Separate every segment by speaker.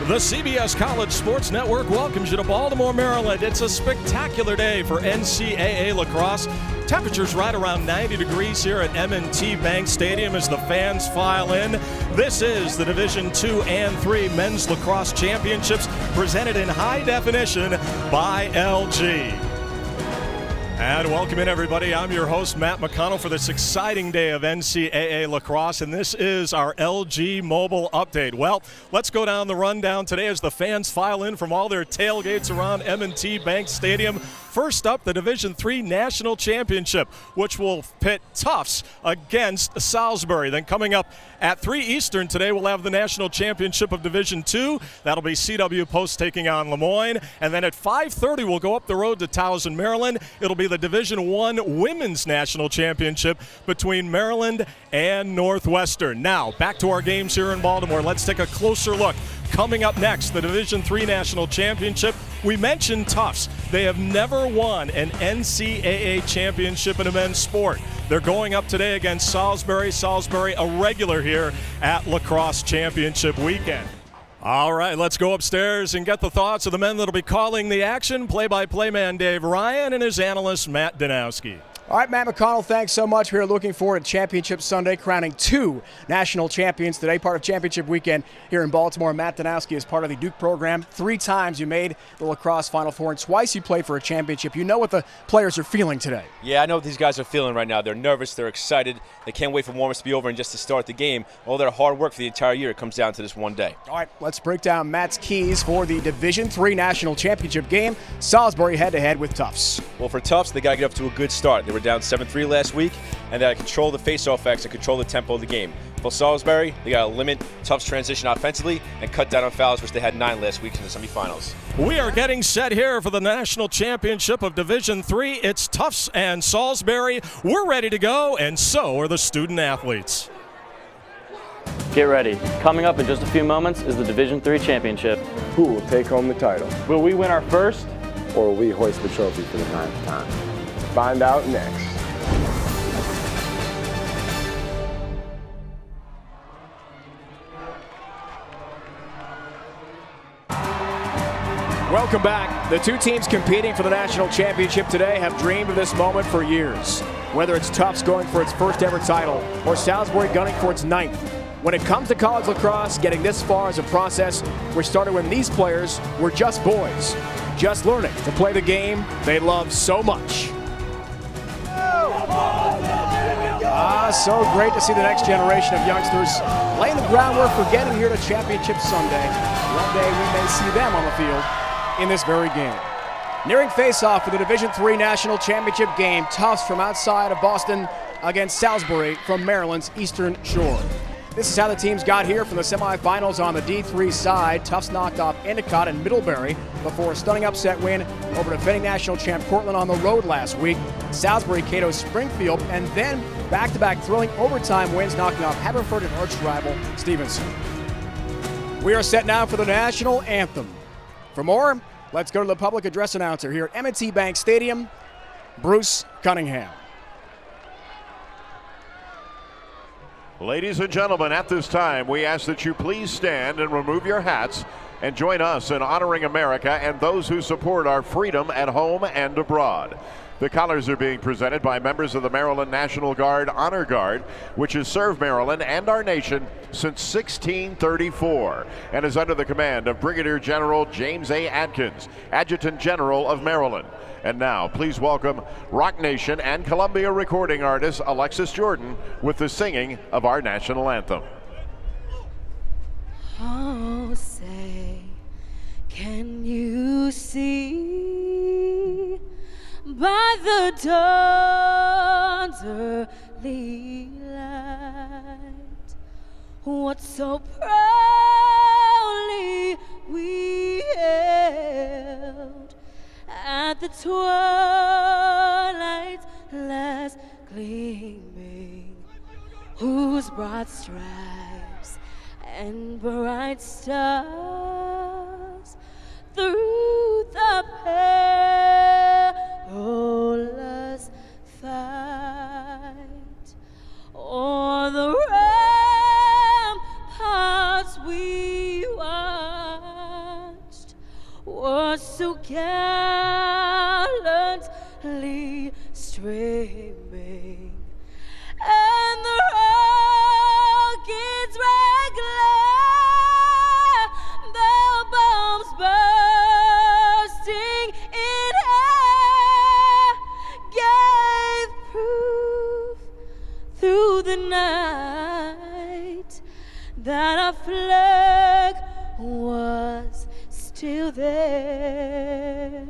Speaker 1: The CBS College Sports Network welcomes you to Baltimore, Maryland. It's a spectacular day for NCAA lacrosse. Temperatures right around 90 degrees here at M&T Bank Stadium as the fans file in. This is the Division II and III Men's Lacrosse Championships presented in high definition by LG. And welcome in, everybody. I'm your host, Matt McConnell, for this exciting day of NCAA lacrosse, and this is our LG Mobile Update. Well, let's go down the rundown today as the fans file in from all their tailgates around M&T Bank Stadium. First up, the Division III National Championship, which will pit Tufts against Salisbury. Then coming up at 3 Eastern today, we'll have the National Championship of Division II. That'll be CW Post taking on Lemoyne. And then at 5:30, we'll go up the road to Towson, Maryland. It'll be the Division I Women's National Championship between Maryland and Northwestern. Now, back to our games here in Baltimore. Let's take a closer look. Coming up next, the Division III National Championship. We mentioned Tufts. They have never won an NCAA championship in a men's sport. They're going up today against Salisbury. Salisbury, a regular here at Lacrosse Championship Weekend. All right, let's go upstairs and get the thoughts of the men that'll be calling the action. Play-by-play man Dave Ryan and his analyst Matt Danowski.
Speaker 2: All right, Matt McConnell, thanks so much. We are looking forward to Championship Sunday, crowning 2 national champions today, part of Championship Weekend here in Baltimore. Matt Danowski is part of the Duke program. 3 times you made the lacrosse Final Four, and twice you played for a championship. You know what the players are feeling today.
Speaker 3: Yeah, I know what these guys are feeling right now. They're nervous, they're excited. They can't wait for warm-ups to be over and just to start the game. All their hard work for the entire year comes down to this one day.
Speaker 2: All right, let's break down Matt's keys for the Division III National Championship game. Salisbury head-to-head with Tufts.
Speaker 3: Well, for Tufts, they got to get up to a good start. They were down 7-3 last week, and they got to control the face-off acts and control the tempo of the game. For Salisbury, they got to limit Tufts' transition offensively and cut down on fouls, which they had 9 last week in the semifinals.
Speaker 1: We are getting set here for the National Championship of Division III. It's Tufts and Salisbury. We're ready to go, and so are the student athletes.
Speaker 4: Get ready. Coming up in just a few moments is the Division III Championship.
Speaker 5: Who will take home the title?
Speaker 4: Will we win our first?
Speaker 5: Or will we hoist the trophy for the 9th time? Find out next.
Speaker 2: Welcome back. The 2 teams competing for the national championship today have dreamed of this moment for years. Whether it's Tufts going for its first ever title or Salisbury gunning for its 9th. When it comes to college lacrosse, getting this far is a process which started when these players were just boys, just learning to play the game they love so much. So great to see the next generation of youngsters laying the groundwork for getting here to Championship Sunday. One day we may see them on the field in this very game. Nearing face-off for the Division III National Championship game, Tufts from outside of Boston against Salisbury from Maryland's Eastern Shore. This is how the teams got here from the semifinals on the D3 side. Tufts knocked off Endicott and Middlebury before a stunning upset win over defending national champ Cortland on the road last week. Salisbury, Cato, Springfield, and then back-to-back thrilling overtime wins knocking off Haverford and arch rival Stevenson. We are set now for the national anthem. For more, let's go to the public address announcer here at M&T Bank Stadium, Bruce Cunningham.
Speaker 6: Ladies and gentlemen, at this time, we ask that you please stand and remove your hats and join us in honoring America and those who support our freedom at home and abroad. The colors are being presented by members of the Maryland National Guard Honor Guard, which has served Maryland and our nation since 1634 and is under the command of Brigadier General James A. Adkins, Adjutant General of Maryland. And now, please welcome Rock Nation and Columbia recording artist Alexis Jordan with the singing of our national anthem.
Speaker 7: Oh, say, can you see by the dawn's early light what so proudly we held at the twilight's last gleaming, whose broad stripes and bright stars through the perilous fight o'er the ramparts we watched night that our flag was still there.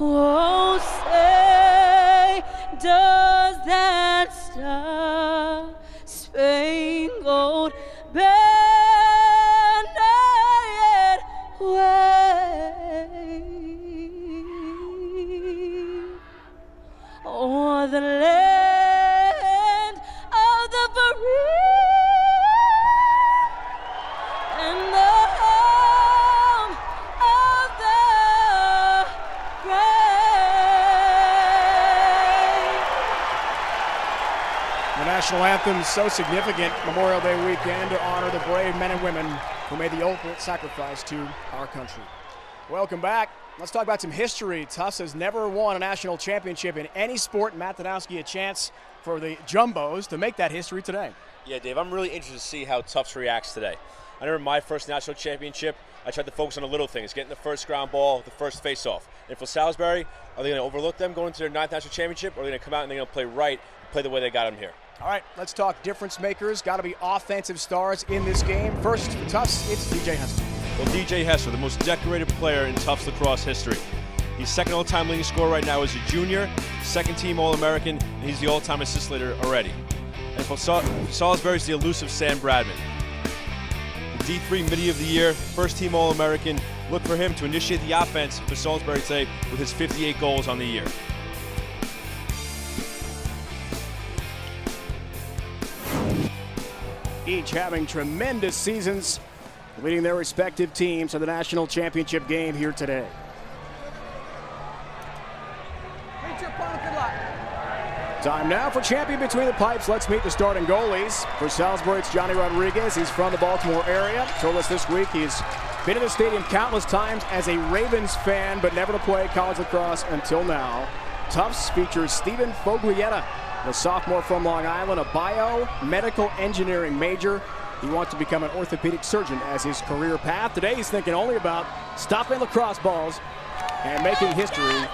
Speaker 7: Oh, say, does that star-spangled banner yet wave o'er the land of the free and the home of the brave?
Speaker 2: The national anthem is so significant Memorial Day weekend to honor the brave men and women who made the ultimate sacrifice to our country. Welcome back. Let's talk about some history. Tufts has never won a national championship in any sport. Matt Danowski, a chance for the Jumbos to make that history today.
Speaker 3: Yeah, Dave, I'm really interested to see how Tufts reacts today. I remember my first national championship, I tried to focus on the little things, getting the first ground ball, the first face-off. And for Salisbury, are they going to overlook them going to their 9th national championship, or are they going to come out and they're going to play right, play the way they got them here?
Speaker 2: All right, let's talk difference makers. Got to be offensive stars in this game. First for Tufts, it's DJ Hester.
Speaker 3: Well, DJ Hester, the most decorated player in Tufts Lacrosse history. He's second all-time leading scorer right now as a junior, second-team All-American, and he's the all-time assist leader already. And for Salisbury's the elusive Sam Bradman. The D3 Midi of the Year, first-team All-American. Look for him to initiate the offense for Salisbury today with his 58 goals on the year.
Speaker 2: Each having tremendous seasons, leading their respective teams to the national championship game here today. Time now for champion between the pipes. Let's meet the starting goalies. For Salisbury, it's Johnny Rodriguez. He's from the Baltimore area. Told us this week he's been in the stadium countless times as a Ravens fan, but never to play college lacrosse until now. Tufts features Stephen Foglietta, the sophomore from Long Island, a biomedical engineering major. He wants to become an orthopedic surgeon as his career path. Today he's thinking only about stopping lacrosse balls and making history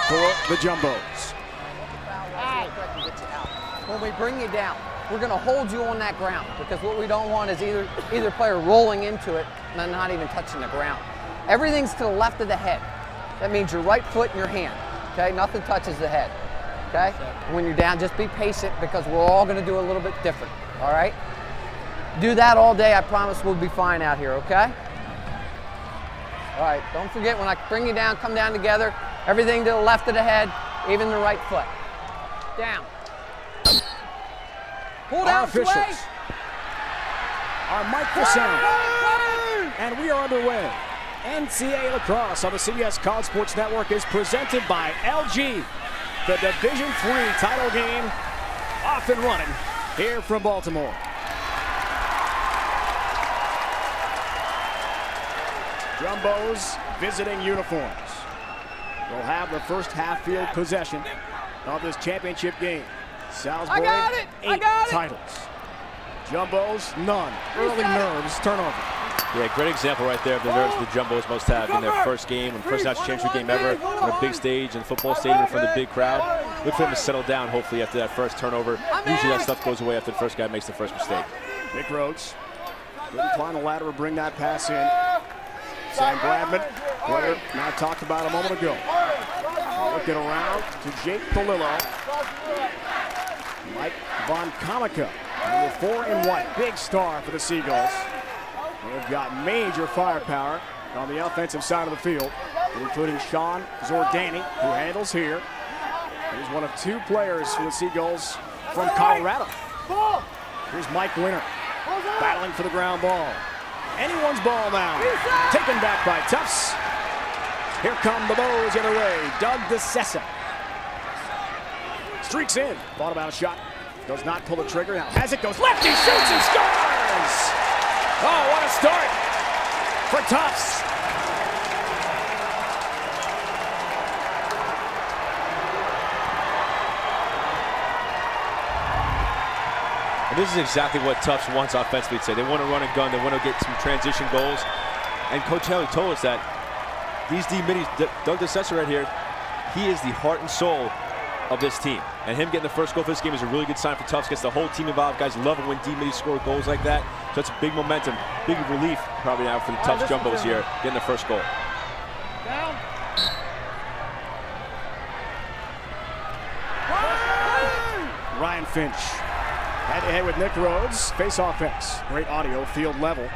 Speaker 2: for the Jumbos.
Speaker 8: When we bring you down, we're going to hold you on that ground, because what we don't want is either player rolling into it and then not even touching the ground. Everything's to the left of the head. That means your right foot and your hand. Okay, nothing touches the head. Okay, and when you're down, just be patient, because we're all going to do a little bit different. All right, do that all day. I promise we'll be fine out here. Okay. All right, don't forget, when I bring you down, come down together. Everything to the left of the head, even the right foot. Down. Pull down,
Speaker 2: our officials
Speaker 8: sway.
Speaker 2: Our mic for sound. And we are underway. NCAA Lacrosse on the CBS College Sports Network is presented by LG. The Division III title game off and running here from Baltimore. Jumbos visiting uniforms will have the first half-field possession of this championship game. Salisbury, 8 titles. Jumbos, none. Early nerves, turnover.
Speaker 3: Yeah, great example right there of the nerves the Jumbos must have in their first game, and first national championship game ever, on a big stage in a football stadium in front of the big crowd. Look for them to settle down, hopefully, after that first turnover. Usually that stuff goes away after the first guy makes the first mistake.
Speaker 2: Nick Rhodes couldn't climb the ladder or bring that pass in. Sam Bradman, player now talked about a moment ago. Looking around to Jake Polillo. Mike Von Comica, number 4 in white, big star for the Seagulls. They've got major firepower on the offensive side of the field, including Sean Zordani, who handles here. He's one of 2 players for the Seagulls from Colorado. Here's Mike Winter, battling for the ground ball. Anyone's ball now, taken back by Tufts. Here come the Bows the other way. Doug DeSessa streaks in, thought about a shot, does not pull the trigger. Now has it, goes lefty, shoots and scores! Oh, what a start for Tufts.
Speaker 3: And this is exactly what Tufts wants offensively today. They want to run and gun. They want to get some transition goals. And Coach Haley told us that these D middies, Doug DeSessa right here, he is the heart and soul of this team. And him getting the first goal for this game is a really good sign for Tufts. Gets the whole team involved. Guys love it when D-Middies score goals like that. So it's big momentum, big relief probably now for the Tufts Jumbos here, getting the first goal.
Speaker 2: Down. Ryan Finch head-to-head with Nick Rhodes. Face-off X. Great audio, field level.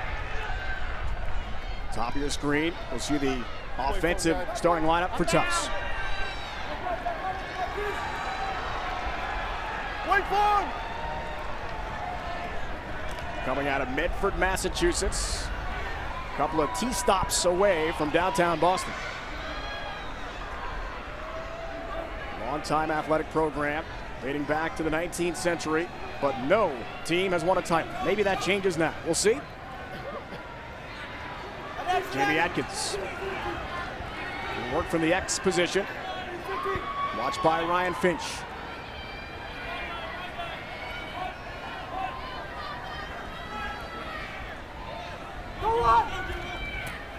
Speaker 2: Top of your screen, we'll see the offensive starting lineup for Tufts. Coming out of Medford, Massachusetts. A couple of T-stops away from downtown Boston. Long-time athletic program dating back to the 19th century, but no team has won a title. Maybe that changes now. We'll see. Jamie Atkins. Work from the X position. Watched by Ryan Finch.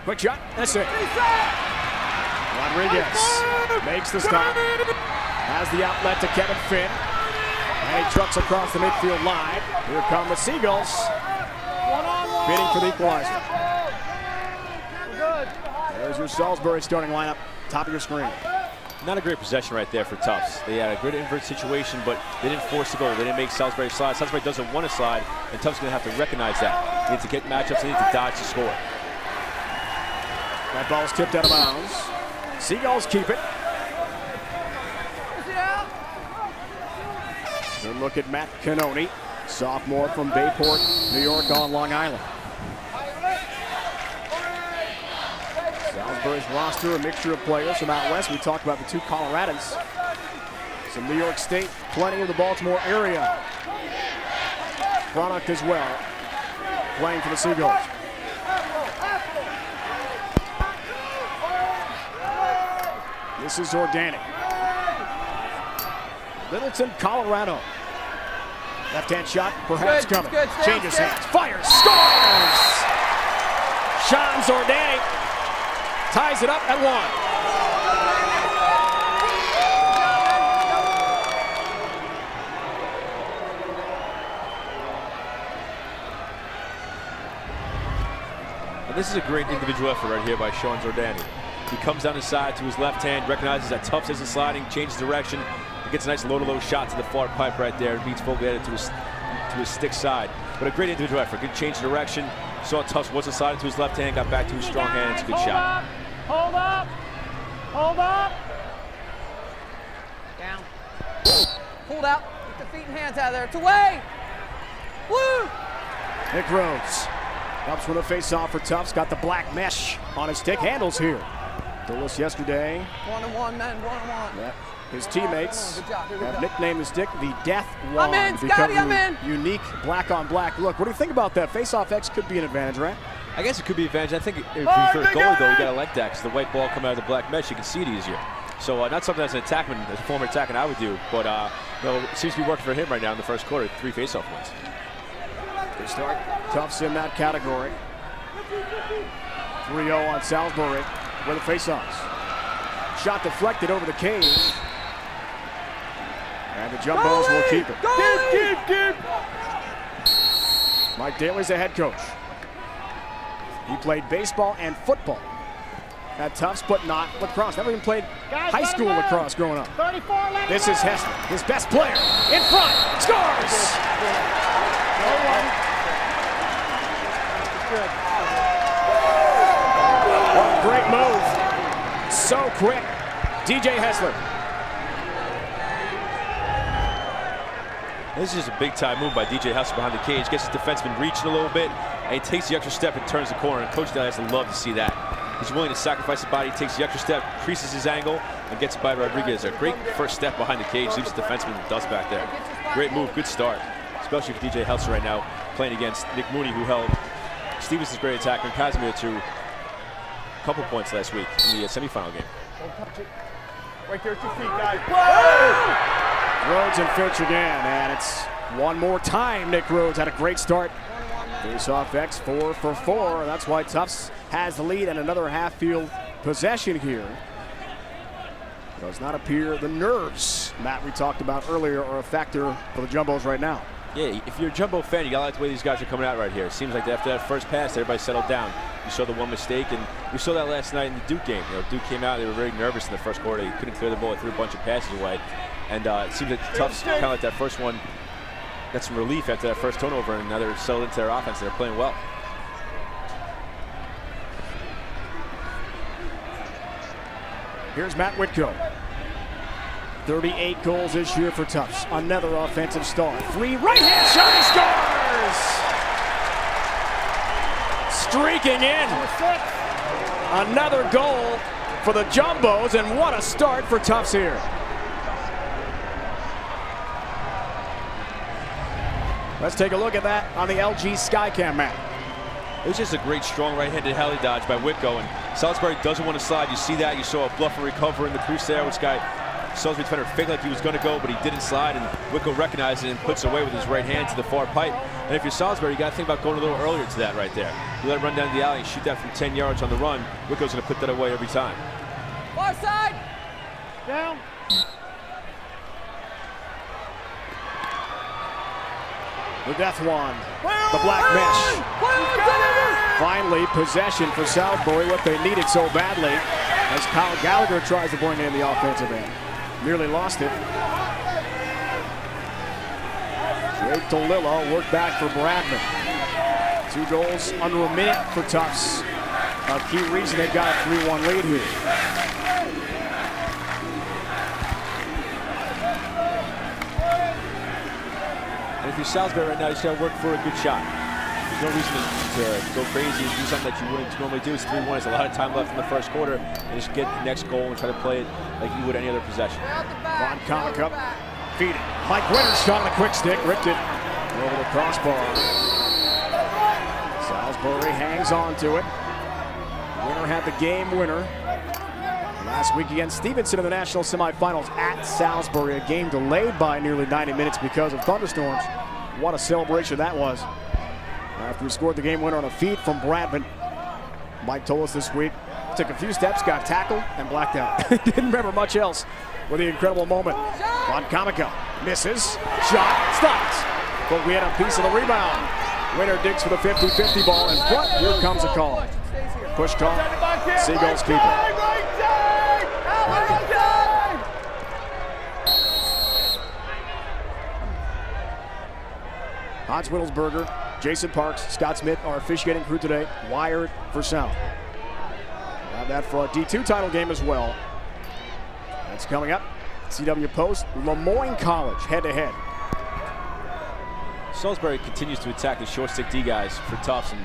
Speaker 2: Quick shot, that's it. Rodriguez makes the stop. Has the outlet to Kevin Finn. And he trucks across the midfield line. Here come the Seagulls. Bidding for the equalizer. There's your Salisbury starting lineup, top of your screen.
Speaker 3: Not a great possession right there for Tufts. They had a good invert situation, but they didn't force the goal. They didn't make Salisbury slide. Salisbury doesn't want to slide, and Tufts is going to have to recognize that. They need to get matchups. They need to dodge to score.
Speaker 2: That ball's tipped out of bounds. Seagulls keep it. Good look at Matt Cannoni, sophomore from Bayport, New York on Long Island. Salisbury's roster, a mixture of players from out west. We talked about the two Coloradans. Some New York State, plenty of the Baltimore area product as well, playing for the Seagulls. This is Zordani. Littleton, Colorado. Left-hand shot, perhaps coming. Changes hands, fires, scores! Sean Zordani ties it up at 1.
Speaker 3: And this is a great individual effort right here by Sean Zordani. He comes down the side to his left hand, recognizes that Tufts isn't sliding, changes direction, and gets a nice low-to-low shot to the far pipe right there. Beats Foglietta to his stick side. But a great individual effort, good change of direction. Saw Tufts wasn't sliding to his left hand, got back to his strong hand. It's a good shot.
Speaker 7: Hold up! Hold up!
Speaker 8: Down. Pulled out. Get the feet and hands out of there. It's away! Woo!
Speaker 2: Nick Rhodes helps with a face-off for Tufts. Got the black mesh on his stick. Handles here. Dulles yesterday.
Speaker 8: 1-on-1, men, 1-on-1.
Speaker 2: Yeah. His teammates
Speaker 8: Good job, here we
Speaker 2: have
Speaker 8: go.
Speaker 2: nicknamed the stick the Death
Speaker 8: I'm
Speaker 2: Wand
Speaker 8: in,
Speaker 2: because
Speaker 8: Scotty,
Speaker 2: of
Speaker 8: I'm
Speaker 2: the
Speaker 8: in.
Speaker 2: unique black-on-black look. What do you think about that? Face-off X could be an advantage, right?
Speaker 3: I guess it could be an advantage. I think if for a goalie, though, you got to like that because the white ball coming out of the black mesh, you can see it easier. So not something as an attackman, as a former attackman, I would do, but it seems to be working for him right now in the first quarter. 3 face-off wins.
Speaker 2: Good start. Tufts in that category. 3-0 on Salisbury with the face-offs. Shot deflected over the cage. And the Jumbos will keep it.
Speaker 8: Keep.
Speaker 2: Mike Daly's the head coach. He played baseball and football at Tufts, but not lacrosse. Never even played high school lacrosse growing up. This is Hessler, his best player. In front, scores! What a great move. So quick. DJ Hessler.
Speaker 3: This is just a big-time move by DJ Hessler behind the cage. Gets his defenseman reaching a little bit, and he takes the extra step and turns the corner. And Coach Daly has to love to see that. He's willing to sacrifice the body, takes the extra step, increases his angle, and gets it by Rodriguez. A great first step behind the cage, leaves the defenseman in the dust back there. Great move, good start, especially for DJ Hessler right now, playing against Nick Mooney, who held Stevens' great attacker and Casimir to a couple points last week in the semifinal game.
Speaker 6: Right there at your feet, guys.
Speaker 2: Rhodes and Finch again, and it's one more time. Nick Rhodes had a great start. Face-off X 4 for 4. That's why Tufts has the lead and another half-field possession here. Does not appear the nerves, Matt, we talked about earlier, are a factor for the Jumbos right now.
Speaker 3: Yeah, if you're a Jumbo fan, you gotta like the way these guys are coming out right here. It seems like after that first pass, everybody settled down. You saw the one mistake, and we saw that last night in the Duke game. Duke came out, they were very nervous in the first quarter. They couldn't clear the ball, threw a bunch of passes away. And it seems like Tufts, kind of like that first one, got some relief after that first turnover, and now they're settled into their offense. They're playing well.
Speaker 2: Here's Matt Whitko. 38 goals this year for Tufts. Another offensive star. Free right-hand shot, he scores! Streaking in. Another goal for the Jumbos, and what a start for Tufts here. Let's take a look at that on the LG Skycam map.
Speaker 3: It was just a great, strong right-handed heli dodge by Whitko, and Salisbury doesn't want to slide. You see that. You saw a bluff and recover in the crease there, which guy, Salisbury defender, faked like he was going to go, but he didn't slide, and Whitko recognized it and puts it away with his right hand to the far pipe. And if you're Salisbury, you got to think about going a little earlier to that right there. You let it run down the alley and shoot that from 10 yards on the run. Whitko's going to put that away every time.
Speaker 8: Far side.
Speaker 7: Down.
Speaker 2: The death wand, the black mesh. Finally, possession for Salisbury, what they needed so badly, as Kyle Gallagher tries to bring in the offensive end. Nearly lost it. Jake DeLillo worked back for Bradman. 2 goals under a minute for Tufts. A key reason they've got a 3-1 lead here.
Speaker 3: And if you're Salisbury right now, you just got to work for a good shot. There's no reason to go crazy and do something that you wouldn't normally do. It's 3-1. There's a lot of time left in the first quarter. And just get the next goal and try to play it like you would any other possession.
Speaker 2: Von Comic feed it. Mike Winter's shot on a quick stick, ripped it over the crossbar. Salisbury hangs on to it. Winter had the game winner last week against Stevenson in the national semifinals at Salisbury. A game delayed by nearly 90 minutes because of thunderstorms. What a celebration that was. After he scored the game winner on a feed from Bradman, Mike told us this week, took a few steps, got tackled, and blacked out. Didn't remember much else with the incredible moment. Von Comico misses, shot, stops. But we had a piece of the rebound. Winner digs for the 50-50 ball in front. Here comes a call. Push call. Seagulls keep it. Hans Wittelsberger, Jason Parks, Scott Smith, our officiating crew today, wired for sound. We'll have that for our D2 title game as well. That's coming up. CW Post, Lemoyne College, head-to-head.
Speaker 3: Salisbury continues to attack the short stick D guys for Tufts, and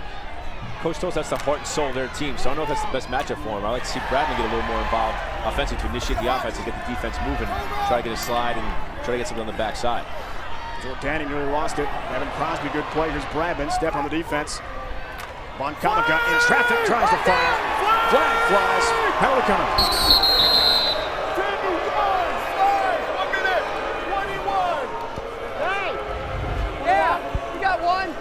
Speaker 3: Coach told us that's the heart and soul of their team, so I don't know if that's the best matchup for him. I like to see Bradman get a little more involved offensively to initiate the offense and get the defense moving, try to get a slide and try to get something on the backside.
Speaker 2: Jordani nearly lost it. Evan Crosby, good play. Here's Bradman, step on the defense. Von Comica in traffic, tries to fire. Flag flies. Penalty coming.
Speaker 7: 1 minute, 21. Hey.
Speaker 8: Yeah, you got one.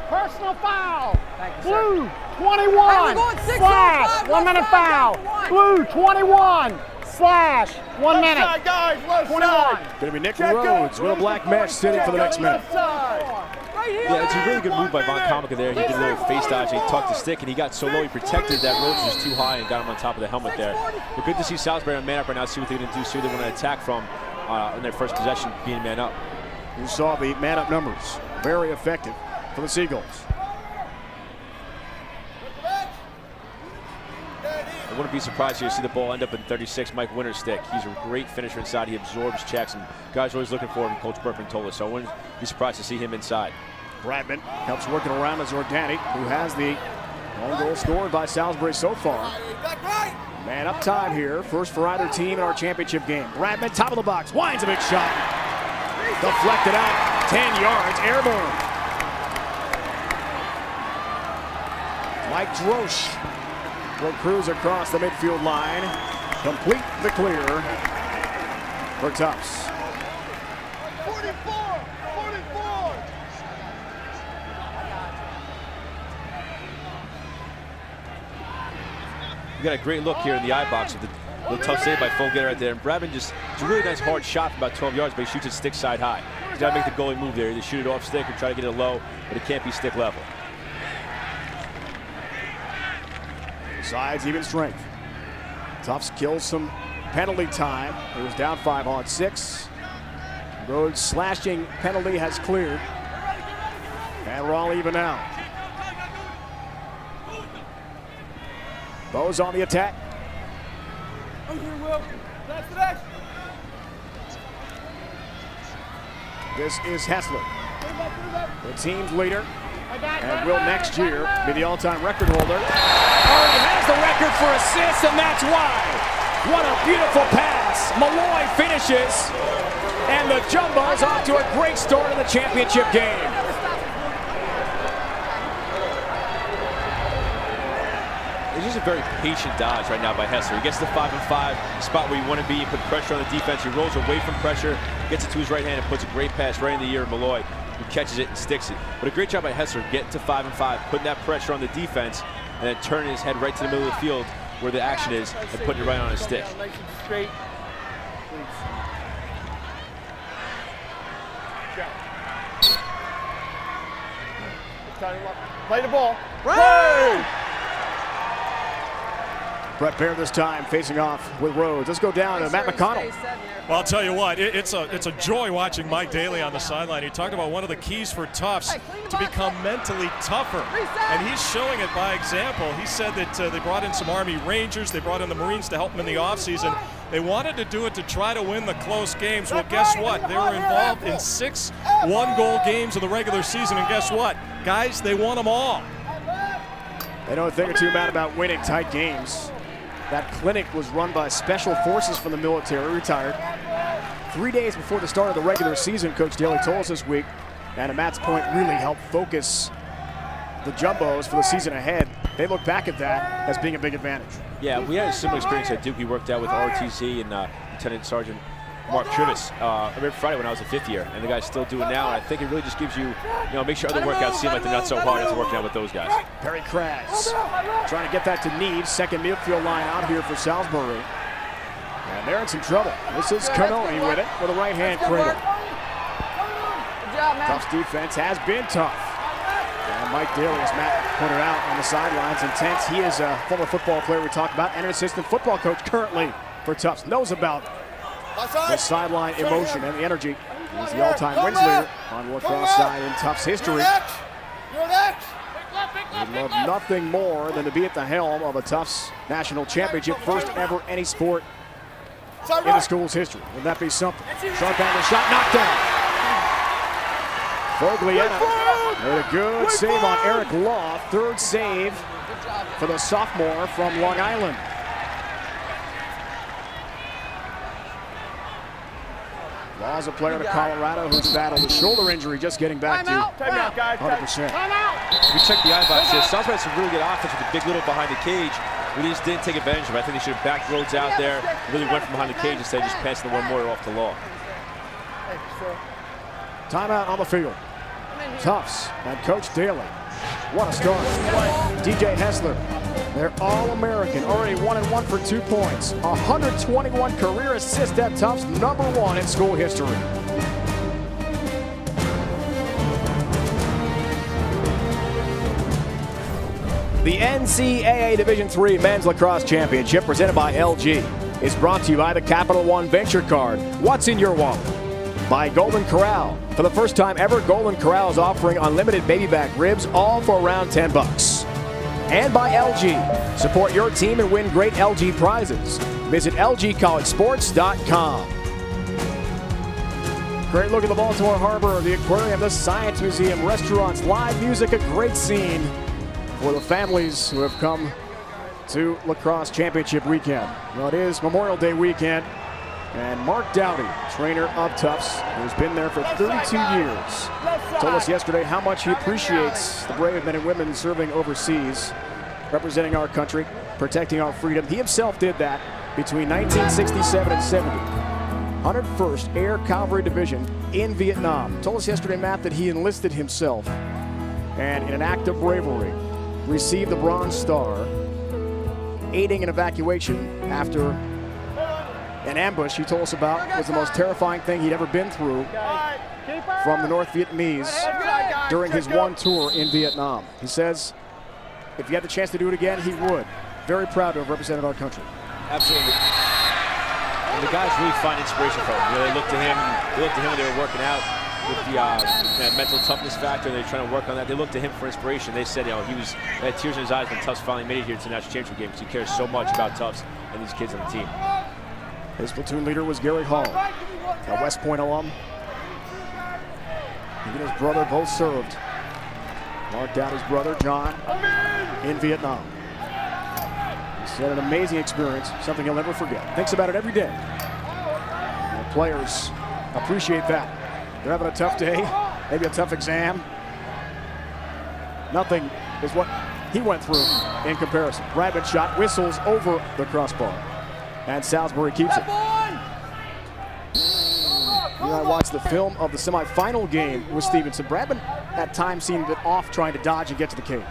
Speaker 7: Personal foul.
Speaker 8: Thank you,
Speaker 7: Blue,
Speaker 8: sir.
Speaker 7: 21.
Speaker 8: Hey, we're going 6
Speaker 7: slash,
Speaker 8: on 5,
Speaker 7: 1 minute
Speaker 8: left side,
Speaker 7: foul.
Speaker 8: down to 1.
Speaker 7: Blue, 21. Slash, 1 minute.
Speaker 6: Left side, guys, left
Speaker 7: 21.
Speaker 6: side.
Speaker 2: Going to be Nick Rhodes with a black mesh sitting for the next minute.
Speaker 8: Right here.
Speaker 3: Yeah, it's a really good move by Von Comica there. He did a little face dodge and he tucked the stick and he got so low he protected that Rhodes was too high and got him on top of the helmet there. But good to see Salisbury on man up right now, see what they're going to do, see what they want to attack from in their first possession being man up.
Speaker 2: You saw the man up numbers. Very effective for the Seagulls.
Speaker 3: I wouldn't be surprised here to see the ball end up in 36, Mike Winter's stick. He's a great finisher inside. He absorbs checks, and guys are always looking for him, Coach Berkman told us, so I wouldn't be surprised to see him inside.
Speaker 2: Bradman helps working around as Zordani, who has the one goal scored by Salisbury so far. Man up time here, first for either team in our championship game. Bradman, top of the box, winds a big shot. Deflected out, 10 yards, airborne. Mike Drosch will cruise across the midfield line, complete the clear for Tufts.
Speaker 7: 44.
Speaker 3: We got a great look here in the eye box of the little tough save by Fulgetter right there. And Bradman it's a really nice hard shot from about 12 yards, but he shoots it stick side high. He's got to make the goalie move there. Either shoot it off stick or try to get it low, but it can't be stick level.
Speaker 2: Sides even strength. Tufts kills some penalty time. It was down 5-on-6. Rhodes' slashing penalty has cleared. And we're all even now. Bo's on the attack. This is Hessler, the team's leader, and will next year be the all-time record holder. Already has the record for assists, and that's why. What a beautiful pass. Malloy finishes, and the Jumbo's off to a great start in the championship game.
Speaker 3: It's just a very patient dodge right now by Hessler. He gets the 5-on-5 spot where you want to be, put pressure on the defense. He rolls away from pressure, gets it to his right hand, and puts a great pass right in the ear of Malloy, who catches it and sticks it. But a great job by Hessler getting to 5-on-5, putting that pressure on the defense, and then turning his head right to the middle of the field where the action is, and putting it right on his stick.
Speaker 7: Straight. Play the ball.
Speaker 2: Right! Brett Baer this time facing off with Rhodes. Let's go down to Matt McConnell.
Speaker 1: Well, I'll tell you what, it's a joy watching Mike Daly on the sideline. He talked about one of the keys for Tufts to become mentally tougher, and he's showing it by example. He said that they brought in some Army Rangers, they brought in the Marines to help them in the offseason. They wanted to do it to try to win the close games. Well, guess what? They were involved in 6 one-goal games of the regular season, and guess what? Guys, they won them all.
Speaker 2: They know a thing or two, Matt, about winning tight games. That clinic was run by Special Forces from the military, retired. 3 days before the start of the regular season, Coach Daly told us this week, and at Matt's point, really helped focus the Jumbos for the season ahead. They look back at that as being a big advantage.
Speaker 3: Yeah, we had a similar experience at Duke. We worked out with RTC and Lieutenant Sergeant Mark Trivis. I remember Friday when I was a 5th year, and the guys still do it now. And I think it really just gives you, make sure other workouts seem like they're not so hard as working out with those guys.
Speaker 2: Perry Kras trying to get that to Neves, second midfield line out here for Salisbury. And they're in some trouble. This is Canoni with it with a right hand cradle. Tufts defense has been tough. And Mike Daly, as Matt pointed out on the sidelines, intense. He is a former football player we talked about and an assistant football coach currently for Tufts. Knows about the sideline emotion and the energy. He's the all-time wins leader on lacrosse side in Tufts history. He'd love nothing more than to be at the helm of a Tufts national championship, first ever any sport in the school's history. Would that be something? Sharp angle shot, knocked down. Foglietta made a good save on Eric Law. 3rd save for the sophomore from Long Island. Law's a player to Colorado who's battled a shoulder injury, just getting back to 100%.
Speaker 3: If you check the eye box here, Salisbury had some really good offense with the big little behind the cage. We just didn't take advantage of it. I think they should have backed Rhodes out there, really went from behind the cage instead of just passing the one more off to Law.
Speaker 2: Timeout on the field. Tufts and Coach Daly. What a start. DJ Hessler, they're All-American, already 1-1 for 2 points. 121 career assists at Tufts, #1 in school history. The NCAA Division III Men's Lacrosse Championship, presented by LG, is brought to you by the Capital One Venture Card. What's in your wallet? By Golden Corral. For the first time ever, Golden Corral is offering unlimited baby back ribs, all for around $10. And by LG. Support your team and win great LG prizes. Visit lgcollegesports.com. Great look at the Baltimore Harbor, the aquarium, the Science Museum, restaurants, live music, a great scene for the families who have come to Lacrosse Championship weekend. Well, it is Memorial Day weekend. And Mark Dowdy, trainer of Tufts, who's been there for 32 years, told us yesterday how much he appreciates the brave men and women serving overseas, representing our country, protecting our freedom. He himself did that between 1967 and 70. 101st Air Cavalry Division in Vietnam. Told us yesterday, Matt, that he enlisted himself and in an act of bravery received the Bronze Star, aiding an evacuation after An ambush he told us about was the most terrifying thing he'd ever been through from the North Vietnamese during his one tour in Vietnam. He says if he had the chance to do it again, he would. Very proud to have represented our country.
Speaker 3: Absolutely. And the guys really find inspiration from him. You know, they look to him when they were working out with the mental toughness factor. They're trying to work on that. They look to him for inspiration. They said, you know, he had tears in his eyes when Tufts finally made it here to the national championship game because he cares so much about Tufts and these kids on the team.
Speaker 2: His platoon leader was Gary Hall, a West Point alum. He and his brother both served. Marked out his brother, John, in Vietnam. He said an amazing experience, something he'll never forget. Thinks about it every day. And the players appreciate that. They're having a tough day, maybe a tough exam. Nothing is what he went through in comparison. Bradman shot whistles over the crossbar. And Salisbury keeps it. You know, I watched the film of the semifinal game with Stevenson. Bradman at times seemed a bit off trying to dodge and get to the cage.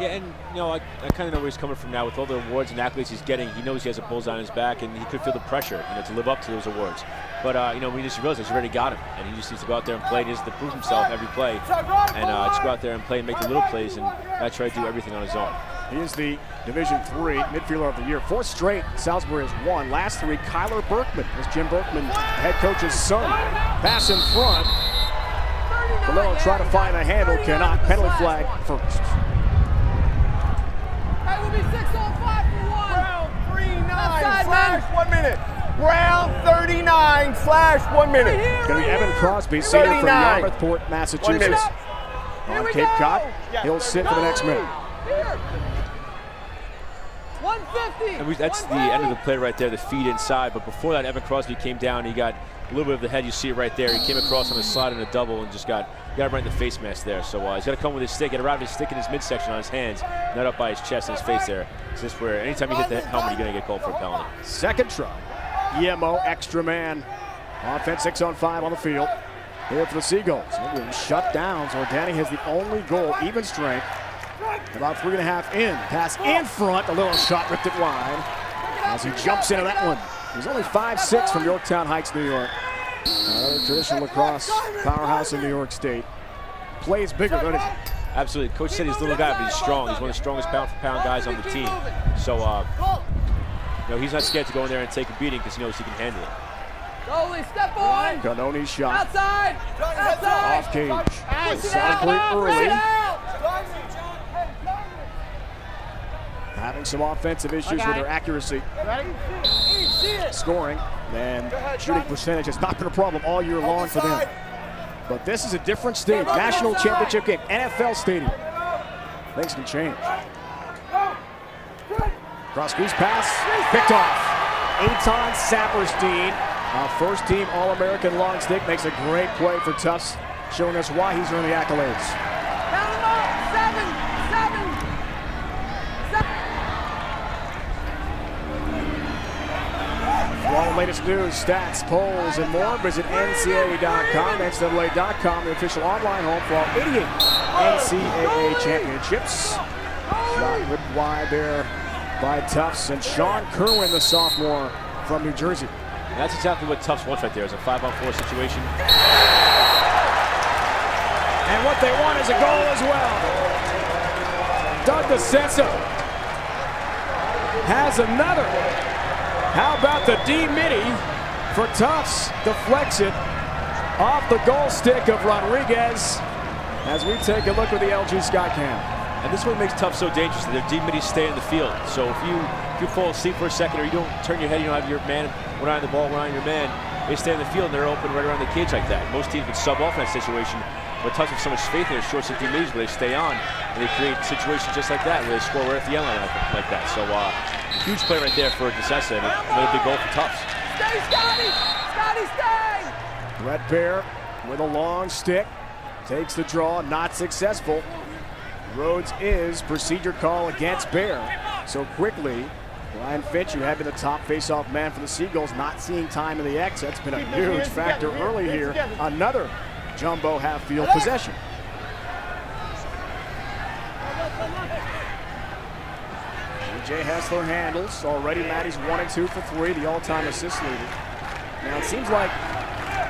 Speaker 3: Yeah, and you know, I kind of know where he's coming from now with all the awards and accolades he's getting. He knows he has a bullseye on his back, and he could feel the pressure, you know, to live up to those awards. But you know, we just realized he's already got him, and he just needs to go out there and play. He needs to prove himself every play, and just go out there and play and make the little plays, and not try to do everything on his own.
Speaker 2: He is the Division III Midfielder of the Year. 4th straight Salisbury has won. Last 3, Kyler Berkman is Jim Berkman, head coach's son. Pass in front. Galillo try to find a handle, cannot. Penalty flag first.
Speaker 7: Hey, we'll be 6 on 5 for 1. Round 39 / 1 minute. Round 39 / 1 minute.
Speaker 2: It's going to be Evan Crosby, senior from Yarmouthport, Massachusetts. On Cape Cod, he'll sit for the next minute.
Speaker 8: 150.
Speaker 3: And that's the end of the play right there, the feed inside. But before that, Evan Crosby came down. He got a little bit of the head. You see it right there. He came across on a slide and a double and just got him right in the face mask there. So he's got to come with his stick, get around his stick in his midsection on his hands, not up by his chest and his face there. It's just where anytime you hit the helmet, you're going to get called for a penalty.
Speaker 2: Second try. EMO, extra man. Offense 6 on 5 on the field. Here for the Seagulls. They're being shut down, so Danny has the only goal, even strength. About 3.5 in. Pass in front. A little shot ripped it wide as he jumps into that one. He's only 5'6" from Yorktown Heights, New York. Another traditional lacrosse powerhouse in New York State. Plays bigger, doesn't he?
Speaker 3: Absolutely. Coach said he's a little guy, but he's strong. He's one of the strongest pound-for-pound guys on the team. So, you know, he's not scared to go in there and take a beating because he knows he can handle it.
Speaker 8: Goalie, step on.
Speaker 2: Canoni's shot.
Speaker 8: Outside.
Speaker 2: Off cage. Salisbury early. Having some offensive issues with their accuracy. Scoring and shooting percentage has not been a problem all year long for them. But this is a different stage. National championship game, NFL stadium. Things can change. Cross squeeze pass, picked off. Eitan Saperstein, first team All-American long stick, makes a great play for Tufts, showing us why he's earned the accolades.
Speaker 7: Count them up. 7.
Speaker 2: For all the latest news, stats, polls, and more, visit NCAA.com. NCAA.com, the official online home for all 88 NCAA championships. Shot ripped wide there by Tufts, and Sean Kerwin, the sophomore from New Jersey.
Speaker 3: And that's exactly what Tufts wants right there, is a 5-on-4 situation.
Speaker 2: And what they want is a goal as well. Doug DeCenza has another. How about the D-Midi for Tufts? Deflects it off the goal stick of Rodriguez as we take a look with the LG Skycam.
Speaker 3: And this is what makes Tufts so dangerous. Their D-Midis stay in the field. So if you fall asleep for a second or you don't turn your head, you don't have your man, one eye on the ball, one eye on your man, they stay in the field and they're open right around the cage like that. Most teams would sub off in that situation, but Tufts have so much faith in their short D-Midis where they stay on and they create situations just like that where they score right at the end line like that. So huge play right there for DeCenza and another big goal for Tufts.
Speaker 7: Stay, Scotty! Scotty, stay!
Speaker 2: Brett Bear with a long stick. Takes the draw, not successful. Rhodes is procedure call against Bear. So quickly, Ryan Finch, who had been the top face-off man for the Seagulls, not seeing time in the X. That's been a huge factor early here. Another jumbo half-field possession. Jay Hessler handles. Already Maddie's 1 and 2 for 3, the all-time assist leader. Now it seems like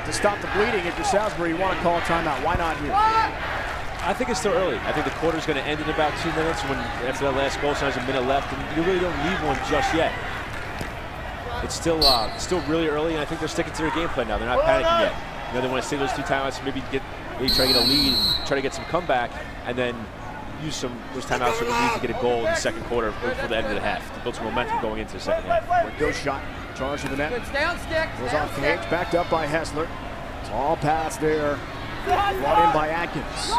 Speaker 2: to stop the bleeding, if you're Salisbury, you want to call a timeout. Why not here?
Speaker 3: I think it's still early. I think the quarter's going to end in about 2 minutes when after that last goal, so there's a minute left, and you really don't need one just yet. It's still really early, and I think they're sticking to their game plan now. They're not panicking yet. You know, they want to save those 2 timeouts, maybe try to get a lead, try to get some comeback, and then use some those timeouts for the lead to get a goal in the second quarter for the end of the half to build some momentum going into the second half.
Speaker 2: Go shot, charge to the net.
Speaker 8: Good down stick.
Speaker 2: Goes off Cage, backed up by Hessler. Tall pass there, brought in by Atkins.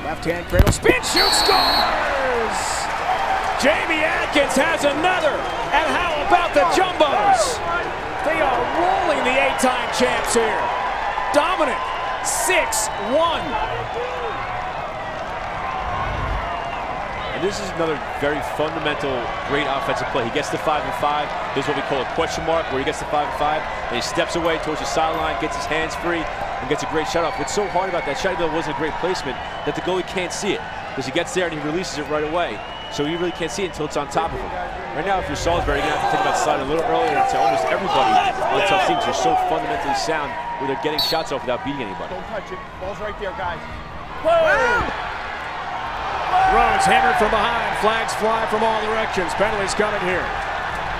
Speaker 2: Left-hand cradle, spin, shoot, scores! Jamie Atkins has another, and how about the Jumbos? They are rolling the 8-time champs here. Dominant, 6-1.
Speaker 3: And this is another very fundamental, great offensive play. He gets to 5 and 5. There's what we call a question mark, where he gets to 5 and 5, and he steps away towards the sideline, gets his hands free, and gets a great shot off. What's so hard about that shot, though, wasn't a great placement, that the goalie can't see it, because he gets there and he releases it right away. So you really can't see it until it's on top of him. Right now, if you're Salisbury, you're going to have to think about sliding a little earlier to almost everybody on the tough teams. They're so fundamentally sound where they're getting shots off without beating anybody.
Speaker 7: Don't touch it. Ball's right there, guys.
Speaker 2: Rhodes hammered from behind. Flags fly from all directions. Penalties coming here.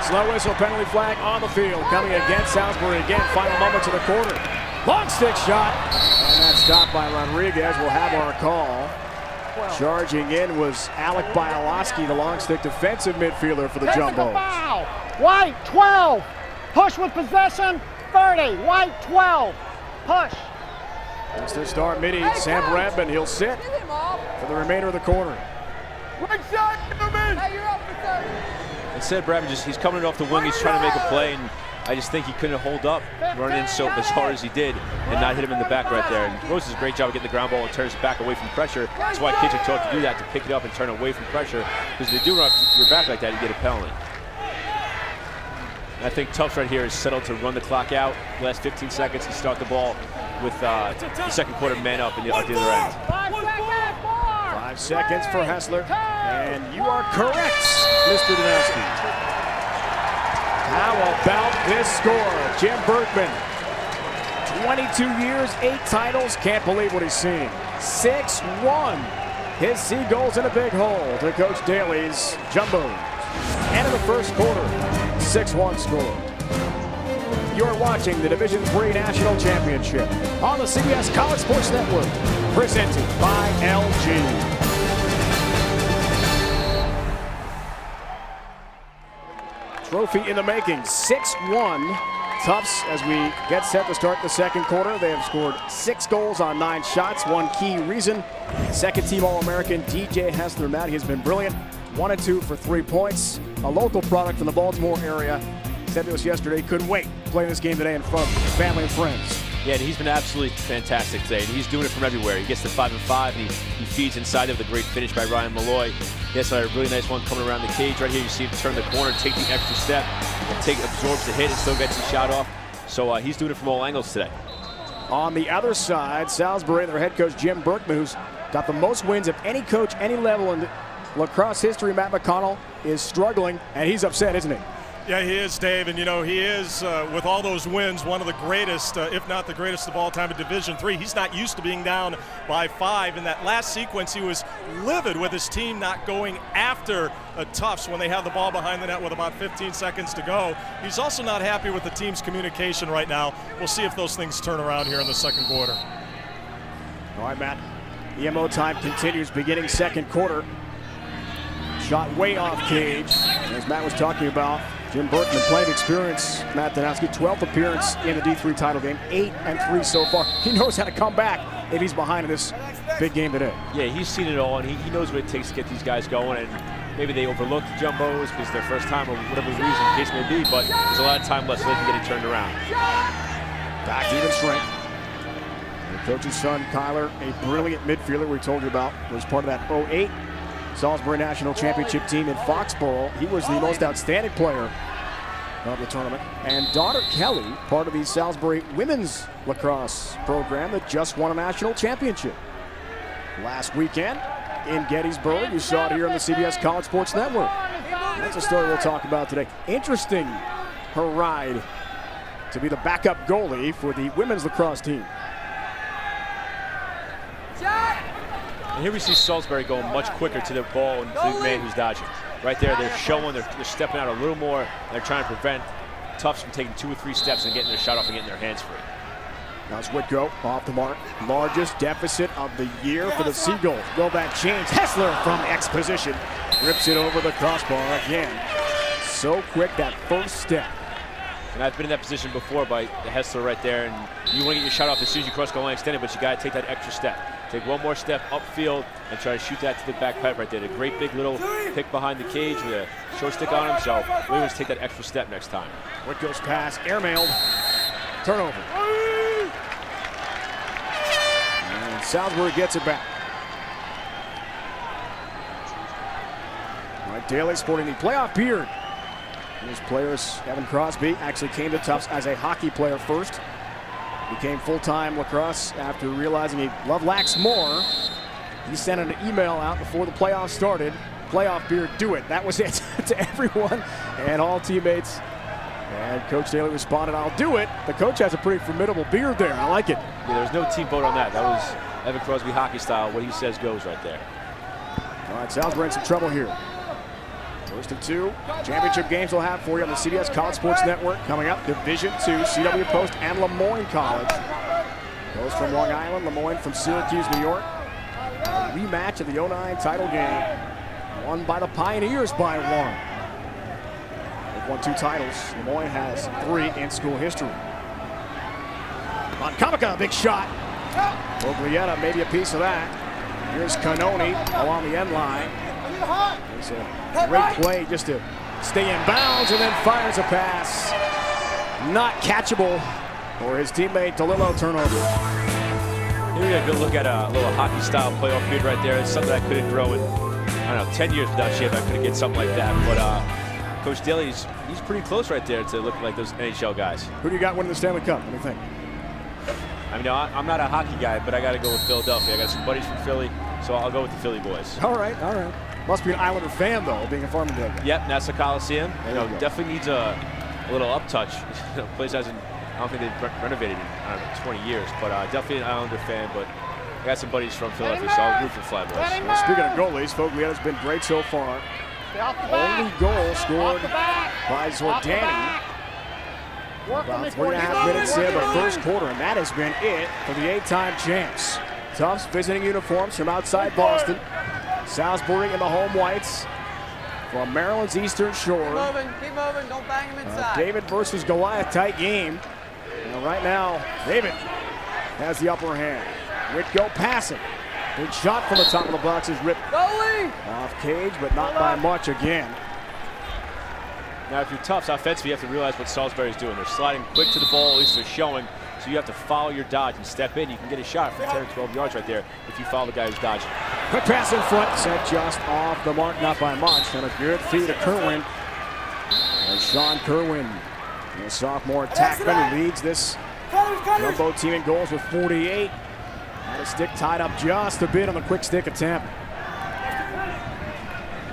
Speaker 2: Slow whistle, penalty flag on the field. Coming against Salisbury again. Final moments of the quarter. Long stick shot. And that's stopped by Rodriguez. We'll have our call. Charging in was Alec Bialowski, the long stick defensive midfielder for the Jumbos.
Speaker 9: Foul. White 12. Push with possession. 30. White 12. Push.
Speaker 2: It's their star midi, Sam Bradman. He'll sit for the remainder of the quarter.
Speaker 7: Right side,
Speaker 8: Hey, you're up for 30.
Speaker 3: Instead, Bradman he's coming off the wing, he's trying to make a play, and I just think he couldn't hold up running in so as hard as he did and not hit him in the back right there. And Rose does a great job of getting the ground ball and turns it back away from pressure. That's why kids are taught to do that, to pick it up and turn away from pressure, because if they do run up your back like that, you get a penalty. And I think Tufts right here is settled to run the clock out. Last 15 seconds, he start the ball with the second quarter man up at the other end.
Speaker 2: 5 seconds for Hessler. And you are correct, Mr. Danowski. How about this score? Jim Bergman, 22 years, 8 titles. Can't believe what he's seeing. 6-1. His Seagulls in a big hole to Coach Daly's Jumbos. End of the first quarter, 6-1 score. You're watching the Division III National Championship on the CBS College Sports Network, presented by LG. Trophy in the making, 6-1. Tufts, as we get set to start the second quarter, they have scored 6 goals on 9 shots. One key reason, second-team All-American DJ Hessler. Matt, he's been brilliant. 1 and 2 for 3 points. A local product from the Baltimore area. Said to us yesterday, couldn't wait to play this game today in front of family and friends.
Speaker 3: Yeah, and he's been absolutely fantastic today. And he's doing it from everywhere. He gets to 5 and 5, and he feeds inside of the great finish by Ryan Malloy. He has a really nice one coming around the cage. Right here, you see him turn the corner, take the extra step, and absorbs the hit and still gets the shot off. So he's doing it from all angles today.
Speaker 2: On the other side, Salisbury, their head coach Jim Berkman, who's got the most wins of any coach, any level in lacrosse history. Matt McConnell is struggling, and he's upset, isn't he?
Speaker 1: Yeah, he is, Dave, and you know, he is, with all those wins, one of the greatest, if not the greatest of all time in Division III. He's not used to being down by 5. In that last sequence, he was livid with his team not going after Tufts when they have the ball behind the net with about 15 seconds to go. He's also not happy with the team's communication right now. We'll see if those things turn around here in the second quarter.
Speaker 2: All right, Matt. EMO time continues, beginning second quarter. Shot way off cage. As Matt was talking about, Jim Berkman, plenty of experience. Matt Danowski, 12th appearance in the D3 title game, 8 and 3 so far. He knows how to come back if he's behind in this big game today.
Speaker 3: Yeah, he's seen it all, and he knows what it takes to get these guys going. And maybe they overlooked the Jumbos because their first time, or whatever the reason the case may be, but there's a lot of time left so they can get it turned around.
Speaker 2: Back to even strength. The coach's son, Kyler, a brilliant midfielder we told you about, was part of that 08 Salisbury National Championship team in Foxborough. He was the most outstanding player of the tournament. And daughter Kelly, part of the Salisbury women's lacrosse program that just won a national championship. Last weekend, in Gettysburg. You saw it here on the CBS College Sports Network. That's a story we'll talk about today. Interesting, her ride to be the backup goalie for the women's lacrosse team.
Speaker 3: And here we see Salisbury going much quicker to the ball and to the man who's dodging. Right there, they're showing, they're stepping out a little more, and they're trying to prevent Tufts from taking 2 or 3 steps and getting their shot off and getting their hands free.
Speaker 2: Now it's Whitko off the mark. Largest deficit of the year for the Seagulls. Will that change? Hessler from X position rips it over the crossbar again. So quick, that first step.
Speaker 3: And I've been in that position before by the Hessler right there, and you want to get your shot off as soon as you cross goal line extended, but you got to take that extra step. Take one more step upfield and try to shoot that to the back pipe right there. A great big little pick behind the cage with a short stick on him, so we want to take that extra step next time.
Speaker 2: Whitko's pass, airmailed, turnover. And Salisbury gets it back. Mike Daly sporting the playoff beard. His players, Evan Crosby, actually came to Tufts as a hockey player first. Became full-time lacrosse after realizing he loved lax more. He sent an email out before the playoffs started. Playoff beard, do it. That was it to everyone and all teammates. And Coach Daly responded, I'll do it. The coach has a pretty formidable beard there. I like it.
Speaker 3: Yeah, there was no team vote on that. That was Evan Crosby hockey style. What he says goes right there.
Speaker 2: All right, Salisbury in some trouble here. First and 2 championship games we'll have for you on the CBS College Sports Network. Coming up, Division II, CW Post and Lemoyne College. Post from Long Island, Lemoyne from Syracuse, New York. A rematch of the 09 title game. Won by the Pioneers by 1. They've won 2 titles. Lemoyne has 3 in school history. Montcomica, big shot. Foglietta, maybe a piece of that. Here's Canoni along the end line. It's a great play just to stay in bounds and then fires a pass. Not catchable for his teammate DeLillo. Turnover.
Speaker 3: Here we got a good look at a little hockey style playoff beard right there. It's something I couldn't grow in, I don't know, 10 years without shave. I couldn't get something like that. But Coach Daly, he's pretty close right there to look like those NHL guys.
Speaker 2: Who do you got winning the Stanley Cup? What do you think?
Speaker 3: I mean, I'm not a hockey guy, but I got to go with Philadelphia. I got some buddies from Philly, so I'll go with the Philly boys.
Speaker 2: All right, all right. Must be an Islander fan, though, being a Farmingdale guy.
Speaker 3: Yep, Nassau Coliseum. Definitely needs a little uptouch. The place hasn't, I don't think they've renovated in, I don't know, 20 years, but definitely an Islander fan, but I got some buddies from Philadelphia, so I'll root for Fly Boys.
Speaker 2: Well, speaking of goalies, Foglietta's been great so far. Only goal scored by Zordani. About 3.5 minutes in the first quarter, and that has been it for the 8-time champs. Tufts visiting uniforms from outside Boston. Salisbury in the home whites from Maryland's Eastern Shore.
Speaker 8: Keep moving, don't bang him inside.
Speaker 2: David versus Goliath, tight game. And right now, David has the upper hand. Whitko passing. Big shot from the top of the box is ripped off cage, but not by much again.
Speaker 3: Now, if you're Tufts offensively, you have to realize what Salisbury's doing. They're sliding quick to the ball, at least they're showing. So you have to follow your dodge and step in. You can get a shot from 10 or 12 yards right there if you follow the guy who's dodging.
Speaker 2: Quick pass in front, set just off the mark, not by much. And a good feed to Kerwin. And Sean Kerwin, the sophomore attackman, who leads this Jumbo team in goals with 48. Had his stick tied up just a bit on the quick stick attempt.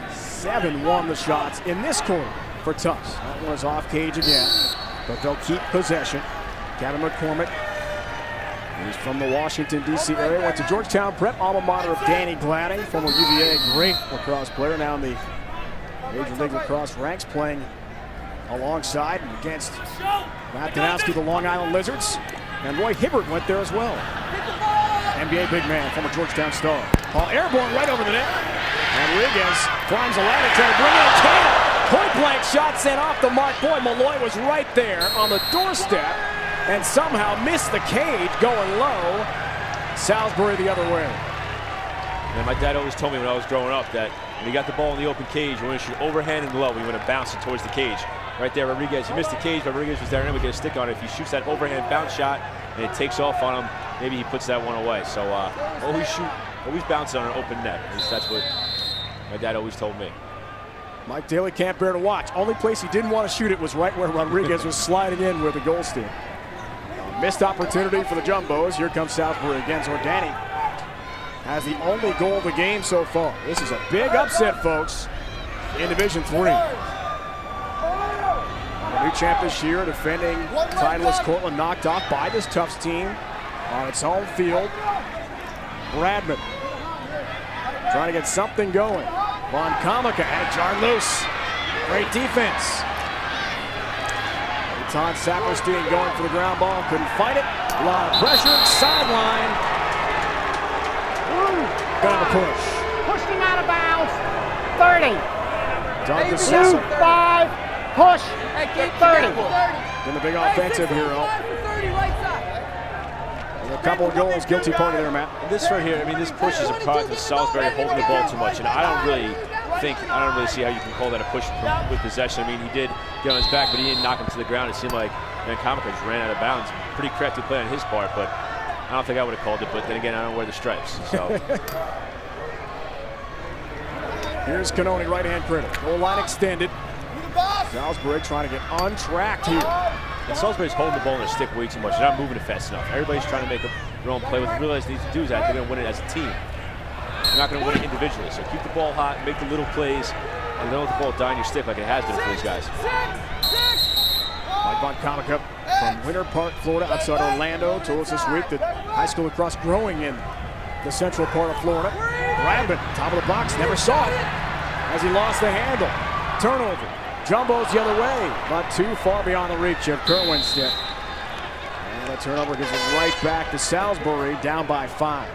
Speaker 2: 7-1 the shots in this quarter for Tufts. That one is off cage again, but they'll keep possession. Kevin McCormick, he's from the Washington, D.C. area, went to Georgetown Prep, alma mater of Danny Gladding, former UVA great lacrosse player, now in the Major League Lacrosse ranks, playing alongside and against Matt Danowski, the Long Island Lizards, and Roy Hibbert went there as well. NBA big man, former Georgetown star. Ball airborne right over the net. Rodriguez climbs the ladder, trying to bring in a can. Point blank shot sent off the mark. Boy, Malloy was right there on the doorstep and somehow missed the cage going low. Salisbury the other way.
Speaker 3: And my dad always told me when I was growing up that when you got the ball in the open cage, you want to shoot overhand and low. You want to bounce it towards the cage. Right there, Rodriguez, he missed the cage, but Rodriguez was there and we get a stick on it. If he shoots that overhand bounce shot and it takes off on him, maybe he puts that one away. So always bounce it on an open net. At least that's what my dad always told me.
Speaker 2: Mike Daly can't bear to watch. Only place he didn't want to shoot it was right where Rodriguez was sliding in with the goal stick. Missed opportunity for the Jumbos. Here comes Salisbury again. Zordani has the only goal of the game so far. This is a big upset, folks, in Division III. The new champ this year, defending titleist Cortland, knocked off by this Tufts team on its home field. Bradman trying to get something going. Von Kamaka had it jarred loose. Great defense. Ton Saperstein going for the ground ball, couldn't fight it. A lot of pressure, sideline. Gonna push.
Speaker 9: Pushed him out of bounds. 30.
Speaker 2: Doug
Speaker 9: Blue
Speaker 2: DeCessa
Speaker 9: 5. Push.
Speaker 8: Hey,
Speaker 9: 30.
Speaker 2: in the big offensive hero. And a couple of goals, guilty party there, Matt.
Speaker 3: And this right here, I mean, this push is a product of Salisbury holding the ball too much, and I don't really see how you can call that a push with possession. I mean, he did get on his back, but he didn't knock him to the ground. It seemed like Van Kamaka just ran out of bounds. Pretty crafty play on his part, but I don't think I would have called it. But then again, I don't wear the stripes, so.
Speaker 2: Here's Cannoni, right-hand critic. Goal line extended. Salisbury trying to get untracked here.
Speaker 3: And Salisbury's holding the ball in their stick way too much. They're not moving it fast enough. Everybody's trying to make their own play. What they realize they need to do is that they're going to win it as a team. They're not going to win it individually. So keep the ball hot, make the little plays, and don't let the ball die in your stick like it has been for these guys.
Speaker 2: Mike Von Kamaka from Winter Park, Florida, outside Orlando, told us this week that high school lacrosse growing in the central part of Florida. Bradman, top of the box, never saw it as he lost the handle. Turnover. Jumbo's the other way, not too far beyond the reach of Kerwin's stick. And the turnover gives it right back to Salisbury, down by 5.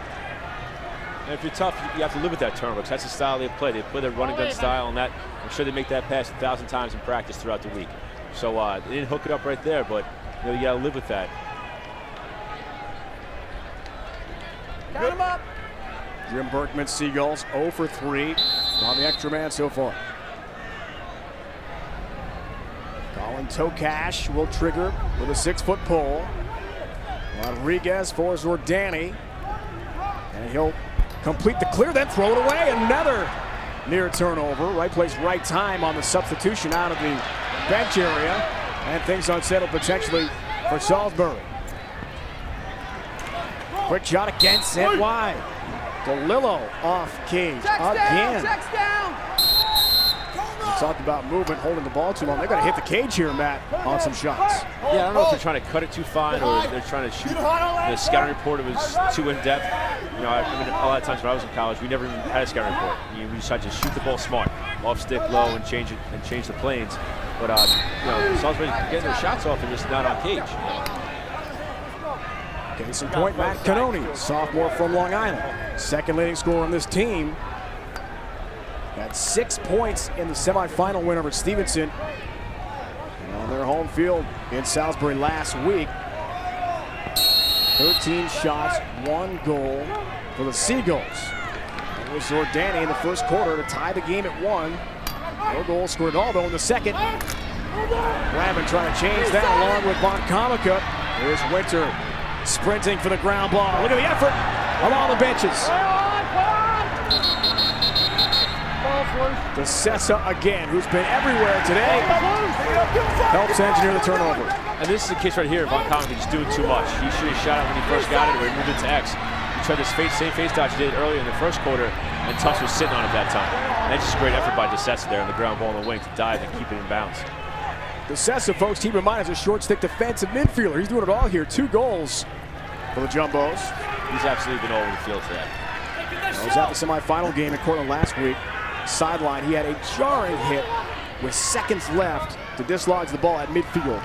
Speaker 3: And if you're tough, you have to live with that turnover, because that's the style they play. They play their running gun style, and that I'm sure they make that pass 1,000 times in practice throughout the week. So they didn't hook it up right there, but you got to live with that.
Speaker 8: Count him up.
Speaker 2: Jim Berkman, Seagulls, 0 for 3 on the extra man so far. Colin Tokash will trigger with a 6-foot pole. Rodriguez for Zordani. And he'll complete the clear, then throw it away. Another near turnover. Right place, right time on the substitution out of the bench area. And things unsettled potentially for Salisbury. Quick shot again, sent wide. DeLillo off cage again.
Speaker 8: Checks down.
Speaker 2: We talked about movement, holding the ball too long. They're going to hit the cage here, Matt, on some shots.
Speaker 3: Yeah, I don't know if they're trying to cut it too fine or they're trying to shoot. The scouting report was too in-depth. You know, I mean, a lot of times when I was in college, we never even had a scouting report. We decided to shoot the ball smart, off stick, low, and change it and change the planes. But you know, Salisbury's getting their shots off and just not on cage.
Speaker 2: Case in point, Matt Cannoni, sophomore from Long Island. Second leading scorer on this team. Had 6 points in the semifinal win over Stevenson on their home field in Salisbury last week. 13 shots, 1 goal for the Seagulls. It was Zordani in the first quarter to tie the game at 1. No goals scored at all, though, in the second. Bradman trying to change that along with Von Kamaka. Here's Winter sprinting for the ground ball. Look at the effort along the benches. DeCessa again, who's been everywhere today, helps engineer the turnover.
Speaker 3: And this is the case right here. Von Kamaka just doing too much. He should have shot it when he first got it, or he moved it to X. He tried this same face dodge he did earlier in the first quarter, and Tufts was sitting on it that time. And that's just a great effort by DeCessa there on the ground ball on the wing to dive and keep it in bounds.
Speaker 2: DeCessa, folks, keep in mind, is a short stick defensive midfielder. He's doing it all here. 2 goals for the Jumbos.
Speaker 3: He's absolutely been all over the field today.
Speaker 2: He was at the semifinal game in Cortland last week. Sideline, he had a jarring hit with seconds left to dislodge the ball at midfield.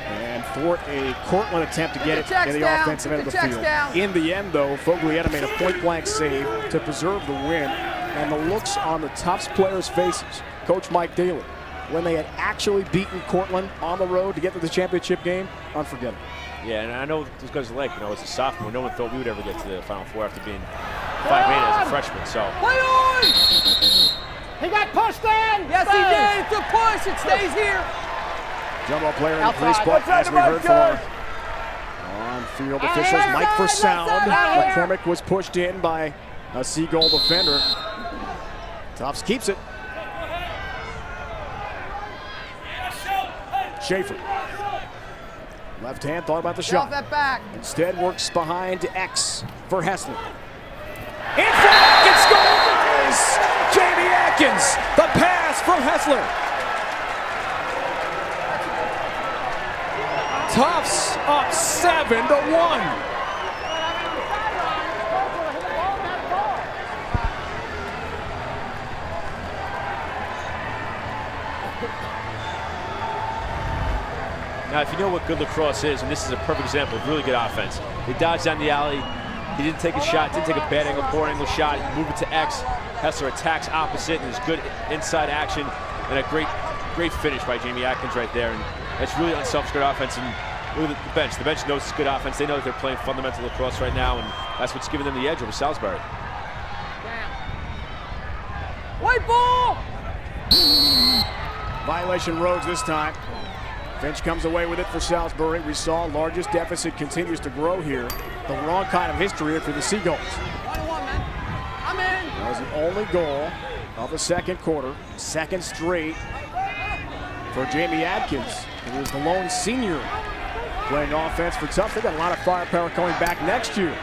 Speaker 2: And for a Cortland attempt to get it in the offensive end of the field. In the end, though, Foglietta made a point-blank save to preserve the win. And the looks on the Tufts players' faces, Coach Mike Daly, when they had actually beaten Cortland on the road to get to the championship game, unforgettable.
Speaker 3: Yeah, and I know this guy's like, you know, as a sophomore, no one thought we would ever get to the Final Four after being 5'8" as a freshman, so.
Speaker 8: Play on!
Speaker 9: He got pushed in!
Speaker 8: Yes, he did! It's a push! It stays here!
Speaker 2: Jumbo player in the free spot, as we heard from our on-field officials. Mike for sound. McCormick was pushed in by a Seagull defender. Tufts keeps it. Schaefer. Left hand, thought about the shot.
Speaker 8: Off that back.
Speaker 2: Instead works behind X for Hessler. Hessler. Tufts up 7-1.
Speaker 3: Now, if you know what good lacrosse is, and this is a perfect example of really good offense. They dodged down the alley. He didn't take a shot, didn't take a bad angle, poor angle shot. He moved it to X. Hessler attacks opposite, and there's good inside action, and a great finish by Jamie Atkins right there. And that's really unselfish good offense. And look at the bench. The bench knows it's good offense. They know that they're playing fundamental lacrosse right now, and that's what's giving them the edge over Salisbury.
Speaker 8: White ball!
Speaker 2: Violation Rhodes this time. Finch comes away with it for Salisbury. We saw largest deficit continues to grow here. The wrong kind of history for the Seagulls.
Speaker 8: 1-1, man. I'm in.
Speaker 2: That was the only goal of the second quarter. Second straight for Jamie Atkins, who is the lone senior playing offense for Tufts. They've got a lot of firepower coming back next year.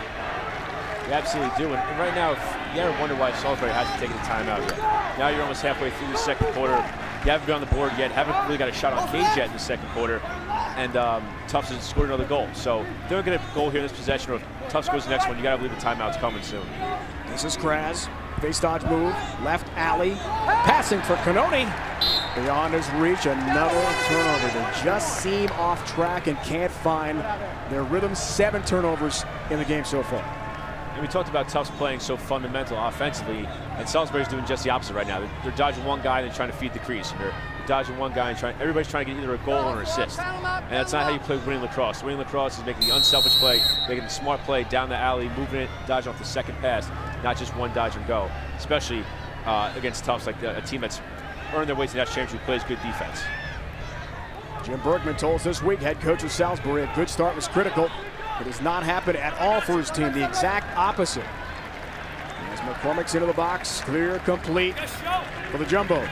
Speaker 3: They absolutely do. And right now, you ever wonder why Salisbury hasn't taken a timeout yet. Now you're almost halfway through the second quarter. You haven't been on the board yet, haven't really got a shot on cage yet in the second quarter, and Tufts has scored another goal. So if they're going to get a goal here in this possession, or if Tufts scores the next one, you got to believe the timeout's coming soon.
Speaker 2: This is Kraz. Face dodge move, left alley, passing for Canoni. Beyond his reach, another turnover. They just seem off track and can't find their rhythm. 7 turnovers in the game so far.
Speaker 3: And we talked about Tufts playing so fundamental offensively, and Salisbury's doing just the opposite right now. They're dodging one guy and they're trying to feed the crease. And they're dodging one guy and everybody's trying to get either a goal or an assist. And that's not how you play winning lacrosse. Winning lacrosse is making the unselfish play, making the smart play down the alley, moving it, dodging off the second pass, not just one dodge and go. Especially against Tufts, like a team that's earned their way to the national championship, who plays good defense.
Speaker 2: Jim Bergman told us this week, head coach of Salisbury, a good start was critical. It has not happened at all for his team, the exact opposite. As McCormick's into the box, clear, complete for the Jumbos.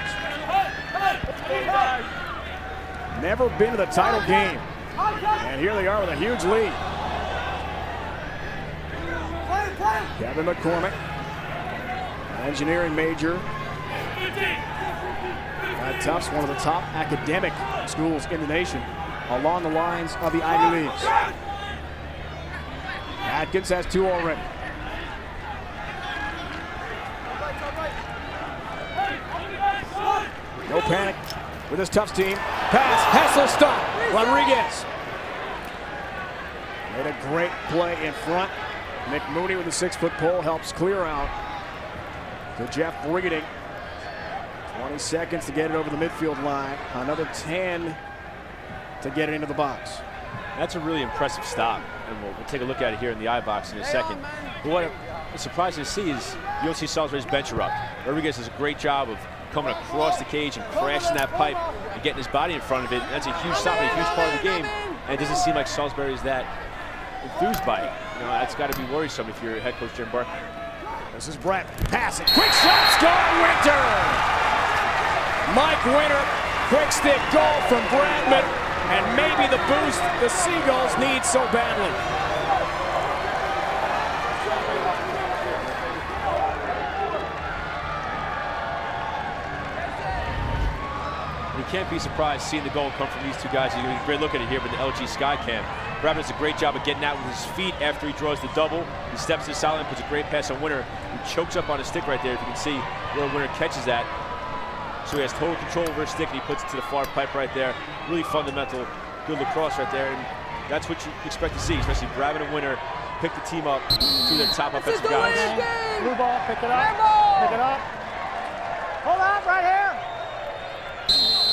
Speaker 2: Never been to the title game, and here they are with a huge lead. Kevin McCormick, an engineering major. Tufts, one of the top academic schools in the nation, along the lines of the Ivy Leagues. Atkins has 2 already. No panic with this Tufts team. Pass, Hessler stop. Rodriguez. Made a great play in front. Nick Mooney with a 6-foot pole helps clear out to Jeff Brigading. 20 seconds to get it over the midfield line. Another 10 to get it into the box.
Speaker 3: That's a really impressive stop, and we'll take a look at it here in the eye box in a second. But what it's surprising to see is you don't see Salisbury's bench erupt. Rodriguez does a great job of coming across the cage and crashing that pipe and getting his body in front of it. And that's a huge stop, and a huge part of the game. And it doesn't seem like Salisbury is that enthused by it. You know, that's got to be worrisome if you're head coach Jim Burke.
Speaker 2: This is Brett passing. Quick shot, Scott Winter! Mike Winter, quick stick goal from Bradman, and maybe the boost the Seagulls need so badly.
Speaker 3: You can't be surprised seeing the goal come from these two guys. You get a great look at it here with the LG Skycam. Bradman does a great job of getting out with his feet after he draws the double. He steps to the sideline, puts a great pass on Winter. He chokes up on his stick right there. If you can see where Winter catches that. So he has total control over his stick, and he puts it to the far pipe right there. Really fundamental, good lacrosse right there. And that's what you expect to see, especially Bradman and Winter pick the team up through their top offensive guys.
Speaker 9: Blue ball, pick it up. Pick it up. Hold on, right here.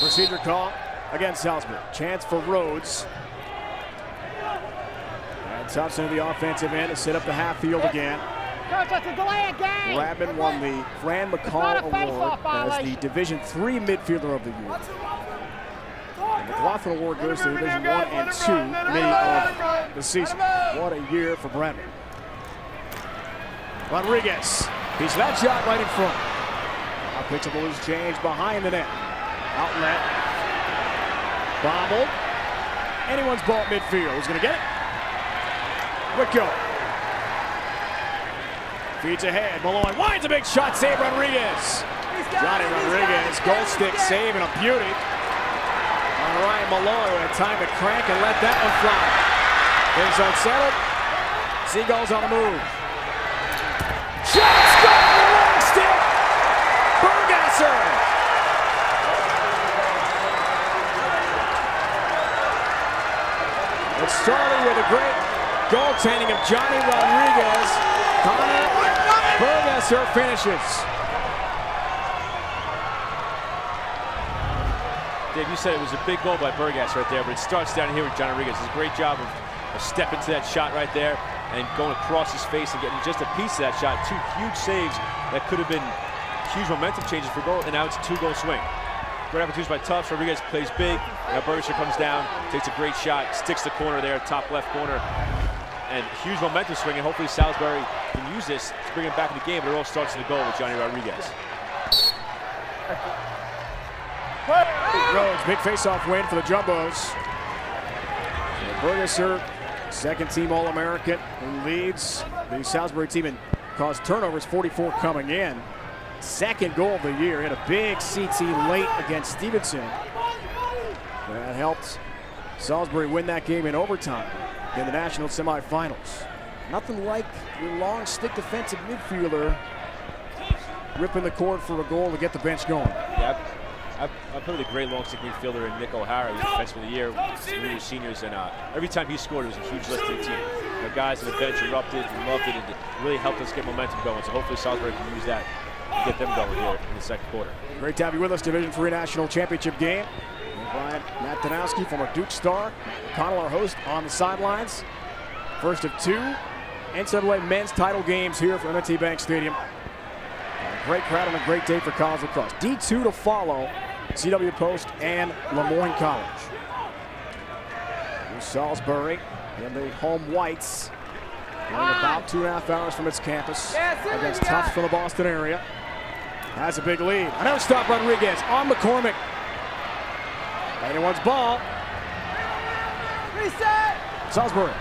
Speaker 2: Procedure call against Salisbury. Chance for Rhodes. And Tufts into the offensive end to set up the half field again.
Speaker 9: Coach, that's a delay of game.
Speaker 2: Bradman won the Fran McCall Award as the Division III Midfielder of the Year. And the McLaughlin Award goes to Division I and II Mini of the season. What a year for Bradman. Rodriguez. He's that shot right in front. Now picks up a loose change behind the net. Outlet. Bobbled. Anyone's ball at midfield. Who's going to get it? Wicko. Feeds ahead. Malloy winds a big shot. Save Rodriguez. Johnny Rodriguez, goal stick save and a beauty. All right, Malloy had time to crank and let that one fly. Things unsettled. Seagulls on the move. Shot, score, long stick. Bergasser. It started with a great goaltending of Johnny Rodriguez. Connor Bergasser finishes.
Speaker 3: Dave, you said it was a big goal by Bergasser right there, but it starts down here with Johnny Rodriguez. It's a great job of stepping to that shot right there and going across his face and getting just a piece of that shot. Two huge saves that could have been huge momentum changes for goal, and now it's a 2-goal swing. Great opportunities by Tufts. Rodriguez plays big. Now Bergasser comes down, takes a great shot, sticks the corner there, top left corner. And huge momentum swing, and hopefully Salisbury can use this to bring him back in the game, but it all starts in the goal with Johnny Rodriguez.
Speaker 2: Rhodes, big face-off win for the Jumbos. Bergasser, second-team All-American, who leads the Salisbury team in caused turnovers, 44 coming in. Second goal of the year. Hit a big CT late against Stevenson. That helped Salisbury win that game in overtime in the national semifinals. Nothing like your long stick defensive midfielder ripping the cord for a goal to get the bench going.
Speaker 3: Yeah, I put a great long stick midfielder in Nick O'Hara. He was defenseman of the year when we were seniors, and every time he scored, it was a huge lift to the team. The guys on the bench erupted and loved it, and it really helped us get momentum going. So hopefully Salisbury can use that to get them going here in the second quarter.
Speaker 2: Great to have you with us. Division III National Championship game. Brian Matt Danowski, former Duke star. Connell, our host, on the sidelines. First of two NCAA men's title games here for M&T Bank Stadium. A great crowd and a great day for college lacrosse. D2 to follow, CW Post and Lemoyne College. Here's Salisbury and the home whites. Running about 2.5 hours from its campus against Tufts from the Boston area. Has a big lead. Another stop, Rodriguez on McCormick. Anyone's ball.
Speaker 7: Reset.
Speaker 2: Salisbury.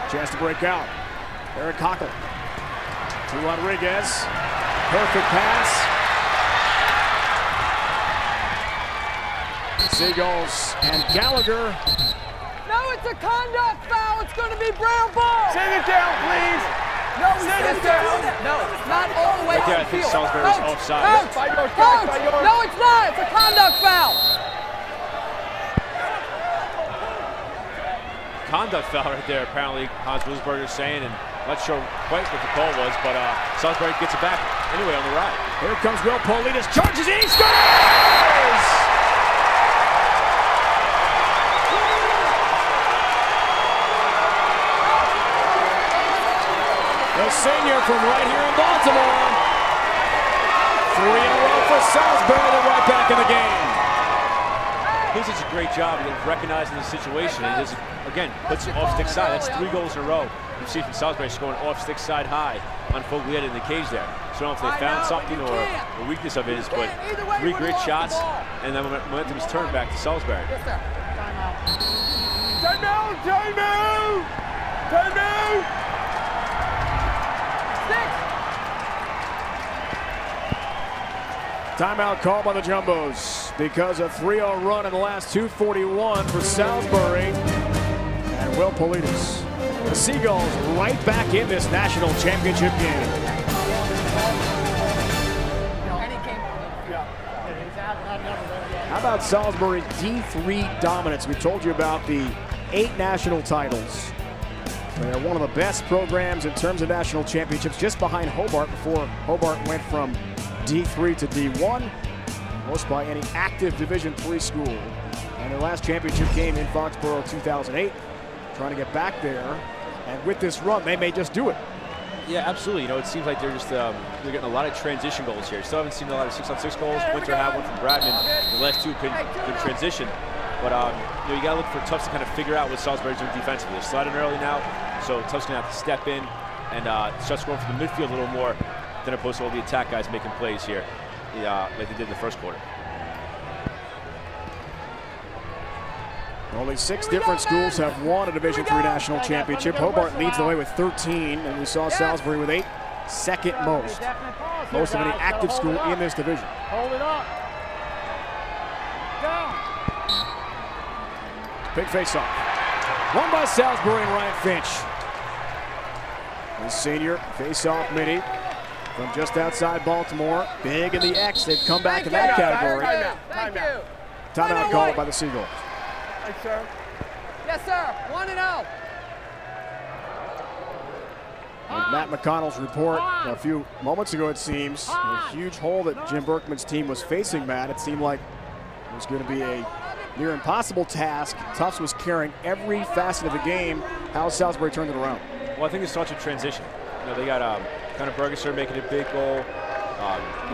Speaker 2: Chance to break out. Eric Cockle to Rodriguez. Perfect pass. Seagulls and Gallagher.
Speaker 8: No, it's a conduct foul. It's going to be Brown ball.
Speaker 7: Send it down, please. No, send it down.
Speaker 8: No, not all the way
Speaker 3: Right
Speaker 8: to
Speaker 3: there, I
Speaker 8: the
Speaker 3: think
Speaker 8: field.
Speaker 3: Salisbury's
Speaker 8: Coach,
Speaker 3: offside.
Speaker 8: Coach,
Speaker 7: By yours,
Speaker 8: Coach.
Speaker 7: by yours.
Speaker 8: No, it's not. It's a conduct foul.
Speaker 3: Conduct foul right there, apparently Hans Wilsberger is saying, and I'm not sure quite what the call was, but Salisbury gets it back anyway on the ride.
Speaker 2: Here comes Will Politis, charges in, he scores! The senior from right here in Baltimore. 3 in a row for Salisbury, they're right back in the game.
Speaker 3: He does such a great job of recognizing the situation. He just, again, puts it off stick side. That's 3 goals in a row. You see from Salisbury scoring off stick side high on Foglietta in the cage there. So I don't know if they found something or the weakness of it is, but 3 great shots, and then momentum is turned back to Salisbury.
Speaker 7: Time out! Time out! Time out!
Speaker 2: Timeout called by the Jumbos because a 3-0 run in the last 2:41 for Salisbury and Will Politis. The Seagulls right back in this national championship game. How about Salisbury's D3 dominance? We told you about the 8 national titles. They're one of the best programs in terms of national championships, just behind Hobart before Hobart went from D3 to D1, most by any active Division III school. And their last championship came in Foxborough 2008, trying to get back there. And with this run, they may just do it.
Speaker 3: Yeah, absolutely. You know, it seems like they're just they're getting a lot of transition goals here. Still haven't seen a lot of 6-on-6 goals. Winter had one from Bradman. The last 2 could transition. But you know, you got to look for Tufts to kind of figure out what Salisbury's doing defensively. They're sliding early now, so Tufts going to have to step in and start scoring from the midfield a little more than opposed to all the attack guys making plays here like they did in the first quarter.
Speaker 2: Only 6 different schools have won a Division III national championship. Hobart leads the way with 13, and we saw Salisbury with 8. second most. Most of any active school in this division.
Speaker 9: Hold it up. Down.
Speaker 2: Big face-off. Won by Salisbury and Ryan Finch. The senior face-off mini from just outside Baltimore. Big in the X. They've come back in that category. Timeout called by the Seagulls.
Speaker 7: Thanks, sir.
Speaker 8: Yes, sir. 1-0.
Speaker 2: With Matt McConnell's report a few moments ago, it seems, a huge hole that Jim Berkman's team was facing, Matt. It seemed like it was going to be a near impossible task. Tufts was carrying every facet of the game. How Salisbury turned it around?
Speaker 3: Well, I think it starts with transition. You know, they got kind of Bergeser making a big goal.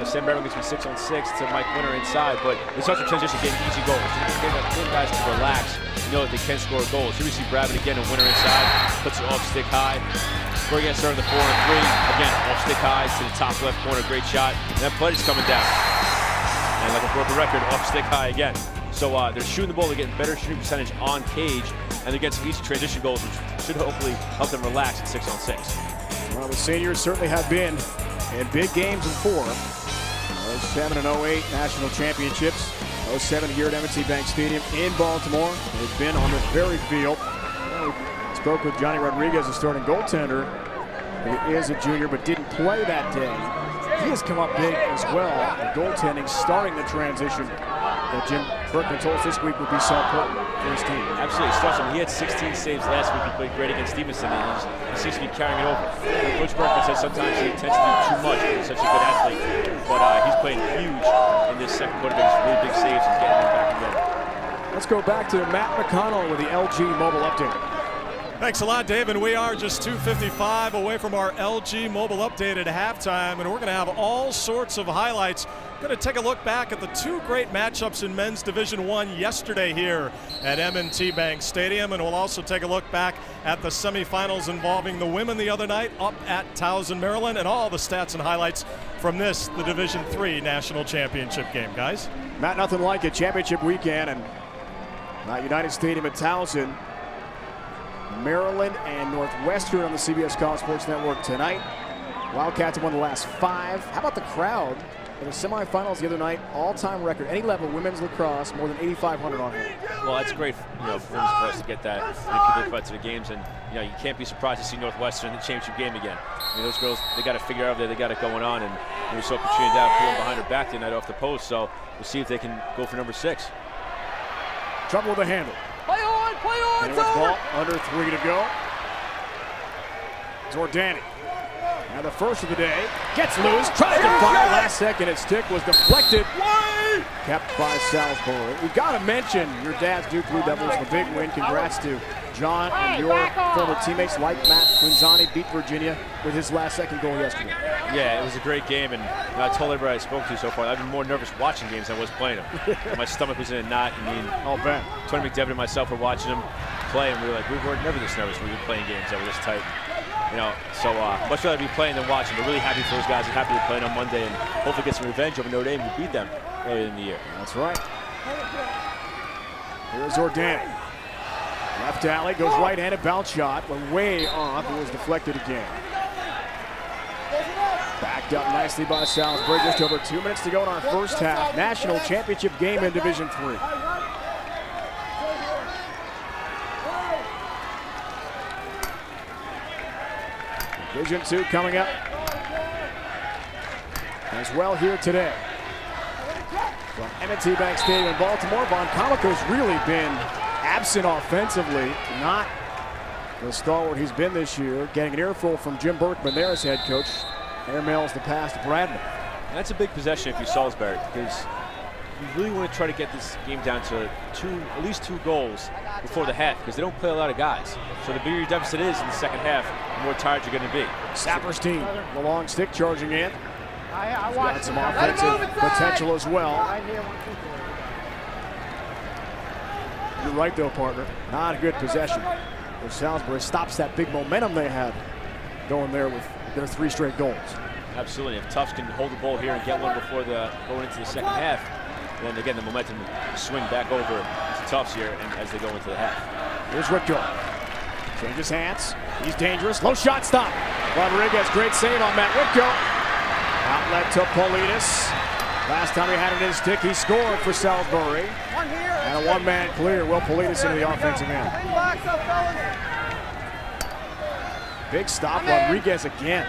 Speaker 3: Sam Barron gets from 6-on-6 to Mike Winter inside, but it starts with transition, getting easy goals. Getting guys to relax, know that they can score goals. Here we see Bradley again and Winter inside, puts it off stick high. We're getting started the 4-on-3. Again, off stick high to the top left corner, great shot. And that Buddy's coming down. And like a broken record, off stick high again. So they're shooting the ball, they're getting better shooting percentage on cage, and they're getting some easy transition goals, which should hopefully help them relax at 6-on-6.
Speaker 2: Well, the seniors certainly have been in big games in 4. 07 and 08 national championships. 07 here at M&T Bank Stadium in Baltimore. They've been on this very field. We spoke with Johnny Rodriguez, the starting goaltender. He is a junior but didn't play that day. He has come up big as well. The goaltending starting the transition that Jim Berkman told us this week would be so important for his team.
Speaker 3: Absolutely, starts him. He had 16 saves last week. He played great against Stevenson, and he seems to be carrying it over. Coach Berkman says sometimes he tends to do too much because he's such a good athlete, but he's playing huge in this second quarter, making some really big saves and getting them back again.
Speaker 2: Let's go back to Matt McConnell with the LG mobile update.
Speaker 1: Thanks a lot, Dave, and we are just 2:55 away from our LG mobile update at halftime, and we're going to have all sorts of highlights. Going to take a look back at the 2 great matchups in men's Division I yesterday here at M&T Bank Stadium, and we'll also take a look back at the semifinals involving the women the other night up at Towson, Maryland, and all the stats and highlights from this, the Division III National Championship game, guys.
Speaker 2: Matt, nothing like it. Championship weekend, and United Stadium at Towson. Maryland and Northwestern on the CBS College Sports Network tonight. Wildcats have won the last 5. How about the crowd in the semifinals the other night? All-time record, any level, women's lacrosse, more than 8,500 on hand.
Speaker 3: Well, that's great, for women's lacrosse to get that many people to the games, and you can't be surprised to see Northwestern in the championship game again. Those girls, they got to figure out there, they got it going on, and we saw Katrina Dow pulling behind her back the night off the post, so we'll see if they can go for number 6.
Speaker 2: Trouble with the handle.
Speaker 8: Play on,
Speaker 2: and with ball, under 3 to go. Zordani. Now the first of the day, gets loose, tries to fire, last second its stick was deflected, kept by Salisbury. We've got to mention your dad's Duke Blue Devils, the big win. Congrats to John and your former teammates like Matt Quinzani beat Virginia with his last second goal yesterday.
Speaker 3: Yeah, it was a great game, and I told everybody I spoke to so far, I've been more nervous watching games than I was playing them. My stomach was in a knot.
Speaker 2: I'll bet.
Speaker 3: Tony McDevitt and myself were watching them play, and we were never this nervous when we were playing games that were this tight. So much rather be playing than watching. We're really happy for those guys. We're happy to play on Monday and hopefully get some revenge over Notre Dame who beat them earlier in the year.
Speaker 2: That's right. Here's Zordani. Left alley, goes right-handed bounce shot, but way off. It was deflected again. Backed up nicely by Salisbury. Just over 2 minutes to go in our first half. National championship game in Division III. Division II coming up as well here today. From M&T Bank Stadium in Baltimore, Von Comico's really been absent offensively, not the stalwart he's been this year. Getting an earful from Jim Berkman there as head coach. Airmails the pass to Bradman.
Speaker 3: That's a big possession if you're Salisbury, because you really want to try to get this game down to at least 2 goals before the half, because they don't play a lot of guys. So the bigger your deficit is in the second half, the more tired you're going to be.
Speaker 2: Saperstein, the long stick charging in. He's got some offensive potential as well. You're right though, partner. Not a good possession. But Salisbury stops that big momentum they had going there with their 3 straight goals.
Speaker 3: Absolutely. If Tufts can hold the ball here and get one before going into the second half, then again the momentum will swing back over to Tufts here and as they go into the half.
Speaker 2: Here's Richter. Changes hands. He's dangerous. Low shot stop. Rodriguez, great save on Matt Whitco. Outlet to Politis. Last time he had it in his stick, he scored for Salisbury. And a one-man clear. Will Politis into the offensive end. Big stop, Rodriguez again.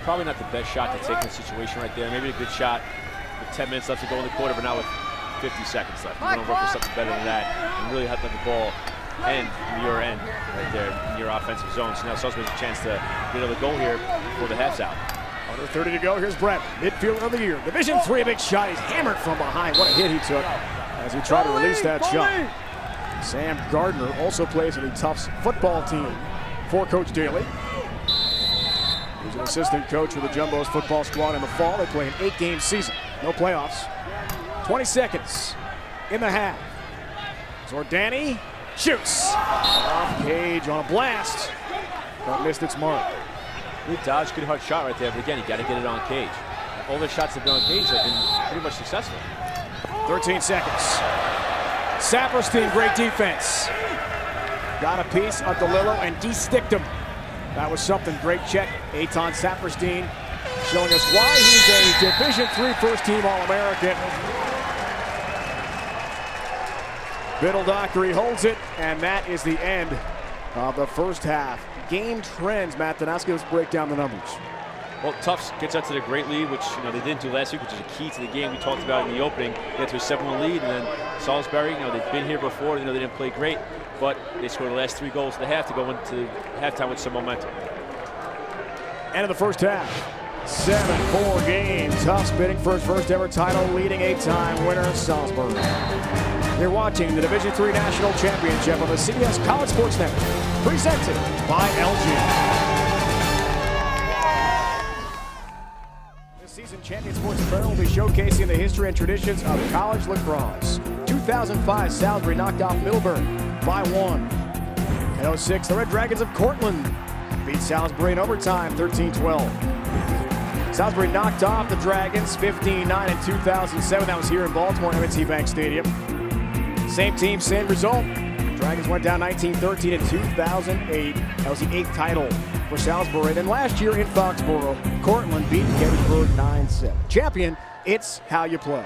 Speaker 3: Probably not the best shot to take in the situation right there. Maybe a good shot with 10 minutes left to go in the quarter, but now with 50 seconds left. You want to work for something better than that and really have to let the ball end in your end right there in your offensive zone. So now Salisbury has a chance to get another goal here before the half's out.
Speaker 2: Under 30 to go. Here's Brett, midfielder of the year. Division III, big shot. He's hammered from behind. What a hit he took as he tried to release that shot. Sam Gardner also plays in the Tufts football team for Coach Daly. He's an assistant coach for the Jumbos football squad in the fall. They play an 8-game season. No playoffs. 20 seconds in the half. Zordani shoots. Off cage on a blast. But missed its mark.
Speaker 3: Good dodge, good hard shot right there, but again, you got to get it on cage. All the shots that have been on cage have been pretty much successful.
Speaker 2: 13 seconds. Saperstein, great defense. Got a piece of DeLillo and de-sticked him. That was something. Great check. Eitan Saperstein showing us why he's a Division III first-team All-American. Biddle Dockery holds it, and that is the end of the first half. Game trends, Matt Danowski, let's break down the numbers.
Speaker 3: Well, Tufts gets out to the great lead, which they didn't do last week, which is a key to the game. We talked about in the opening. They get to a 7-1 lead, and then Salisbury, they've been here before. They didn't play great, but they scored the last 3 goals at the half to go into halftime with some momentum.
Speaker 2: End of the first half. 7-4 game. Tufts bidding for his first ever title, leading 8-time winner Salisbury. You're watching the Division III National Championship on the CBS College Sports Network, presented by LG. This season, Champion Sports Apparel will be showcasing the history and traditions of college lacrosse. 2005, Salisbury knocked off Middlebury by 1. In 06, the Red Dragons of Cortland beat Salisbury in overtime, 13-12. Salisbury knocked off the Dragons 15-9 in 2007. That was here in Baltimore, M&T Bank Stadium. Same team, same result. Dragons went down 19-13 in 2008. That was the 8th title for Salisbury. Then last year in Foxborough, Cortland beat Gettysburg 9-7. Champion, it's how you play.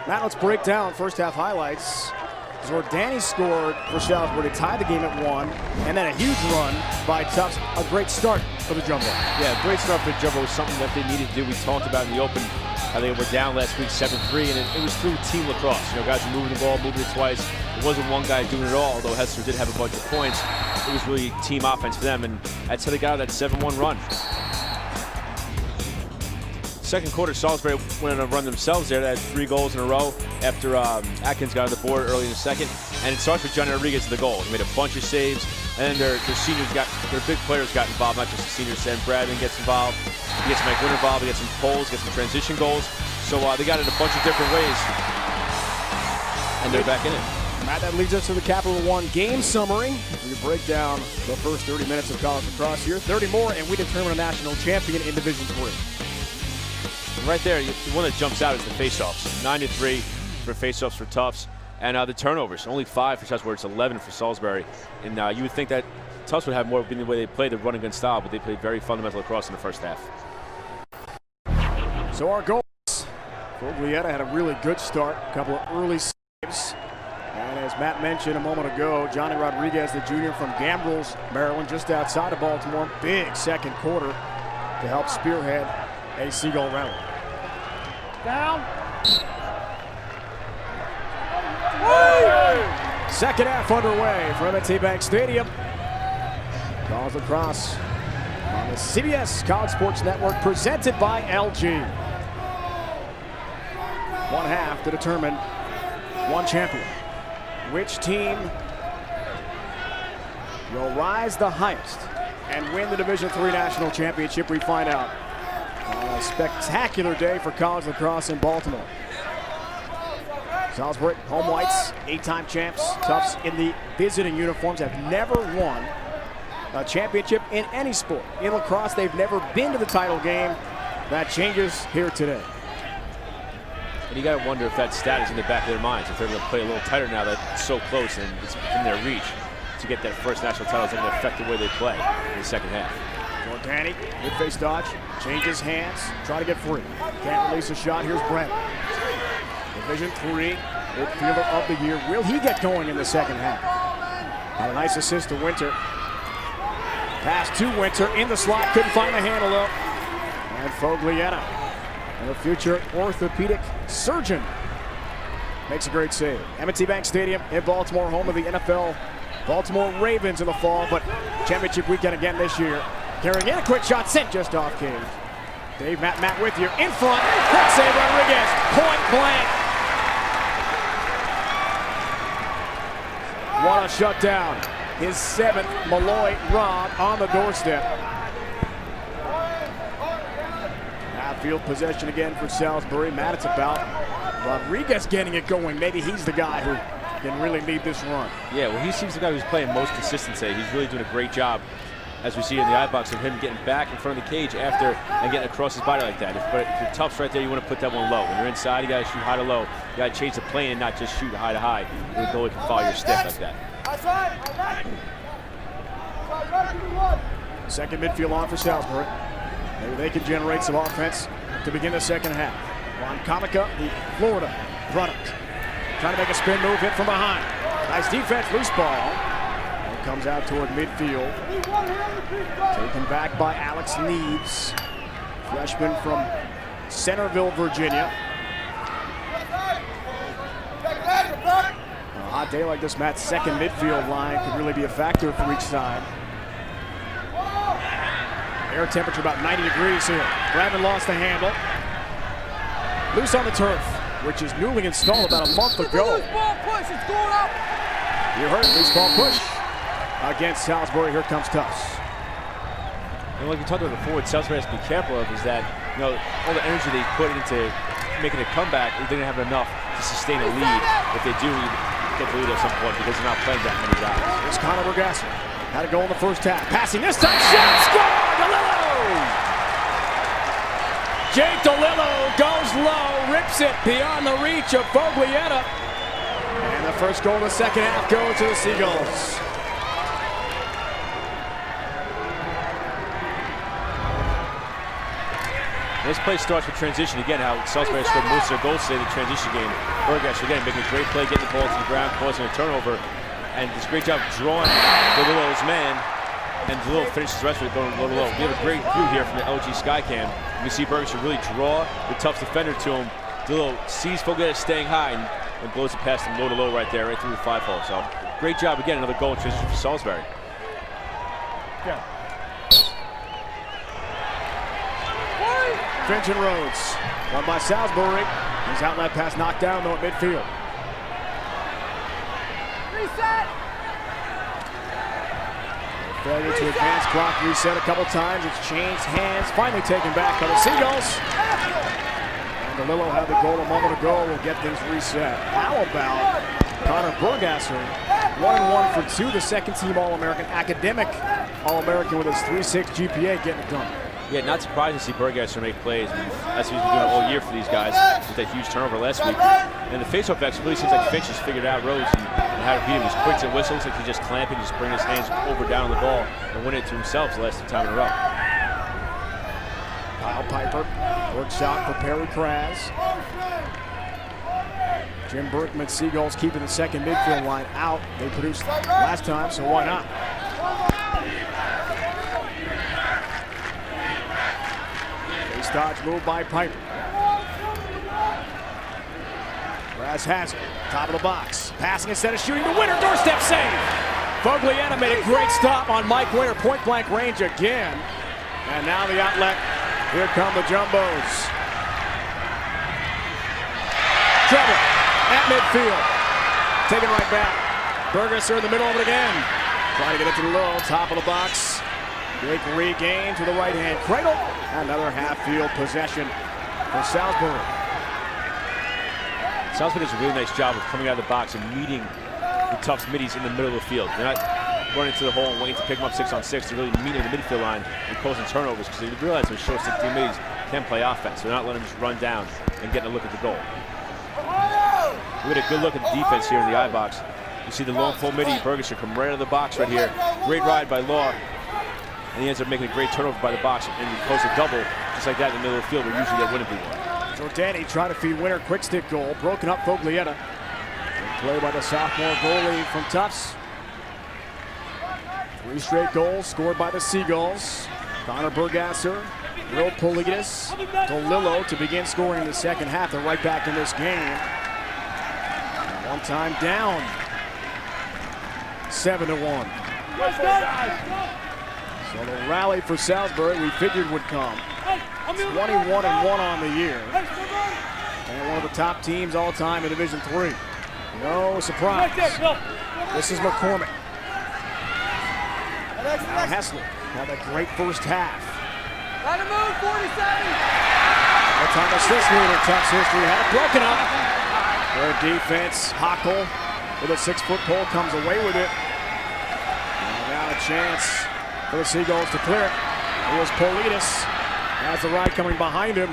Speaker 2: Now let's break down first half highlights. Zordani scored for Salisbury to tie the game at 1, and then a huge run by Tufts. A great start for the Jumbo.
Speaker 3: Yeah, great start for the Jumbo was something that they needed to do. We talked about in the open how they were down last week 7-3, and it was through team lacrosse. Guys were moving the ball, moving it twice. It wasn't one guy doing it all, although Hester did have a bunch of points. It was really team offense for them, and that's how they got that 7-1 run. Second quarter, Salisbury went on a run themselves there. They had 3 goals in a row after Atkins got on the board early in the second. And it starts with Johnny Rodriguez to the goal. He made a bunch of saves, and then their seniors their big players got involved, not just the seniors. Sam Bradman gets involved. He gets Mike Winter involved. He gets some poles, gets some transition goals. So they got it a bunch of different ways, and they're back in it.
Speaker 2: Matt, that leads us to the Capital One game summary. We break down the first 30 minutes of college lacrosse here. 30 more, and we determine a national champion in Division III.
Speaker 3: And right there, the one that jumps out is the faceoffs. 9-3 for faceoffs for Tufts, and the turnovers. Only 5 for Tufts, where it's 11 for Salisbury. And you would think that Tufts would have more in the way they play the run and gun style, but they played very fundamental lacrosse in the first half.
Speaker 2: So our goals. Foglietta had a really good start, a couple of early saves. And as Matt mentioned a moment ago, Johnny Rodriguez, the junior from Gambrels, Maryland, just outside of Baltimore. Big second quarter to help spearhead a Seagull rally.
Speaker 9: Down.
Speaker 2: Second half underway from M&T Bank Stadium. College lacrosse on the CBS College Sports Network, presented by LG. One half to determine one champion. Which team will rise the highest and win the Division III National Championship? We find out on a spectacular day for college lacrosse in Baltimore. Salisbury, home whites, 8-time champs. Tufts in the visiting uniforms have never won a championship in any sport. In lacrosse, they've never been to the title game. That changes here today.
Speaker 3: And you got to wonder if that stat is in the back of their minds, if they're going to play a little tighter now that it's so close and it's in their reach to get that first national title is going to affect the way they play in the second half.
Speaker 2: Jordani, mid-face dodge, changes hands, try to get free. Can't release a shot. Here's Brent. Division III midfielder of the year. Will he get going in the second half? And a nice assist to Winter. Pass to Winter in the slot, couldn't find the handle though. And Foglietta, the future orthopedic surgeon, makes a great save. M&T Bank Stadium in Baltimore, home of the NFL Baltimore Ravens in the fall, but championship weekend again this year. Carrying in a quick shot, sent just off cage. Dave, Matt with you, in front, quick save Rodriguez, point blank. What a shutdown. His 7th Malloy rob on the doorstep. Half-field possession again for Salisbury. Matt, it's about Rodriguez getting it going. Maybe he's the guy who can really lead this run.
Speaker 3: Yeah, well, he seems the guy who's playing most consistent today. He's really doing a great job, as we see in the eye box, of him getting back in front of the cage after and getting across his body like that. But if you're Tufts right there, you want to put that one low. When you're inside, you got to shoot high to low. You got to change the plane and not just shoot high to high. The goalie can follow your stick like that.
Speaker 2: Second midfield on for Salisbury. Maybe they can generate some offense to begin the second half. Juan Comica, the Florida product, trying to make a spin move, hit from behind. Nice defense, loose ball. And comes out toward midfield. Taken back by Alex Neves, freshman from Centerville, Virginia. A hot day like this, Matt's second midfield line could really be a factor for each side. Air temperature about 90 degrees here. Bradman lost the handle. Loose on the turf, which is newly installed about a month ago.
Speaker 7: Loose ball push, it's going up.
Speaker 2: You heard it, loose ball push against Salisbury. Here comes Tufts.
Speaker 3: And like we talked about before, what Salisbury has to be careful of is that, you know, all the energy they put into making a comeback, they didn't have enough to sustain a lead. If they do get the lead at some point, because they're not playing that many guys.
Speaker 2: Here's Connor Bergasser. Had a goal in the first half. Passing this time, shot, score! DeLillo! Jake DeLillo goes low, rips it beyond the reach of Foglietta. And the first goal of the second half goes to the Seagulls.
Speaker 3: This play starts with transition. Again, how Salisbury scored most of their goals today in the transition game. Bergasser, again, making a great play, getting the ball to the ground, causing a turnover. And does a great job drawing DeLillo's man, and DeLillo finishes the rest of it going low to low. We have a great view here from the LG Skycam. You can see Bergasser really draw the Tufts defender to him. DeLillo sees Foglietta staying high and blows it past him low to low right there, right through the 5-hole. So great job again, another goal in transition for Salisbury.
Speaker 2: Yeah. Finch and Rhodes, won by Salisbury. His outlet pass knocked down though at midfield.
Speaker 7: Reset.
Speaker 2: Failure to advance, clock reset a couple times. It's changed hands, finally taken back by the Seagulls. And DeLillo had the goal a moment ago. Will get things reset. How about Connor Bergasser? 1-1 for 2, the second team All-American, academic All-American with his 3.6 GPA getting it done.
Speaker 3: Yeah, not surprised to see Bergasser make plays. I mean, that's what he's been doing all year for these guys with that huge turnover last week. And the face-off action really seems like Finch has figured out Rhodes and how to beat him. He's quick to whistle, looks like he just clamp it, just bring his hands over down on the ball and win it to himself the last time in a row.
Speaker 2: Kyle Piper, work shot for Perry Kraz. Jim Berkman, Seagulls keeping the second midfield line out. They produced last time, so why not? Dodge move by Piper. Kraz has it. Top of the box. Passing instead of shooting to Winter. Doorstep save. Foglietta made a great stop on Mike Winter. Point blank range again. And now the outlet. Here come the Jumbos. Trouble at midfield. Taken right back. Bergasser in the middle of it again. Trying to get it to the low. Top of the box. Big regain to the right-hand cradle. Another half-field possession for Salisbury.
Speaker 3: Salisbury does a really nice job of coming out of the box and meeting the Tufts middies in the middle of the field. They're not running to the hole and waiting to pick them up 6-on-6. They're really meeting the midfield line and causing turnovers because they realize those short 16 middies can play offense. They're not letting them just run down and getting a look at the goal. We had a good look at the defense here in the eye box. You see the long full midi. Bergerson come right out of the box right here. Great ride by Law. And he ends up making a great turnover by the box and he posts a double just like that in the middle of the field where usually that wouldn't be one.
Speaker 2: Jordani trying to feed Winter, quick stick goal, broken up Foglietta. Play by the sophomore goalie from Tufts. 3 straight goals scored by the Seagulls. Connor Bergasser, Will Politis, DeLillo to begin scoring in the second half. They're right back in this game. And one time down, 7-1. So the rally for Salisbury we figured would come. 21-1 on the year. And one of the top teams all time in Division III. No surprise. This is McCormick. Now Hessler had a great first half.
Speaker 8: Let him move, 47.
Speaker 2: All-time assist leader, Tufts history, had it broken up. Their defense, Hockel with a 6-foot pole comes away with it. And now a chance for the Seagulls to clear it. Here's Politis. Has the ride coming behind him,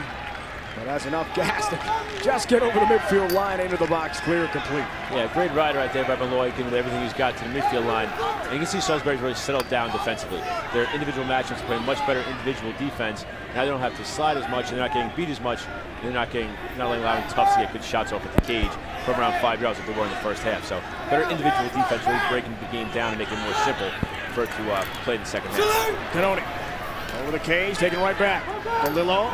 Speaker 2: but has enough gas to just get over the midfield line into the box, clear, complete.
Speaker 3: Yeah, great ride right there by Malloy, giving everything he's got to the midfield line. And you can see Salisbury's really settled down defensively. Their individual matchups play much better individual defense. Now they don't have to slide as much, and they're not getting beat as much. And they're not allowing Tufts to get good shots off at the cage from around 5 yards like they were in the first half. So better individual defense, really breaking the game down and making it more simple for it to play in the second half.
Speaker 2: Cannoni over the cage, taken right back. DeLillo,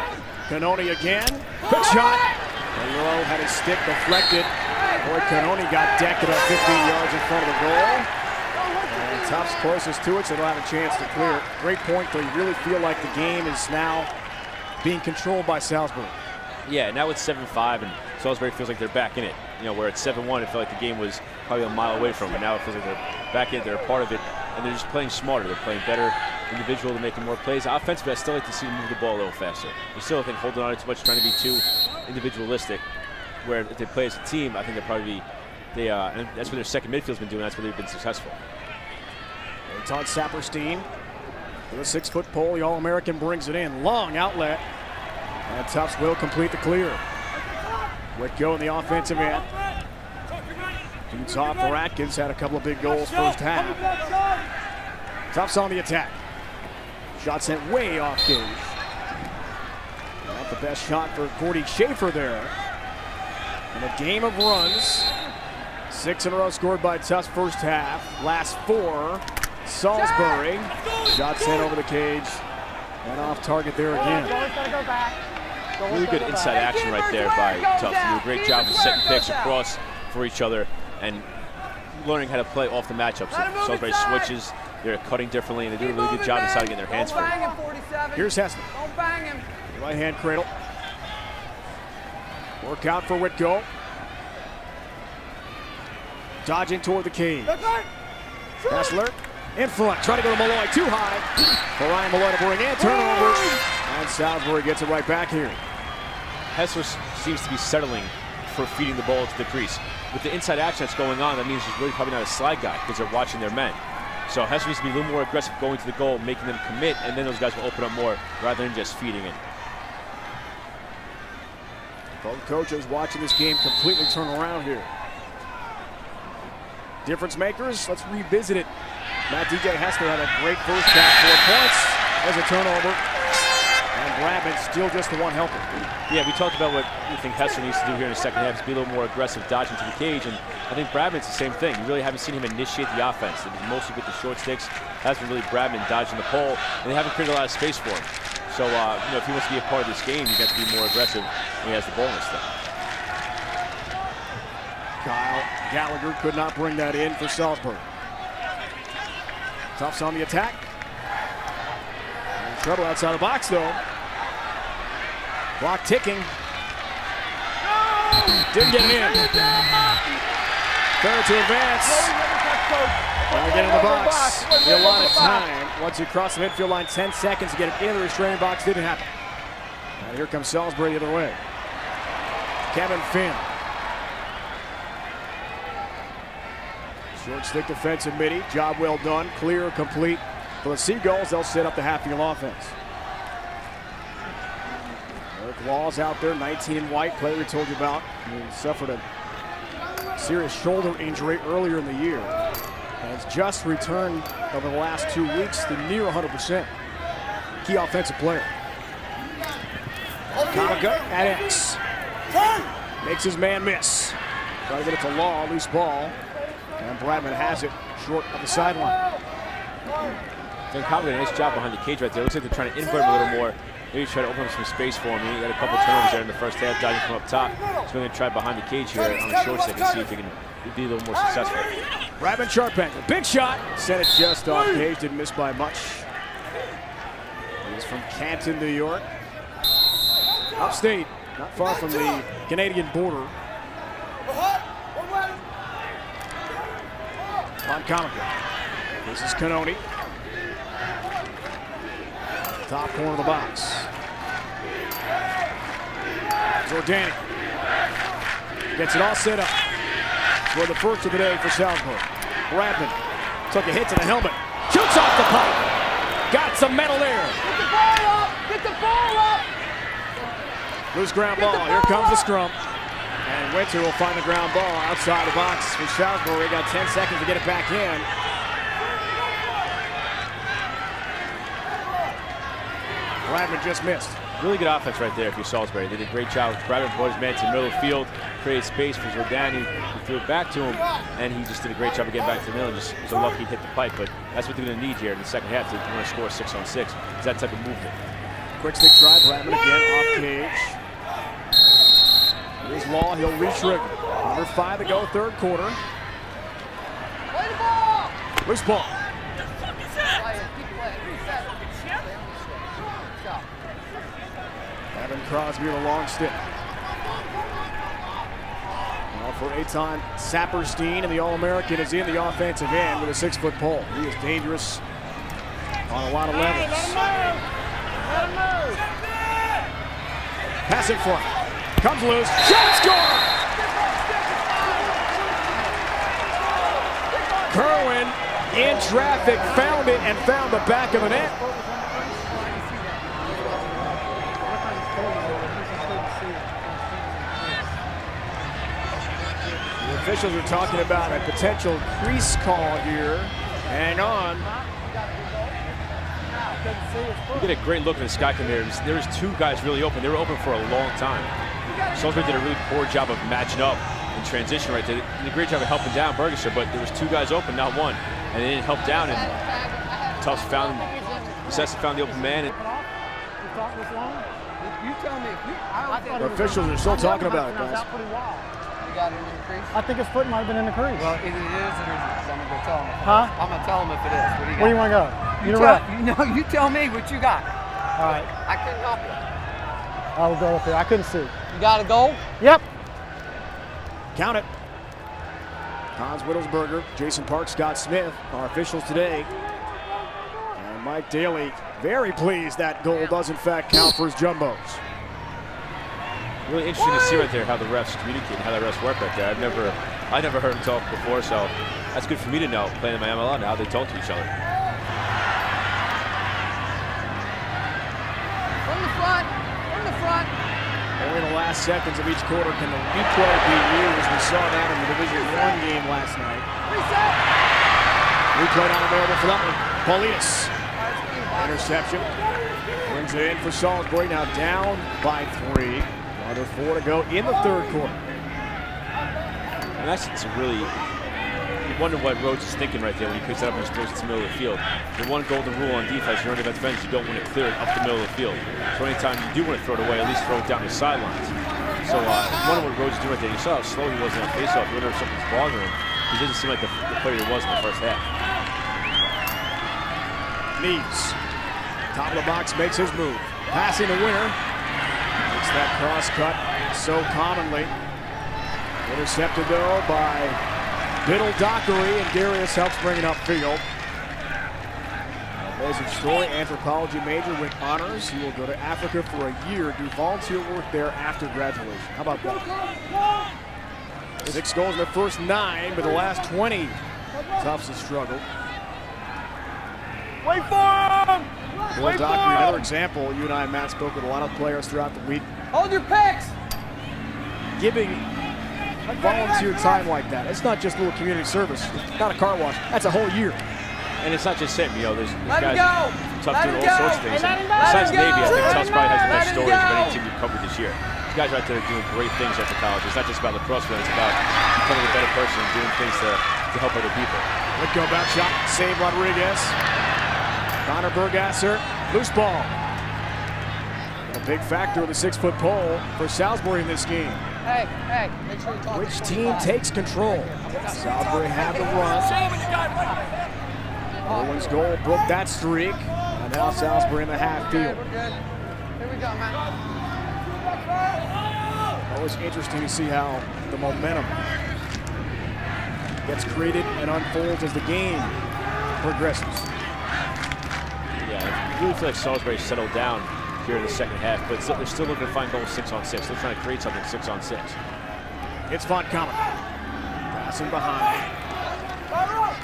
Speaker 2: Cannoni again. Quick shot. DeLillo had his stick deflected. Boy, Cannoni got decked about 15 yards in front of the goal. And Tufts closest to it, so they'll have a chance to clear it. Great point, though. You really feel like the game is now being controlled by Salisbury.
Speaker 3: Yeah, now it's 7-5, and Salisbury feels like they're back in it. You know, where at 7-1, it felt like the game was probably a mile away from it. Now it feels like they're back in it, they're a part of it, and they're just playing smarter. They're playing better individual, they're making more plays. Offensively, I still like to see them move the ball a little faster. You still think holding on it too much, trying to be too individualistic, where if they play as a team, I think they'll probably be, and that's what their second midfield's been doing, that's where they've been successful.
Speaker 2: Todd Saperstein with a 6-foot pole, the All-American brings it in. Long outlet, and Tufts will complete the clear. Whitco in the offensive end. Feeds off for Atkins, had a couple of big goals first half. Tufts on the attack. Shot sent way off cage. Not the best shot for Cordy Schaefer there. And a game of runs. 6 in a row scored by Tufts first half. Last 4, Salisbury. Shot sent over the cage. And off target there again.
Speaker 3: Really good inside action right there by Tufts. They do a great job of setting picks across for each other and learning how to play off the matchups. Salisbury switches, they're cutting differently, and they do a really good job inside of getting their hands free.
Speaker 2: Here's Hessler.
Speaker 8: Don't bang him.
Speaker 2: Right hand cradle. Work out for Whitco. Dodging toward the cage. Hessler in front, trying to go to Malloy, too high. For Ryan Malloy to bring in, turnover. And Salisbury gets it right back here.
Speaker 3: Hessler seems to be settling for feeding the ball to the crease. With the inside action that's going on, that means he's really probably not a slide guy because they're watching their men. So Hessler needs to be a little more aggressive going to the goal, making them commit, and then those guys will open up more rather than just feeding it.
Speaker 2: Both coaches watching this game completely turn around here. Difference makers, let's revisit it. Matt DJ Hessler had a great first half, 4 points. There's a turnover. And Bradman still just the one helper.
Speaker 3: Yeah, we talked about what we think Hessler needs to do here in the second half, is be a little more aggressive, dodging to the cage, and I think Bradman's the same thing. You really haven't seen him initiate the offense. It was mostly with the short sticks. Has been really Bradman dodging the pole, and they haven't created a lot of space for him. So, if he wants to be a part of this game, he's got to be more aggressive when he has the ball in his thing.
Speaker 2: Kyle Gallagher could not bring that in for Salisbury. Tufts on the attack. In trouble outside the box, though. Clock ticking. Didn't get it in. Fair to advance. Trying to get in the box. A lot of time. Once you cross the midfield line, 10 seconds to get it into the restraining box. Didn't happen. And here comes Salisbury the other way. Kevin Finn. Short stick defensive midi. Job well done. Clear, complete. For the Seagulls, they'll set up the half-field offense. Eric Laws out there, 19 in white, player we told you about. He suffered a serious shoulder injury earlier in the year. And has just returned over the last 2 weeks to near 100%. Key offensive player. Comica at X. Makes his man miss. Try to get it to Law, loose ball. And Bradman has it short of the sideline.
Speaker 3: Comica did a nice job behind the cage right there. Looks like they're trying to invert him a little more. Maybe try to open up some space for him. He had a couple turnovers there in the first half, dodging from up top. So we're going to try behind the cage here on the short stick and see if he can be a little more successful.
Speaker 2: Bradman sharp angle. Big shot. Sent it just off cage. Didn't miss by much. He's from Canton, New York. Upstate, not far from the Canadian border. On Comica. This is Canoni. Top corner of the box. Zordani gets it all set up for the first of the day for Salisbury. Bradman took a hit to the helmet. Shoots off the pipe. Got some metal there.
Speaker 7: Get the ball up! Get the ball up!
Speaker 2: Loose ground ball. Here comes the scrum. And Winter will find the ground ball outside the box for Salisbury. Got 10 seconds to get it back in. Bradman just missed.
Speaker 3: Really good offense right there for Salisbury. They did a great job. Bradman brought his man to the middle of the field, created space for Zordani, who threw it back to him, and he just did a great job of getting back to the middle. And just was a lucky hit the pipe, but that's what they're going to need here in the second half to want to score 6-on-6. Is that type of movement.
Speaker 2: Quick stick try. Bradman again off cage. Here's Law. He'll re-trigger. Under 5 to go, third quarter.
Speaker 7: Play the ball!
Speaker 2: Loose ball. Evan Crosby with a long stick. Now for Eitan Saperstein, and the All-American is in the offensive end with a 6-foot pole. He is dangerous on a lot of levels.
Speaker 9: Let him move.
Speaker 2: Pass in front. Comes loose. Shot score! Kerwin in traffic found it and found the back of the net. The officials are talking about a potential crease call here. Hang on.
Speaker 3: You get a great look at the sky there. There was 2 guys really open. They were open for a long time. Salisbury did a really poor job of matching up in transition right there. They did a great job of helping down Bergesser, but there was 2 guys open, not one. And they didn't help down, and Tufts found the open man.
Speaker 7: You tell me.
Speaker 2: The officials are still talking about it, guys.
Speaker 8: You got it in the crease?
Speaker 9: I think his foot might have been in the crease.
Speaker 8: Well, either it is or it isn't. So I'm going to go tell him.
Speaker 9: Huh?
Speaker 8: I'm going to tell him if it is. What do you got?
Speaker 9: Where do you want to go?
Speaker 8: You tell me what you got.
Speaker 9: All right.
Speaker 8: I couldn't help you.
Speaker 9: I will go up there. I couldn't see.
Speaker 8: You got a goal?
Speaker 9: Yep.
Speaker 2: Count it. Hans Whittlesberger, Jason Park, Scott Smith, our officials today. And Mike Daly, very pleased that goal does in fact count for his jumbos.
Speaker 3: Really interesting to see right there how the refs communicate and how the refs work right there. I never heard them talk before, so that's good for me to know, playing in my MLL now, how they talk to each other.
Speaker 8: From the front.
Speaker 2: Only in the last seconds of each quarter can the replay be used. We saw that in the Division I game last night. Replay not available for that one. Paulinas. Interception. Brings it in for Salisbury. Now down by 3. Under 4 to go in the third quarter.
Speaker 3: And that's really, you wonder what Rhodes is thinking right there when he picks it up and just throws it to the middle of the field. The one golden rule on defense, you're on defensive end, you don't want to clear it up the middle of the field. So anytime you do want to throw it away, at least throw it down the sidelines. So I wonder what Rhodes is doing right there. You saw how slow he was in that faceoff. You wonder if something's bothering him. He doesn't seem like the player he was in the first half.
Speaker 2: Needs. Top of the box makes his move. Passing the winner. Makes that cross cut so commonly. Intercepted though by Biddle Dockery, and Darius helps bring it upfield. Amazing story. Anthropology major with honors. He will go to Africa for a year, do volunteer work there after graduation. How about that? 6 goals in the first 9, but the last 20. Tufts has struggled.
Speaker 7: Wait for him!
Speaker 2: Bill Dockery, another example. You and I, Matt, spoke with a lot of players throughout the week.
Speaker 8: Hold your picks!
Speaker 2: Giving volunteer time like that. It's not just a little community service. It's not a car wash. That's a whole year.
Speaker 3: And it's not just him, you know, there's
Speaker 8: Let
Speaker 3: guys
Speaker 8: him
Speaker 3: Tufts
Speaker 8: Let
Speaker 3: doing
Speaker 8: him
Speaker 3: all
Speaker 8: go.
Speaker 3: sorts of things.
Speaker 9: Let him
Speaker 3: And
Speaker 9: go.
Speaker 3: besides
Speaker 8: Let him
Speaker 3: Navy, I
Speaker 8: go.
Speaker 3: think Tufts probably has the
Speaker 8: Let
Speaker 3: best
Speaker 8: him
Speaker 3: stories of
Speaker 8: go.
Speaker 3: any team we've covered this year. These guys are out there doing great things at the college. It's not just about lacrosse, but it's about becoming a better person and doing things to help other people.
Speaker 2: Let go back shot. Save Rodriguez. Connor Bergasser. Loose ball. A big factor of the 6-foot pole for Salisbury in this game.
Speaker 8: Hey, make sure you talk.
Speaker 2: Which team takes control? Salisbury have the run. Owen's goal broke that streak. And now Salisbury in the half
Speaker 8: Okay,
Speaker 2: field.
Speaker 8: we're good. Here we go, man.
Speaker 2: Always interesting to see how the momentum gets created and unfolds as the game progresses.
Speaker 3: Yeah, I really feel like Salisbury settled down here in the second half, but they're still looking to find goals 6-on-6. They're trying to create something 6-on-6.
Speaker 2: It's Von Kamen. Passing behind.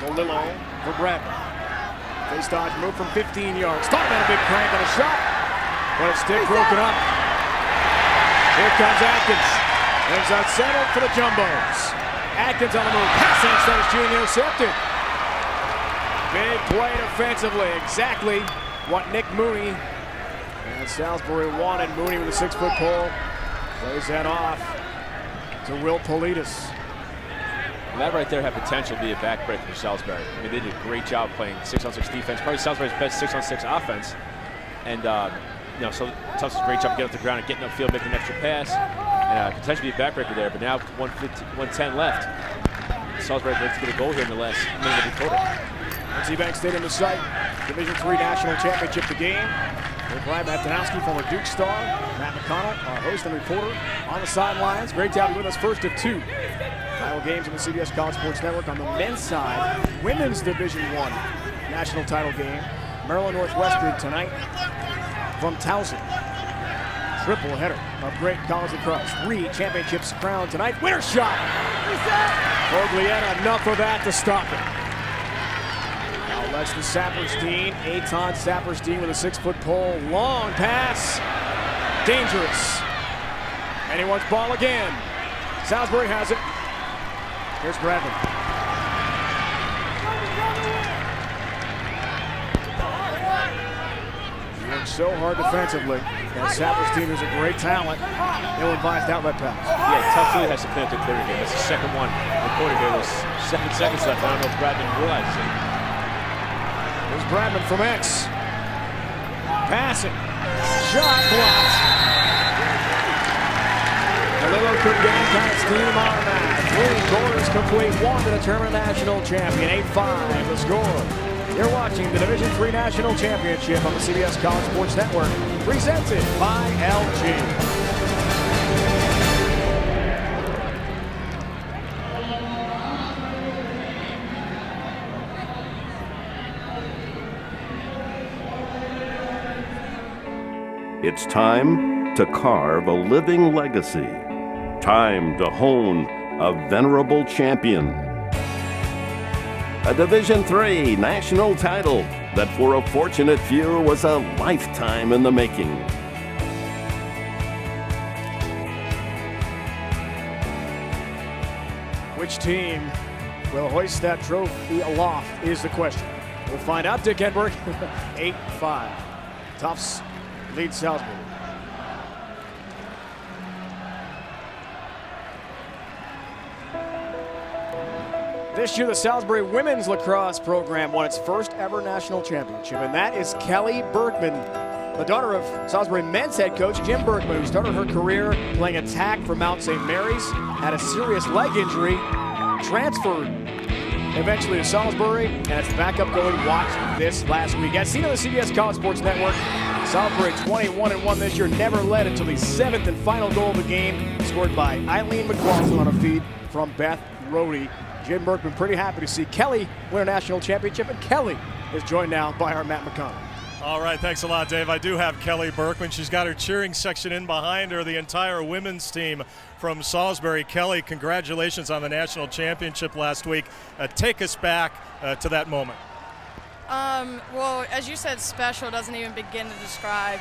Speaker 2: Golillo for Bradley. Face dodge move from 15 yards. Thought about a big crank on a shot, but it's stick broken up. Here comes Atkins. Things unsettled for the Jumbos. Atkins on the move. Passing instead of shooting intercepted. Big play defensively. Exactly what Nick Mooney and Salisbury wanted. Mooney with a 6-foot pole. Plays that off to Will Politis.
Speaker 3: And that right there had potential to be a backbreaker for Salisbury. I mean, they did a great job playing 6-on-6 defense. Probably Salisbury's best 6-on-6 offense. And, you know, so Tufts does a great job getting up the ground and getting upfield, making an extra pass. And potentially be a backbreaker there. But now, 1:10 left. Salisbury needs to get a goal here in the last minute of the quarter.
Speaker 2: NC Bank Stadium to sight. Division III National Championship the game. With Brian Matanowski, former Duke star. Matt McConnell, our host and reporter, on the sidelines. Great to have you with us, first of two. Final games on the CBS College Sports Network. On the men's side, women's Division I national title game. Maryland Northwestern tonight from Towson. Triple header of great college lacrosse. 3 championships crowned tonight. Winner shot. Foglietta, enough of that to stop it. Now let's the Saperstein. Eitan Saperstein with a 6-foot pole. Long pass. Dangerous. And he wants ball again. Salisbury has it. Here's Bradley. He works so hard defensively. And Saperstein is a great talent. Ill-advised outlet pass.
Speaker 3: Yeah, Tufts really has to clean up the clear game. That's the second one recorded here. There's 7 seconds left. I don't know if Bradman realizes it.
Speaker 2: Here's Bradman from X. Passing. Shot blocked. Golillo couldn't get any kind of steam on that. 3 quarters complete. 1 to determine national champion. 8-5 the score. You're watching the Division III National Championship on the CBS College Sports Network. Presented by LG.
Speaker 10: It's time to carve a living legacy. Time to hone a venerable champion. A Division III national title that for a fortunate few was a lifetime in the making.
Speaker 2: Which team will hoist that trophy aloft is the question. We'll find out. Dick Edberg, 8-5. Tufts lead Salisbury. This year, the Salisbury women's lacrosse program won its first ever national championship, and that is Kelly Berkman, the daughter of Salisbury men's head coach Jim Berkman, who started her career playing attack for Mount St. Mary's, had a serious leg injury, transferred eventually to Salisbury, and it's back up going. Watch this last week. As seen on the CBS College Sports Network, Salisbury 21-1 this year, never led until the 7th and final goal of the game, scored by Eileen McLaughlin on a feed from Beth Rohde. Jim Berkman pretty happy to see Kelly win a national championship, and Kelly is joined now by our Matt McConnell.
Speaker 1: All right, thanks a lot, Dave. I do have Kelly Berkman. She's got her cheering section in behind her, the entire women's team from Salisbury. Kelly, congratulations on the national championship last week. Take us back to that moment.
Speaker 11: Well, as you said, special doesn't even begin to describe,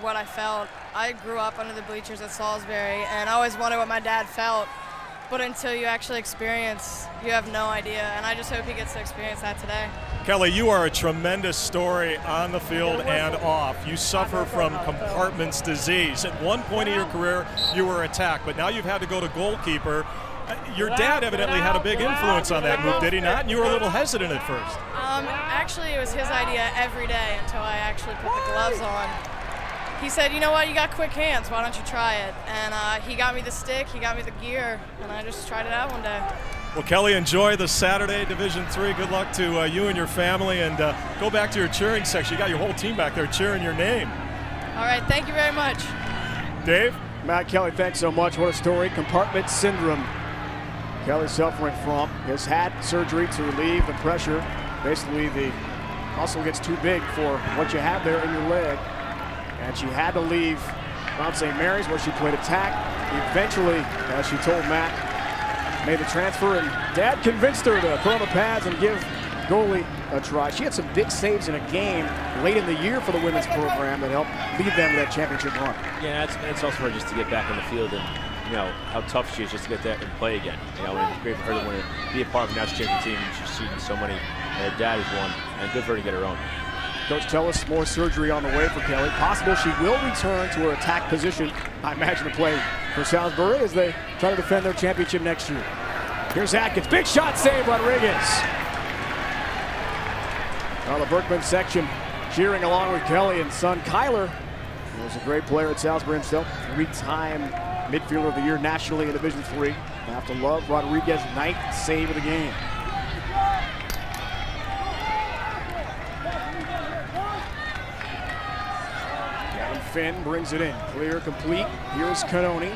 Speaker 11: what I felt. I grew up under the bleachers at Salisbury, and I always wondered what my dad felt. but until you actually experience, you have no idea. And I just hope he gets to experience that today.
Speaker 1: Kelly, you are a tremendous story on the field and off. You suffer from compartment's disease. At one point in your career, you were attacked, but now you've had to go to goalkeeper. Your dad evidently had a big influence on that move, did he not? And you were a little hesitant at first.
Speaker 11: Actually, it was his idea every day until I actually put the gloves on. He said, you know what, you got quick hands, why don't you try it? And he got me the stick, he got me the gear, and I just tried it out one day.
Speaker 1: Well, Kelly, enjoy the Saturday Division III. Good luck to you and your family, and go back to your cheering section. You got your whole team back there cheering your name.
Speaker 11: All right, thank you very much.
Speaker 1: Dave?
Speaker 2: Matt Kelly, thanks so much. What a story. Compartment syndrome Kelly's suffering from. Has had surgery to relieve the pressure. Basically, the muscle gets too big for what you have there in your leg. And she had to leave Mount St. Mary's where she played attack. Eventually, as she told Matt, made the transfer, and Dad convinced her to put on the pads and give goalie a try. She had some big saves in a game late in the year for the women's program that helped lead them to that championship run.
Speaker 3: Yeah, it's also for her just to get back on the field and, you know, how tough she is just to get there and play again. You know, and it's great for her to want to be a part of a national champion team, and she's seen so many. Her dad has won, and good for her to get her own.
Speaker 2: Coach tell us more surgery on the way for Kelly. Possible she will return to her attack position, I imagine, to play for Salisbury as they try to defend their championship next year. Here's Atkins, big shot save, Rodriguez. Well, the Berkman section cheering along with Kelly and son Kyler, who was a great player at Salisbury himself, three-time midfielder of the year nationally in Division III. Have to love Rodriguez's ninth save of the game. Finn brings it in, clear, complete. Here's Canoni.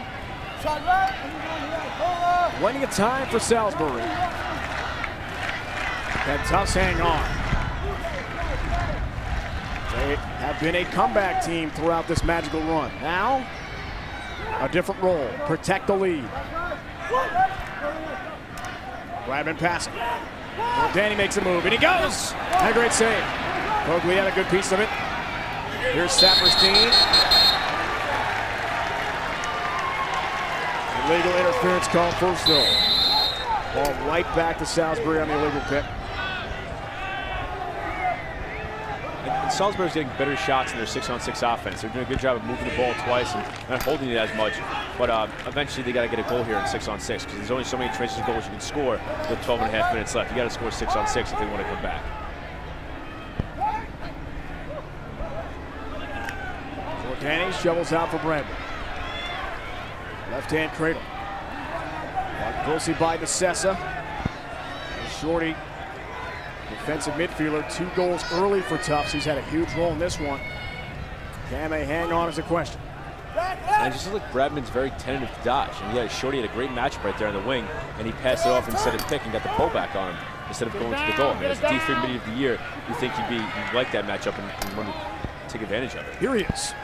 Speaker 2: Plenty of time for Salisbury. And Tufts hang on. They have been a comeback team throughout this magical run. Now, a different role, protect the lead. Bradman passing. Well, Danny makes a move, and he goes! And a great save. Oakley had a good piece of it. Here's Saperstein. Illegal interference called first though. Ball right back to Salisbury on the illegal pick.
Speaker 3: And Salisbury's getting better shots in their 6-on-6 offense. They're doing a good job of moving the ball twice and not holding it as much. But eventually they got to get a goal here in 6-on-6 because there's only so many transition goals you can score with 12.5 minutes left. You got to score 6-on-6 if they want to come back.
Speaker 2: Danny shovels out for Bradman. Left-hand cradle. Closely by Necessa. Shorty, defensive midfielder, 2 goals early for Tufts. He's had a huge role in this one. Can they hang on is a question.
Speaker 3: And it just looks like Bradman's very tentative to dodge. And he had Shorty had a great matchup right there on the wing, and he passed it off instead of pick and got the pullback on him instead of going to the goal. I mean, as D3 mid of the year, you think you'd like that matchup and want to take advantage of it.
Speaker 2: Here he is.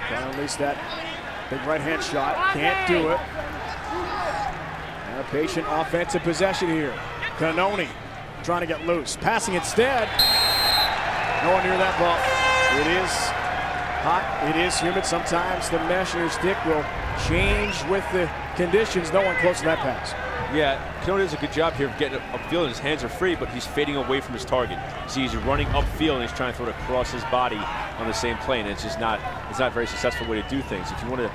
Speaker 2: Trying to release that big right-hand shot. Can't do it. And a patient offensive possession here. Canoni trying to get loose. Passing instead. No one near that ball. It is hot. It is humid. Sometimes the mesh in your stick will change with the conditions. No one close to that pass.
Speaker 3: Yeah, Canoni does a good job here of getting upfield, and his hands are free, but he's fading away from his target. See, he's running upfield, and he's trying to throw it across his body on the same plane. And it's just not a very successful way to do things. If you want to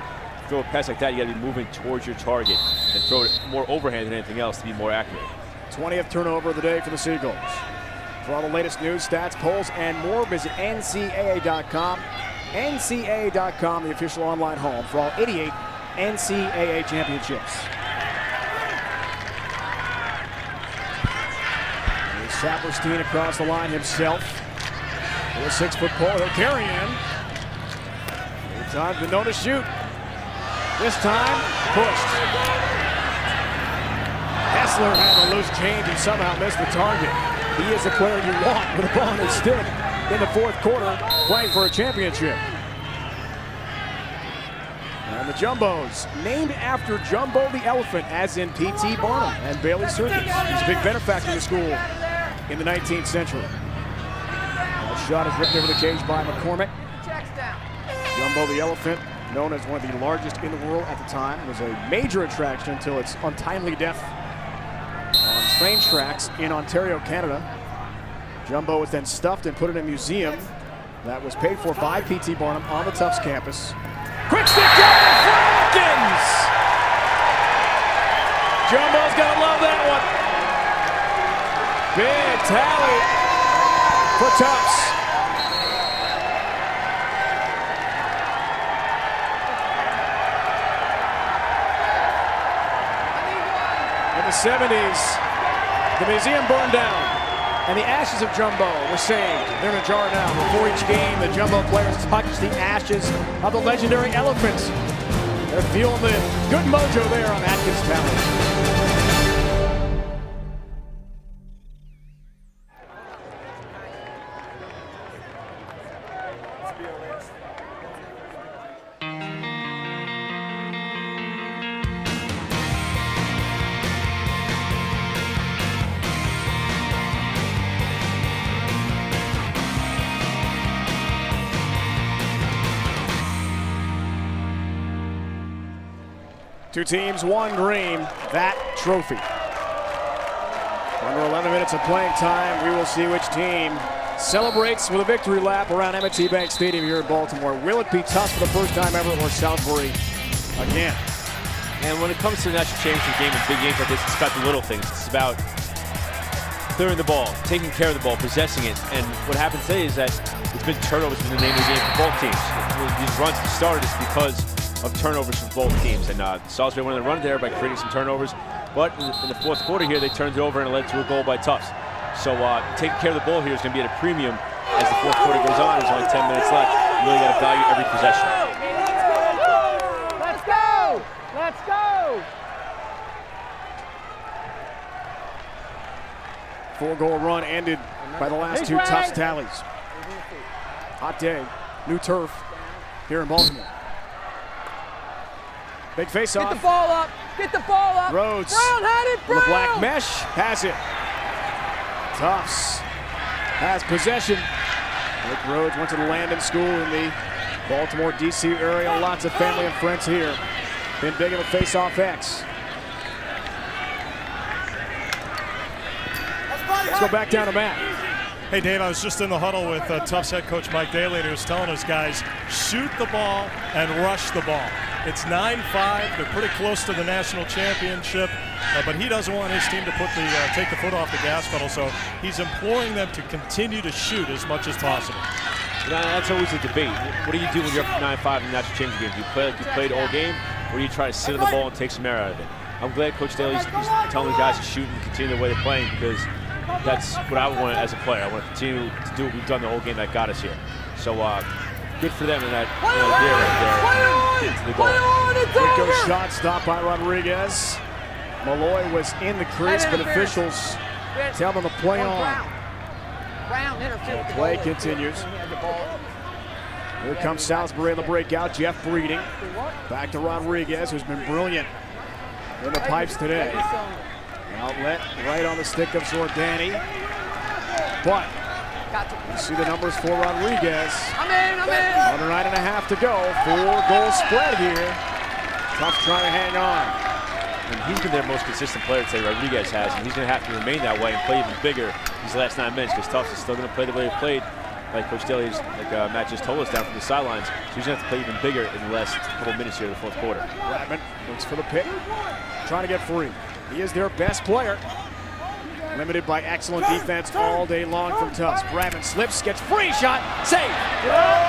Speaker 3: throw a pass like that, you got to be moving towards your target and throw it more overhand than anything else to be more accurate.
Speaker 2: 20th turnover of the day for the Seagulls. For all the latest news, stats, polls, and more, visit NCAA.com. NCAA.com, the official online home for all 88 NCAA championships. Saperstein across the line himself. With a 6-foot pole, he'll carry in. Time to know to shoot. This time, pushed. Hessler had a loose change and somehow missed the target. He is the player you want with a ball in his stick in the 4th quarter, playing for a championship. And the Jumbos, named after Jumbo the Elephant, as in P.T. Barnum and Bailey Circus. He's a big benefactor of the school in the 19th century. The shot is ripped over the cage by McCormick. Jumbo the Elephant known as one of the largest in the world at the time. It was a major attraction until its untimely death on train tracks in Ontario, Canada. Jumbo was then stuffed and put in a museum that was paid for by P.T. Barnum on the Tufts campus. Quick stick down in front, Atkins! Jumbo's gonna love that one. Big tally for Tufts. In the 70s, the museum burned down, and the ashes of Jumbo were saved. They're in a jar now. Before each game, the Jumbo players touch the ashes of the legendary elephant. They're feeling the good mojo there on Atkins Tally. Two teams, one dream, that trophy. Under 11 minutes of playing time, we will see which team celebrates with a victory lap around M&T Bank Stadium here in Baltimore. Will it be Tufts for the first time ever, or Salisbury again?
Speaker 3: And when it comes to the national championship game and big games like this, it's about the little things. It's about clearing the ball, taking care of the ball, possessing it. And what happened today is that it's been turnovers in the name of the game for both teams. These runs started is because of turnovers from both teams, and Salisbury went on the run there by creating some turnovers, but in the fourth quarter here they turned it over and it led to a goal by Tufts. So taking care of the ball here is going to be at a premium as the fourth quarter goes on. There's only 10 minutes left. You really got to value every possession.
Speaker 9: Let's go! Let's go!
Speaker 2: 4-goal run ended by the last two Tufts tallies. Hot day, new turf here in Baltimore. Big face-off.
Speaker 8: Get the ball up. Get the ball up.
Speaker 2: Rhodes.
Speaker 8: Brown had it. Brown.
Speaker 2: The black mesh has it. Tufts has possession. Rick Rhodes went to the Landon School in the Baltimore, D.C. area. Lots of family and friends here. Been big of a face-off X. Let's go back down to Matt.
Speaker 1: Hey, Dave, I was just in the huddle with Tufts head coach Mike Daly, and he was telling us guys, shoot the ball and rush the ball. It's 9-5. They're pretty close to the national championship, but he doesn't want his team to take the foot off the gas pedal, so he's imploring them to continue to shoot as much as possible.
Speaker 3: That's always a debate. What do you do when you're up 9-5 in the national championship game? Do you play like you played all game, or do you try to sit on the ball and take some air out of it? I'm glad Coach Daly's telling the guys to shoot and continue the way they're playing, because that's what I want as a player. I want to continue to do what we've done the whole game that got us here. So good for them in that idea right there. The goal.
Speaker 2: Good shot stopped by Rodriguez. Malloy was in the crease, but officials tell them to play on. Play continues. Here comes Salisbury in the breakout. Jeff Breeding. Back to Rodriguez, who's been brilliant in the pipes today. Outlet right on the stick of Zordani. But you see the numbers for Rodriguez. Under 9.5 to go. 4-goal spread here. Tufts trying to hang on.
Speaker 3: And he's been their most consistent player today, Rodriguez has, and he's going to have to remain that way and play even bigger these last 9 minutes, because Tufts is still going to play the way he played, like Coach Daly's, Matt just told us down from the sidelines. So he's going to have to play even bigger in the last couple minutes here in the fourth quarter.
Speaker 2: Bradman looks for the pick, trying to get free. He is their best player. Limited by excellent defense all day long from Tufts. Bradman slips, gets free shot, save.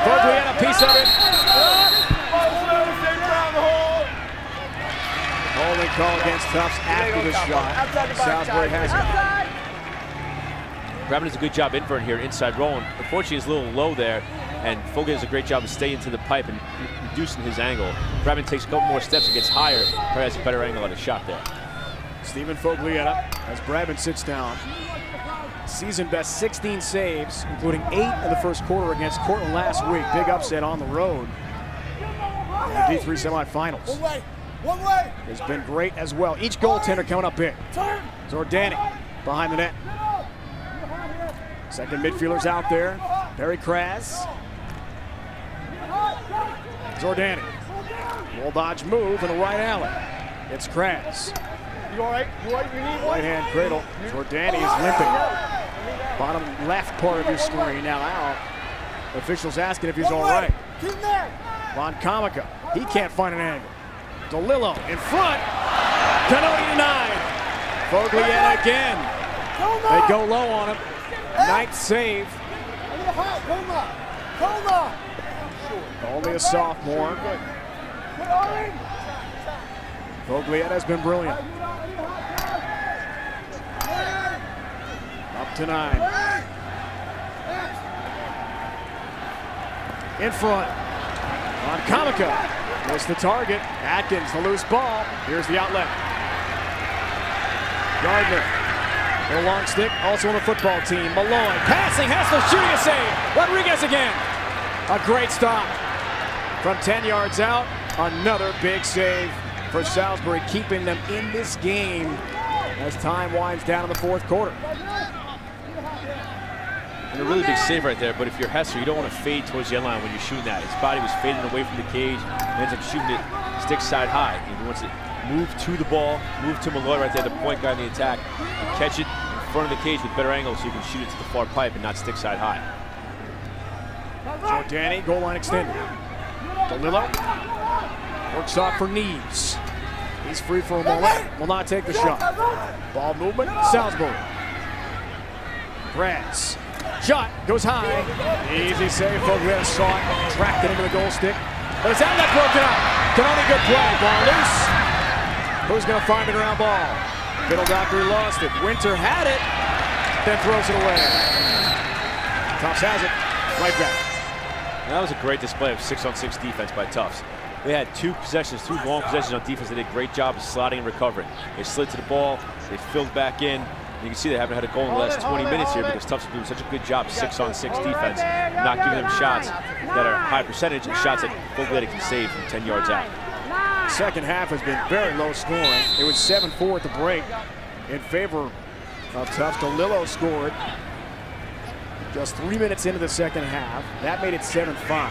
Speaker 2: Berkeley had a piece of it. Holding call against Tufts after the shot. Salisbury has it.
Speaker 3: Bradman does a good job inverting here, inside rolling. Unfortunately, he's a little low there, and Fogarty does a great job of staying to the pipe and reducing his angle. Bradman takes a couple more steps and gets higher. Probably has a better angle at his shot there.
Speaker 2: Stephen Foglietta, as Bradman sits down. Season best 16 saves, including 8 in the first quarter against Cortland last week. Big upset on the road in the D3 semifinals.
Speaker 7: One way.
Speaker 2: Has been great as well. Each goaltender coming up big. Zordani behind the net. Second midfielder's out there. Barry Kraz. Zordani. Little dodge move in the right alley. It's Kratz.
Speaker 7: You all right? You all right? You need one?
Speaker 2: Right hand cradle. Jordani is limping. Bottom left part of your screen now out. Officials asking if he's all right.
Speaker 7: Keep there.
Speaker 2: Von Comica, he can't find an angle. DeLillo in front. Canoni denied. Foglietta again. They go low on him. Ninth save. Only a sophomore. Foglietta has been brilliant. Up to 9. In front. On Comica. Missed the target. Atkins, the loose ball. Here's the outlet. Gardner. The long stick, also on the football team. Malloy passing. Hassler shooting a save. Rodriguez again. A great stop. From 10 yards out, another big save for Salisbury, keeping them in this game as time winds down in the fourth quarter.
Speaker 3: And a really big save right there, but if you're Hessler, you don't want to fade towards the end line when you're shooting that. His body was fading away from the cage, and ends up shooting it stick side high. He wants to move to the ball, move to Malloy right there, the point guard in the attack, and catch it in front of the cage with better angles so you can shoot it to the far pipe and not stick side high.
Speaker 2: Jordani, goal line extended. DeLillo works off for Neves. He's free for a moment, will not take the shot. Ball movement, Salisbury. Kratz. Shot goes high. Easy save. Foglietta saw it, tracked it into the goal stick. But it's outlet broken up. Canoni, good play. Ball loose. Who's going to find it around ball? Middle Doctor lost it. Winter had it, then throws it away. Tufts has it. Right back.
Speaker 3: And that was a great display of 6-on-6 defense by Tufts. They had two long possessions on defense. They did a great job of sliding and recovering. They slid to the ball. They filled back in. You can see they haven't had a goal in the last 20 minutes here because Tufts is doing such a good job, 6-on-6 defense, not giving them shots that are high percentage and shots that Foglietta can save from 10 yards out.
Speaker 2: Second half has been very low scoring. It was 7-4 at the break in favor of Tufts. DeLillo scored just 3 minutes into the second half. That made it 7-5.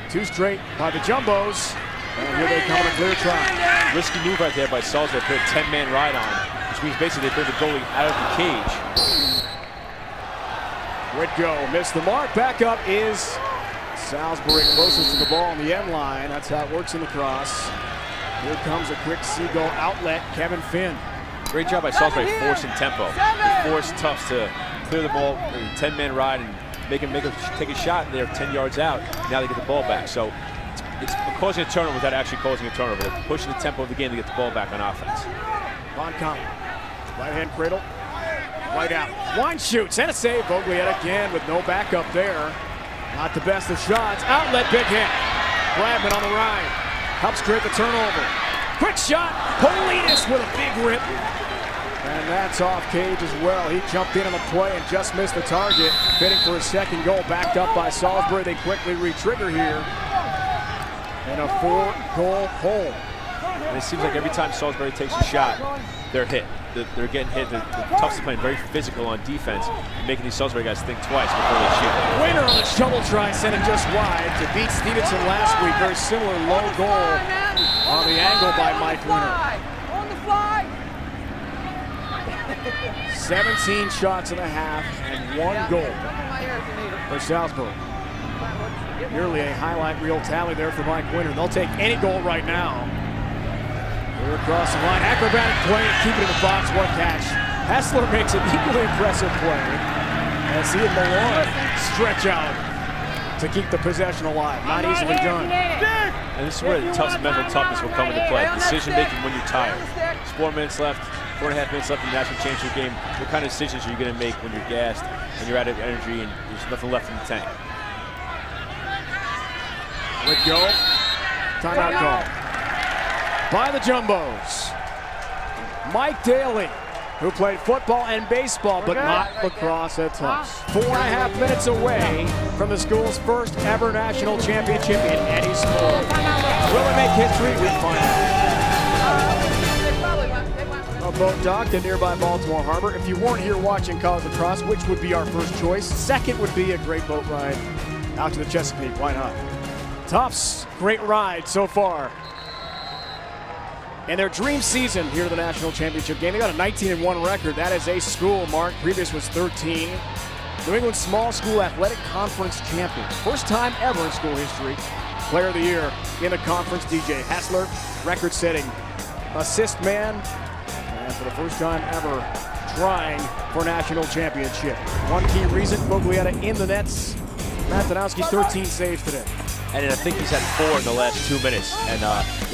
Speaker 2: Two straight by the Jumbos, and here they come on a clear try.
Speaker 3: Risky move right there by Salisbury, put a 10-man ride on, which means basically they bring the goalie out of the cage.
Speaker 2: Whitgo missed the mark. Back up is Salisbury, closest to the ball on the end line. That's how it works in lacrosse. Here comes a quick seagull outlet. Kevin Finn.
Speaker 3: Great job by Salisbury forcing tempo. They forced Tufts to clear the ball, 10-man ride, and take a shot, and they're 10 yards out. Now they get the ball back. So it's causing a turnover without actually causing a turnover. They're pushing the tempo of the game to get the ball back on offense.
Speaker 2: Von Kahn, right hand cradle, right out. One shoots and a save. Foglietta again with no backup there. Not the best of shots. Outlet, big hit. Bradman on the right. Helps create the turnover. Quick shot. Politis with a big rip. And that's off cage as well. He jumped in on the play and just missed the target. Bidding for his second goal. Backed up by Salisbury. They quickly re-trigger here. And a 4-goal hole.
Speaker 3: And it seems like every time Salisbury takes a shot, they're hit. They're getting hit. The Tufts is playing very physical on defense, making these Salisbury guys think twice before they shoot.
Speaker 2: Winner on the shovel try, sent it just wide to beat Stevenson last week. Very similar low goal on the angle by Mike Winner.
Speaker 8: On the fly.
Speaker 2: 17 shots and a half and 1 goal for Salisbury. Nearly a highlight reel tally there for Mike Winter. They'll take any goal right now. We're across the line. Acrobatic play and keep it in the box. One catch. Hessler makes an equally impressive play as he and Malloy stretch out to keep the possession alive. Not easily done.
Speaker 3: And this is where the Tufts mental toughness will come into play. Decision making when you're tired. There's 4 minutes left, 4.5 minutes left in the national championship game. What kind of decisions are you going to make when you're gassed and you're out of energy and there's nothing left in the tank?
Speaker 2: Whitgo. Timeout call by the Jumbos. Mike Daly, who played football and baseball, but not lacrosse at Tufts. 4.5 minutes away from the school's first ever national championship in any sport. Will it make history? We'll find out. A boat docked in nearby Baltimore Harbor. If you weren't here watching college lacrosse, which would be our first choice? Second would be a great boat ride out to the Chesapeake. Why not? Tufts, great ride so far. And their dream season here at the national championship game. They got a 19-1 record. That is a school mark. Previous was 13. New England Small School Athletic Conference champions. First time ever in school history. Player of the year in the conference, DJ Hassler. Record-setting assist man. And for the first time ever, trying for national championship. One key reason, Foglietta in the nets. Matt Danowski, 13 saves today.
Speaker 3: And I think he's had 4 in the last 2 minutes. And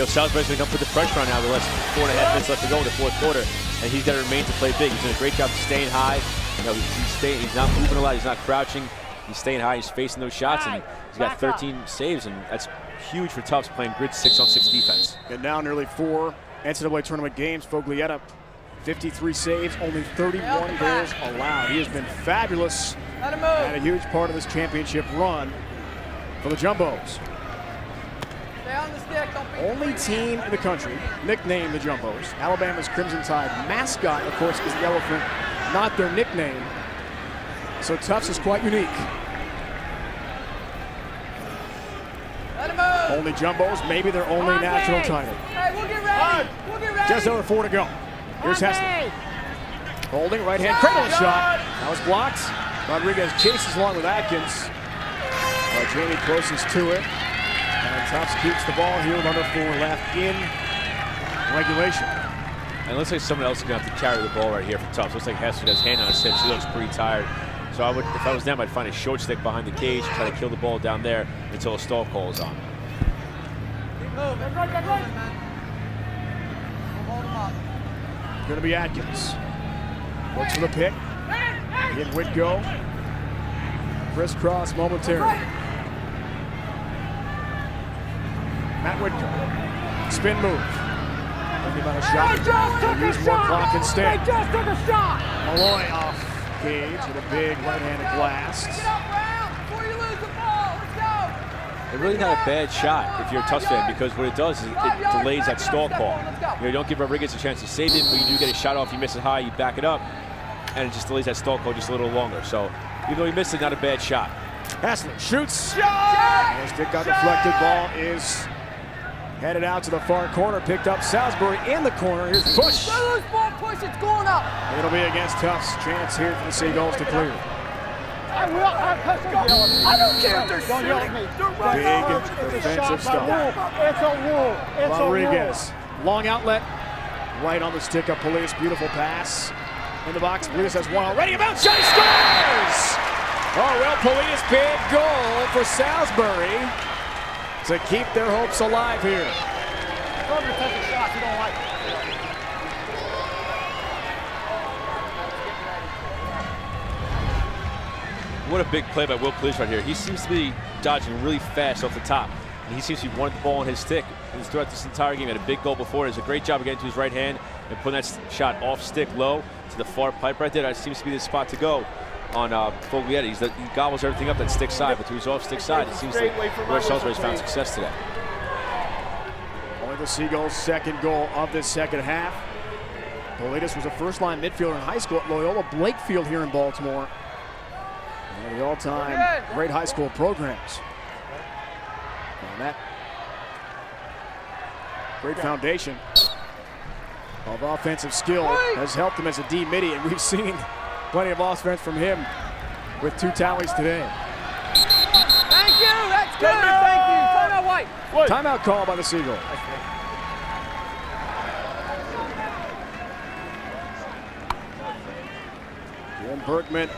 Speaker 3: Salisbury's going to put the pressure on now. The last 4.5 minutes left to go in the fourth quarter, and he's got to remain to play big. He's doing a great job of staying high. He's not moving a lot. He's not crouching. He's staying high. He's facing those shots, and he's got 13 saves, and that's huge for Tufts playing grid 6-on-6 defense.
Speaker 2: And now nearly 4 NCAA tournament games. Foglietta, 53 saves, only 31 goals allowed. He has been fabulous and a huge part of this championship run for the Jumbos. Only team in the country nicknamed the Jumbos. Alabama's Crimson Tide mascot, of course, is the elephant, not their nickname. So Tufts is quite unique. Only Jumbos, maybe their only national title.
Speaker 7: Hey, we'll get ready. We'll get ready.
Speaker 2: Just over 4 to go. Here's Hessler. Holding, right hand, cradle shot. That was blocked. Rodriguez chases along with Atkins. Jamie closest to it. And Tufts keeps the ball here with under 4 left in regulation.
Speaker 3: And it looks like someone else is going to have to carry the ball right here for Tufts. Looks like Hessler has his hand on his hip. She looks pretty tired. So I would, if I was them, I'd find a short stick behind the cage, try to kill the ball down there until a stall call is on.
Speaker 2: Going to be Atkins. Looks for the pick. In Whitgo. Crisscross momentarily. Matt Whitgo. Spin move. Thinking about a shot. He'll use more clock instead.
Speaker 9: They just took a shot.
Speaker 2: Malloy off cage with a big right-handed blast.
Speaker 3: It's really not a bad shot if you're a Tufts fan, because what it does is it delays that stall call. You don't give Rodriguez a chance to save it, but you do get a shot off. You miss it high, you back it up, and it just delays that stall call just a little longer. So even though he missed it, not a bad shot.
Speaker 2: Hassler shoots. And stick got deflected. Ball is headed out to the far corner. Picked up Salisbury in the corner. Here's push.
Speaker 8: Push, it's going up.
Speaker 2: It'll be against Tufts. Chance here for the Seagulls to clear.
Speaker 9: I don't care if they're shooting.
Speaker 2: Big defensive stuff.
Speaker 9: It's a rule. It's
Speaker 2: Rodriguez, long outlet, right on the stick of Police. Beautiful pass in the box. Police has one already. About shot, he scores! Oh, well, Police, big goal for Salisbury to keep their hopes alive here.
Speaker 9: Go over to take a shot. You don't like it.
Speaker 3: What a big play by Will Police right here. He seems to be dodging really fast off the top. And he seems to be wanting the ball on his stick. And throughout this entire game, he had a big goal before. He does a great job of getting to his right hand and putting that shot off stick low to the far pipe right there. That seems to be the spot to go on Foglietta. He gobbles everything up that stick side, but to his off stick side, it seems like where Salisbury's found success today.
Speaker 2: Only the Seagulls' second goal of this second half. Politis was a first-line midfielder in high school at Loyola Blakefield here in Baltimore. One of the all-time great high school programs. And that great foundation of offensive skill has helped him as a D-midi, and we've seen plenty of offense from him with 2 tallies today.
Speaker 8: Thank you, that's good. Thank you. Timeout, White.
Speaker 2: Timeout call by the Seagulls. Jim Berkman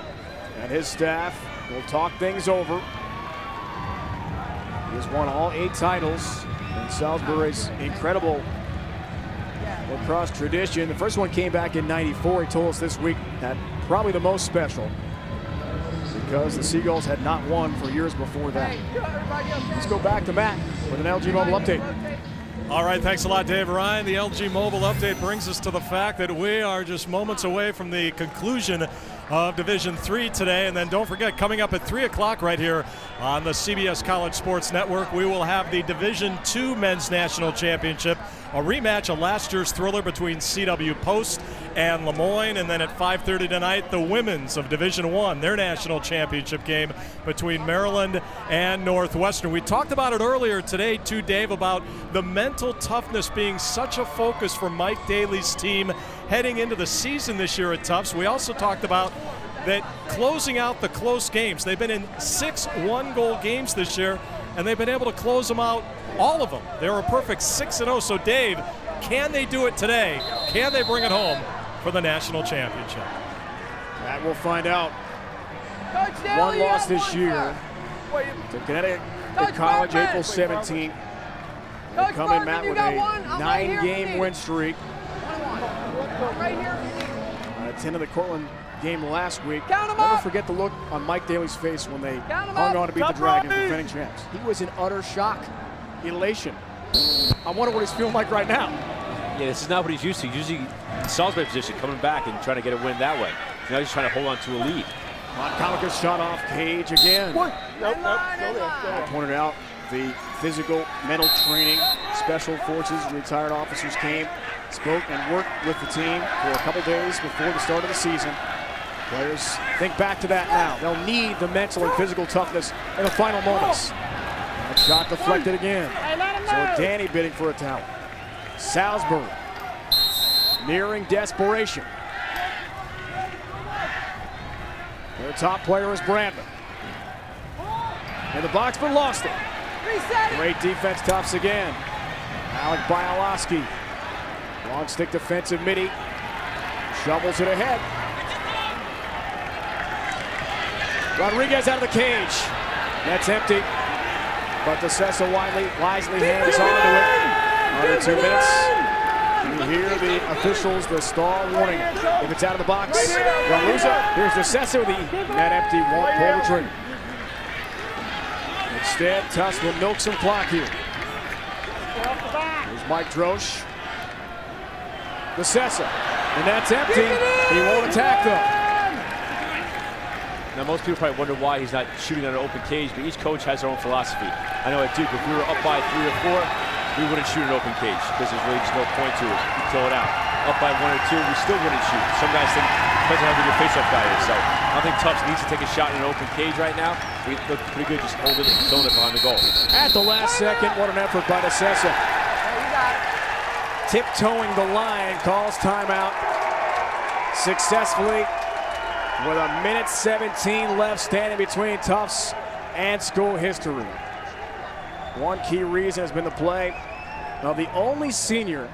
Speaker 2: and his staff will talk things over. He has won all 8 titles in Salisbury's incredible lacrosse tradition. The first one came back in '94. He told us this week that probably the most special because the Seagulls had not won for years before that. Let's go back to Matt with an LG Mobile update.
Speaker 1: All right, thanks a lot, Dave Ryan. The LG Mobile update brings us to the fact that we are just moments away from the conclusion of Division III today. And then don't forget, coming up at 3 o'clock right here on the CBS College Sports Network, we will have the Division II Men's National Championship, a rematch of last year's thriller between CW Post and Lemoyne. And then at 5:30 tonight, the women's of Division I, their national championship game between Maryland and Northwestern. We talked about it earlier today too, Dave, about the mental toughness being such a focus for Mike Daly's team heading into the season this year at Tufts. We also talked about that closing out the close games. They've been in 6 one-goal games this year, and they've been able to close them out, all of them. They were a perfect 6-0. So, Dave, can they do it today? Can they bring it home for the national championship?
Speaker 2: That we'll find out.
Speaker 7: Coach Daly,
Speaker 2: One loss this
Speaker 7: one,
Speaker 2: year to Connecticut College,
Speaker 7: Bergman.
Speaker 2: April 17th. They
Speaker 7: Coach
Speaker 2: come in,
Speaker 7: Bergman,
Speaker 2: Matt,
Speaker 7: you
Speaker 2: with
Speaker 7: got
Speaker 2: a
Speaker 7: one. I'm right here if you
Speaker 2: 9-game
Speaker 7: need
Speaker 2: win
Speaker 7: it.
Speaker 2: streak.
Speaker 7: Right here.
Speaker 2: Attended the Cortland game last week.
Speaker 7: Count 'em
Speaker 2: Never
Speaker 7: up.
Speaker 2: forget the look on Mike Daly's face when they
Speaker 7: Count 'em
Speaker 2: hung
Speaker 7: up.
Speaker 2: on to beat the
Speaker 7: Top
Speaker 2: Dragons,
Speaker 7: right.
Speaker 2: defending champs. He was in utter shock, elation. I wonder what he's feeling like right now.
Speaker 3: Yeah, this is not what he's used to. Usually Salisbury position, coming back and trying to get a win that way. Now he's trying to hold on to a lead.
Speaker 2: Montcallica's shot off Cage again.
Speaker 7: Nope.
Speaker 2: I pointed out the physical, mental training, special forces, retired officers came, spoke and worked with the team for a couple days before the start of the season. Players think back to that now. They'll need the mental and physical toughness in the final moments. That shot deflected again. So Danny bidding for a towel. Salisbury nearing desperation. Their top player is Brandon. In the box, but lost it. Great defense, Tufts again. Alec Bialowski. Long stick defensive midi. Shovels it ahead. Rodriguez out of the cage. That's empty. But DeCessa wisely hands on to it. Under 2 minutes. You hear the officials, the stall warning. If it's out of the box, they'll lose it. Here's DeCessa with the net empty, won't pull the trigger. Instead, Tufts will milk some clock here. Here's Mike Drosch. DeCessa, and that's empty. He won't attack though.
Speaker 3: Now, most people probably wonder why he's not shooting on an open cage, but each coach has their own philosophy. I know at Duke, if we were up by 3 or 4, we wouldn't shoot an open cage because there's really just no point to it. You throw it out. Up by 1 or 2, we still wouldn't shoot. Some guys think, depends on how good your face-off guy is. So I don't think Tufts needs to take a shot in an open cage right now. We look pretty good just holding it and throwing it behind the goal.
Speaker 2: At the last second, what an effort by DeCessa. Tiptoeing the line, calls timeout successfully with a minute 17 left standing between Tufts and school history. One key reason has been the play of the only senior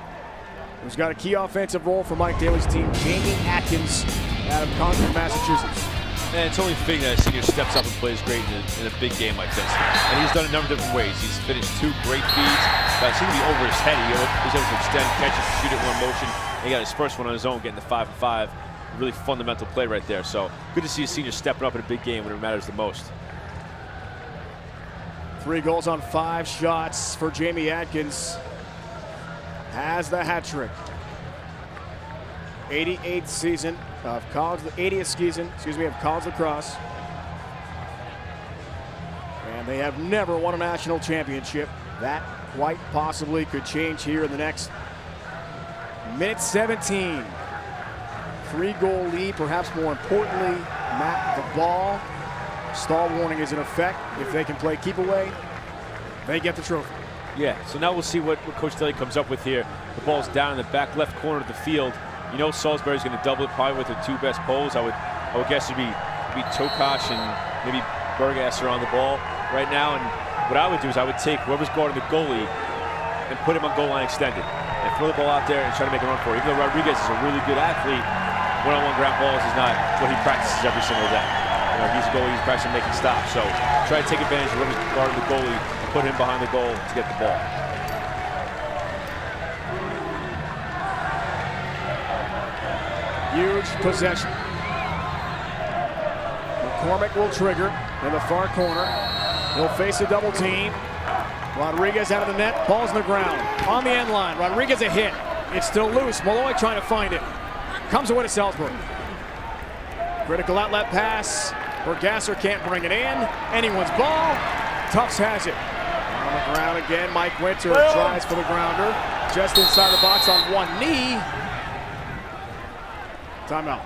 Speaker 2: who's got a key offensive role for Mike Daly's team, Jamie Atkins, out of Concord, Massachusetts.
Speaker 3: And it's only fitting that a senior steps up and plays great in a big game like this. And he's done a number of different ways. He's finished 2 great feeds. That seemed to be over his head. He was able to extend, catch it, shoot it in one motion. And he got his first one on his own, getting the 5-5. Really fundamental play right there. So good to see a senior stepping up in a big game when it matters the most.
Speaker 2: 3 goals on 5 shots for Jamie Atkins. Has the hat trick. 88th season of college, 80th season, of college lacrosse. And they have never won a national championship. That quite possibly could change here in the next minute 17. 3-goal lead, perhaps more importantly, Matt, the ball. Stall warning is in effect. If they can play keep away, they get the trophy.
Speaker 3: Yeah, so now we'll see what Coach Daly comes up with here. The ball's down in the back left corner of the field. You know Salisbury's going to double it probably with the 2 best poles. I would guess it'd be Tokash and maybe Bergasser on the ball right now. And what I would do is I would take whoever's guarding the goalie and put him on goal line extended and throw the ball out there and try to make a run for it. Even though Rodriguez is a really good athlete, one-on-one ground balls is not what he practices every single day. You know, he's a goalie, he's practicing making stops. So try to take advantage of whoever's guarding the goalie and put him behind the goal to get the ball.
Speaker 2: Huge possession. McCormick will trigger in the far corner. He'll face a double team. Rodriguez out of the net, ball's on the ground. On the end line, Rodriguez a hit. It's still loose, Malloy trying to find it. Comes away to Salisbury. Critical outlet pass. Bergasser can't bring it in. Anyone's ball. Tufts has it. On the ground again. Mike Winter tries for the grounder. Just inside the box on one knee. Timeout.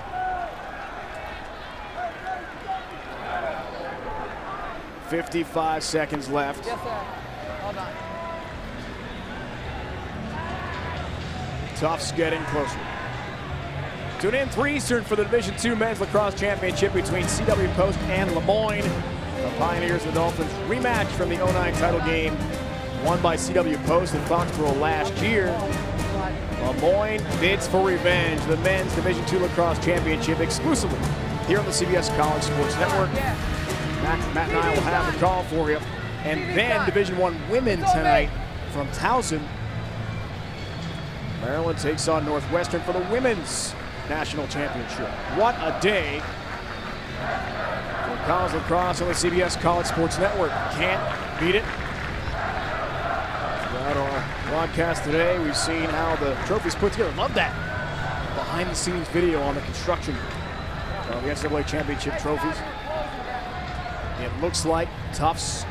Speaker 2: "55 seconds left.
Speaker 8: Yes, sir. Hold on.
Speaker 2: Tufts getting closer. Tune in 3 Eastern for the Division II Men's Lacrosse Championship between CW Post and Lemoyne. The Pioneers and the Dolphins rematch from the 09 title game won by CW Post in Foxborough last year. Lemoyne bids for revenge. The Men's Division II Lacrosse Championship exclusively here on the CBS College Sports Network. Matt and I will have the call for you. And then Division I Women tonight from Towson. Maryland takes on Northwestern for the Women's National Championship. What a day for college lacrosse on the CBS College Sports Network. Can't beat it. Throughout our broadcast today, we've seen how the trophy's put together. Love that behind-the-scenes video on the construction of the NCAA Championship trophies. It looks like Tufts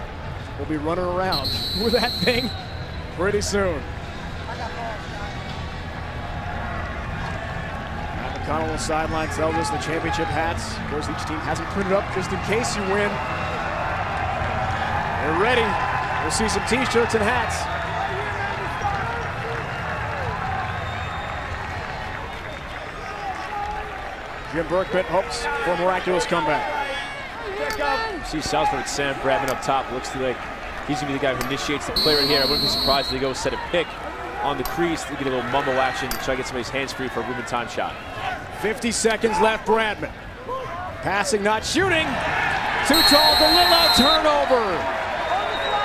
Speaker 2: will be running around with that thing pretty soon. McConnell on the sideline tells us the championship hats. Of course, each team hasn't printed up just in case you win. They're ready. We'll see some t-shirts and hats. Jim Berkman hopes for a miraculous comeback.
Speaker 3: See Salisbury with Sam Bradman up top. Looks like he's going to be the guy who initiates the play right here. I wouldn't be surprised if they go set a pick on the crease to get a little mumble action to try to get somebody's hands free for a Ruben time shot.
Speaker 2: 50 seconds left, Bradman. Passing, not shooting. Too tall, DeLillo, turnover.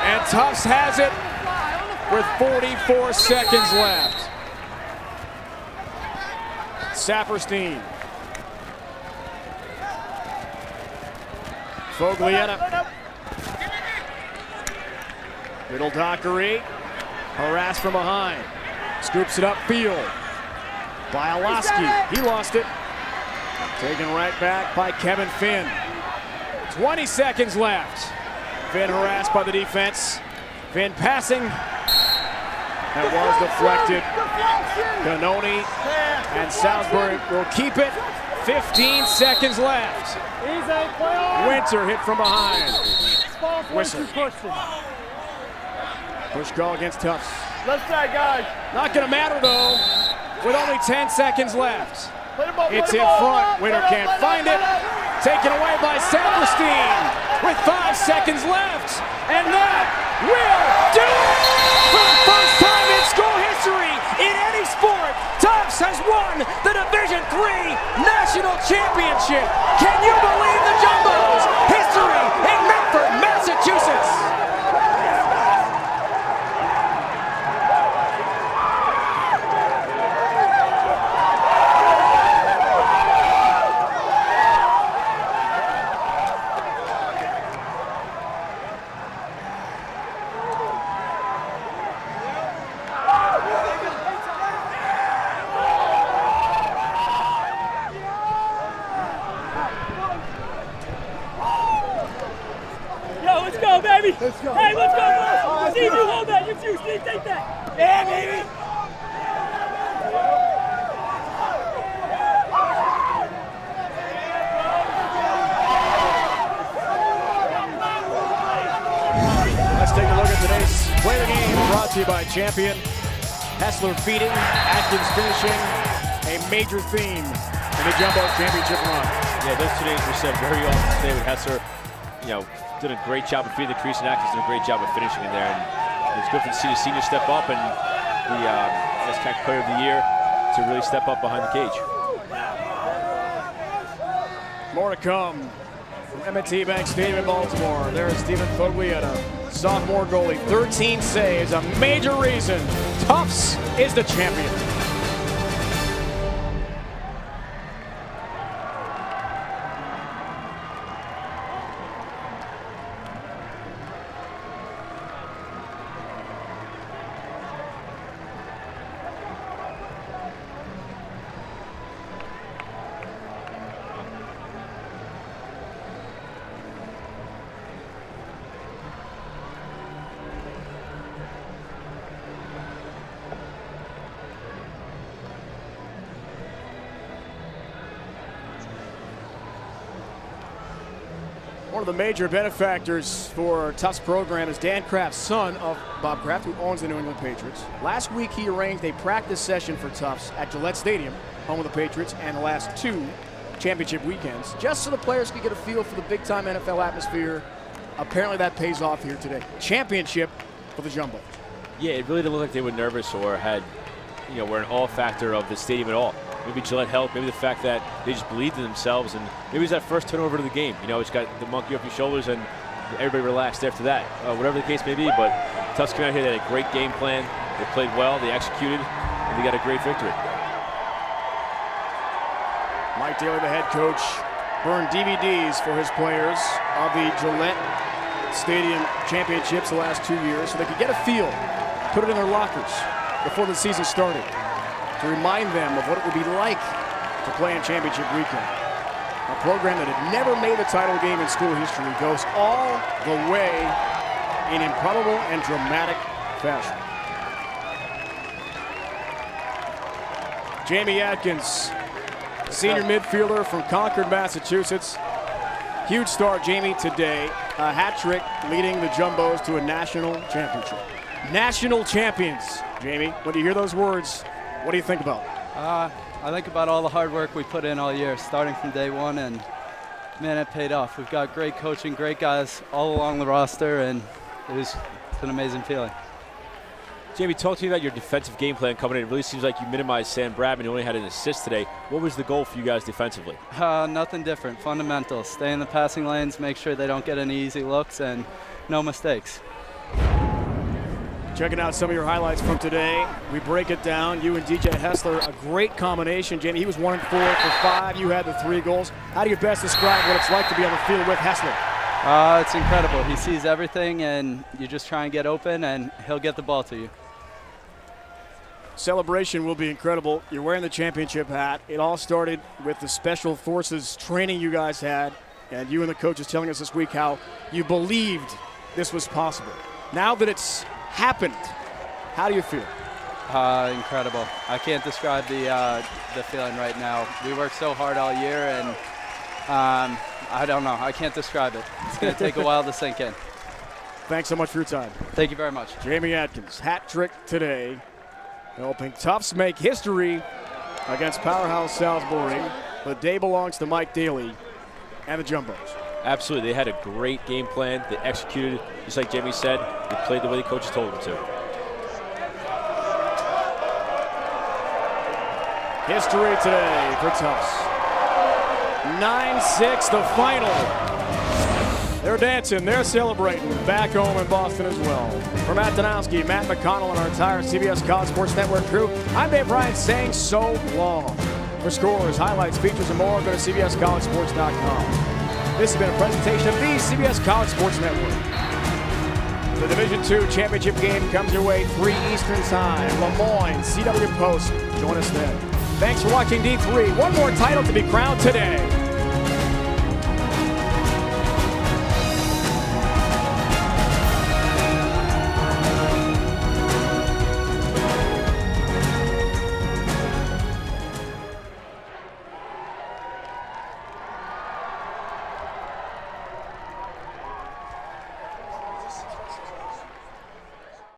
Speaker 2: And Tufts has it with 44 seconds left. Saperstein. Foglietta. Little Dockery. Harassed from behind. Scoops it upfield. By Olaski. He lost it. Taken right back by Kevin Finn. 20 seconds left. Finn harassed by the defense. Finn passing. That was deflected. Canoni and Salisbury will keep it. 15 seconds left. Winter hit from behind. Whistle. Push call against Tufts.
Speaker 7: Left side, guys.
Speaker 2: Not going to matter, though, with only 10 seconds left. It's in front. Winter can't find it. Taken away by Saperstein with 5 seconds left. And that will do it! For the first time in school history, in any sport, Tufts has won the Division III National Championship. Can you believe the Jumbos? History in Medford, Massachusetts.
Speaker 12: Let's go. Hey, let's go, boys. Steve, you hold that. You two, Steve, take that. Yeah, baby.
Speaker 2: Let's take a look at today's play of the game, brought to you by Champion. Hessler feeding, Atkins finishing, a major theme in the Jumbo Championship run.
Speaker 3: Yeah, those 2 days were said very often today with Hessler. Did a great job of feeding the crease, and Atkins did a great job of finishing in there. And it's good for the senior step up and the SCAC Player of the Year to really step up behind the cage.
Speaker 2: More to come from M&T Bank Stadium in Baltimore. There's Stephen Foglietta, sophomore goalie, 13 saves, a major reason Tufts is the champion. One of the major benefactors for Tufts program is Dan Kraft's son of Bob Kraft, who owns the New England Patriots. Last week, he arranged a practice session for Tufts at Gillette Stadium, home of the Patriots, and the last 2 championship weekends, just so the players could get a feel for the big-time NFL atmosphere. Apparently, that pays off here today. Championship for the Jumbo.
Speaker 3: Yeah, it really didn't look like they were nervous or had, were an all factor of the stadium at all. Maybe Gillette helped, maybe the fact that they just believed in themselves, and maybe it was that first turnover to the game. It's got the monkey off your shoulders, and everybody relaxed after that. Whatever the case may be, but Tufts came out here, they had a great game plan, they played well, they executed, and they got a great victory.
Speaker 2: Mike Daly, the head coach, burned DVDs for his players of the Gillette Stadium championships the last 2 years so they could get a feel, put it in their lockers before the season started, to remind them of what it would be like to play in championship weekend. A program that had never made the title game in school history goes all the way in improbable and dramatic fashion. Jamie Atkins, senior midfielder from Concord, Massachusetts. Huge start, Jamie, today. A hat trick leading the Jumbos to a national championship. National champions, Jamie. When you hear those words, what do you think about?
Speaker 13: I think about all the hard work we put in all year, starting from day one, and man, it paid off. We've got great coaching, great guys all along the roster, and it's an amazing feeling.
Speaker 3: Jamie, talk to me about your defensive game plan coming in. It really seems like you minimized Sam Bradman, who only had an assist today. What was the goal for you guys defensively?
Speaker 13: Nothing different. Fundamentals. Stay in the passing lanes, make sure they don't get any easy looks, and no mistakes.
Speaker 2: Checking out some of your highlights from today. We break it down. You and DJ Hessler, a great combination. Jamie, he was 1 and 4 for 5. You had the 3 goals. How do you best describe what it's like to be on the field with Hessler?
Speaker 13: It's incredible. He sees everything, and you just try and get open, and he'll get the ball to you.
Speaker 2: Celebration will be incredible. You're wearing the championship hat. It all started with the Special Forces training you guys had, and you and the coaches telling us this week how you believed this was possible. Now that it's happened, how do you feel?
Speaker 13: Incredible. I can't describe the feeling right now. We worked so hard all year, and I don't know. I can't describe it. It's going to take a while to sink in.
Speaker 2: Thanks so much for your time.
Speaker 13: Thank you very much.
Speaker 2: Jamie Atkins, hat trick today, helping Tufts make history against powerhouse Salisbury. The day belongs to Mike Daly and the Jumbos.
Speaker 3: Absolutely. They had a great game plan. They executed, just like Jamie said. They played the way the coaches told them to.
Speaker 2: History today for Tufts. 9-6, the final. They're dancing, they're celebrating back home in Boston as well. For Matt Donowski, Matt McConnell, and our entire CBS College Sports Network crew, I'm Dave Bryant saying so long. For scores, highlights, features, and more, go to CBSCollegeSports.com. This has been a presentation of the CBS College Sports Network. The Division II championship game comes your way 3 Eastern Time. Le Moyne, CW Post. Join us then. Thanks for watching D3. One more title to be crowned today.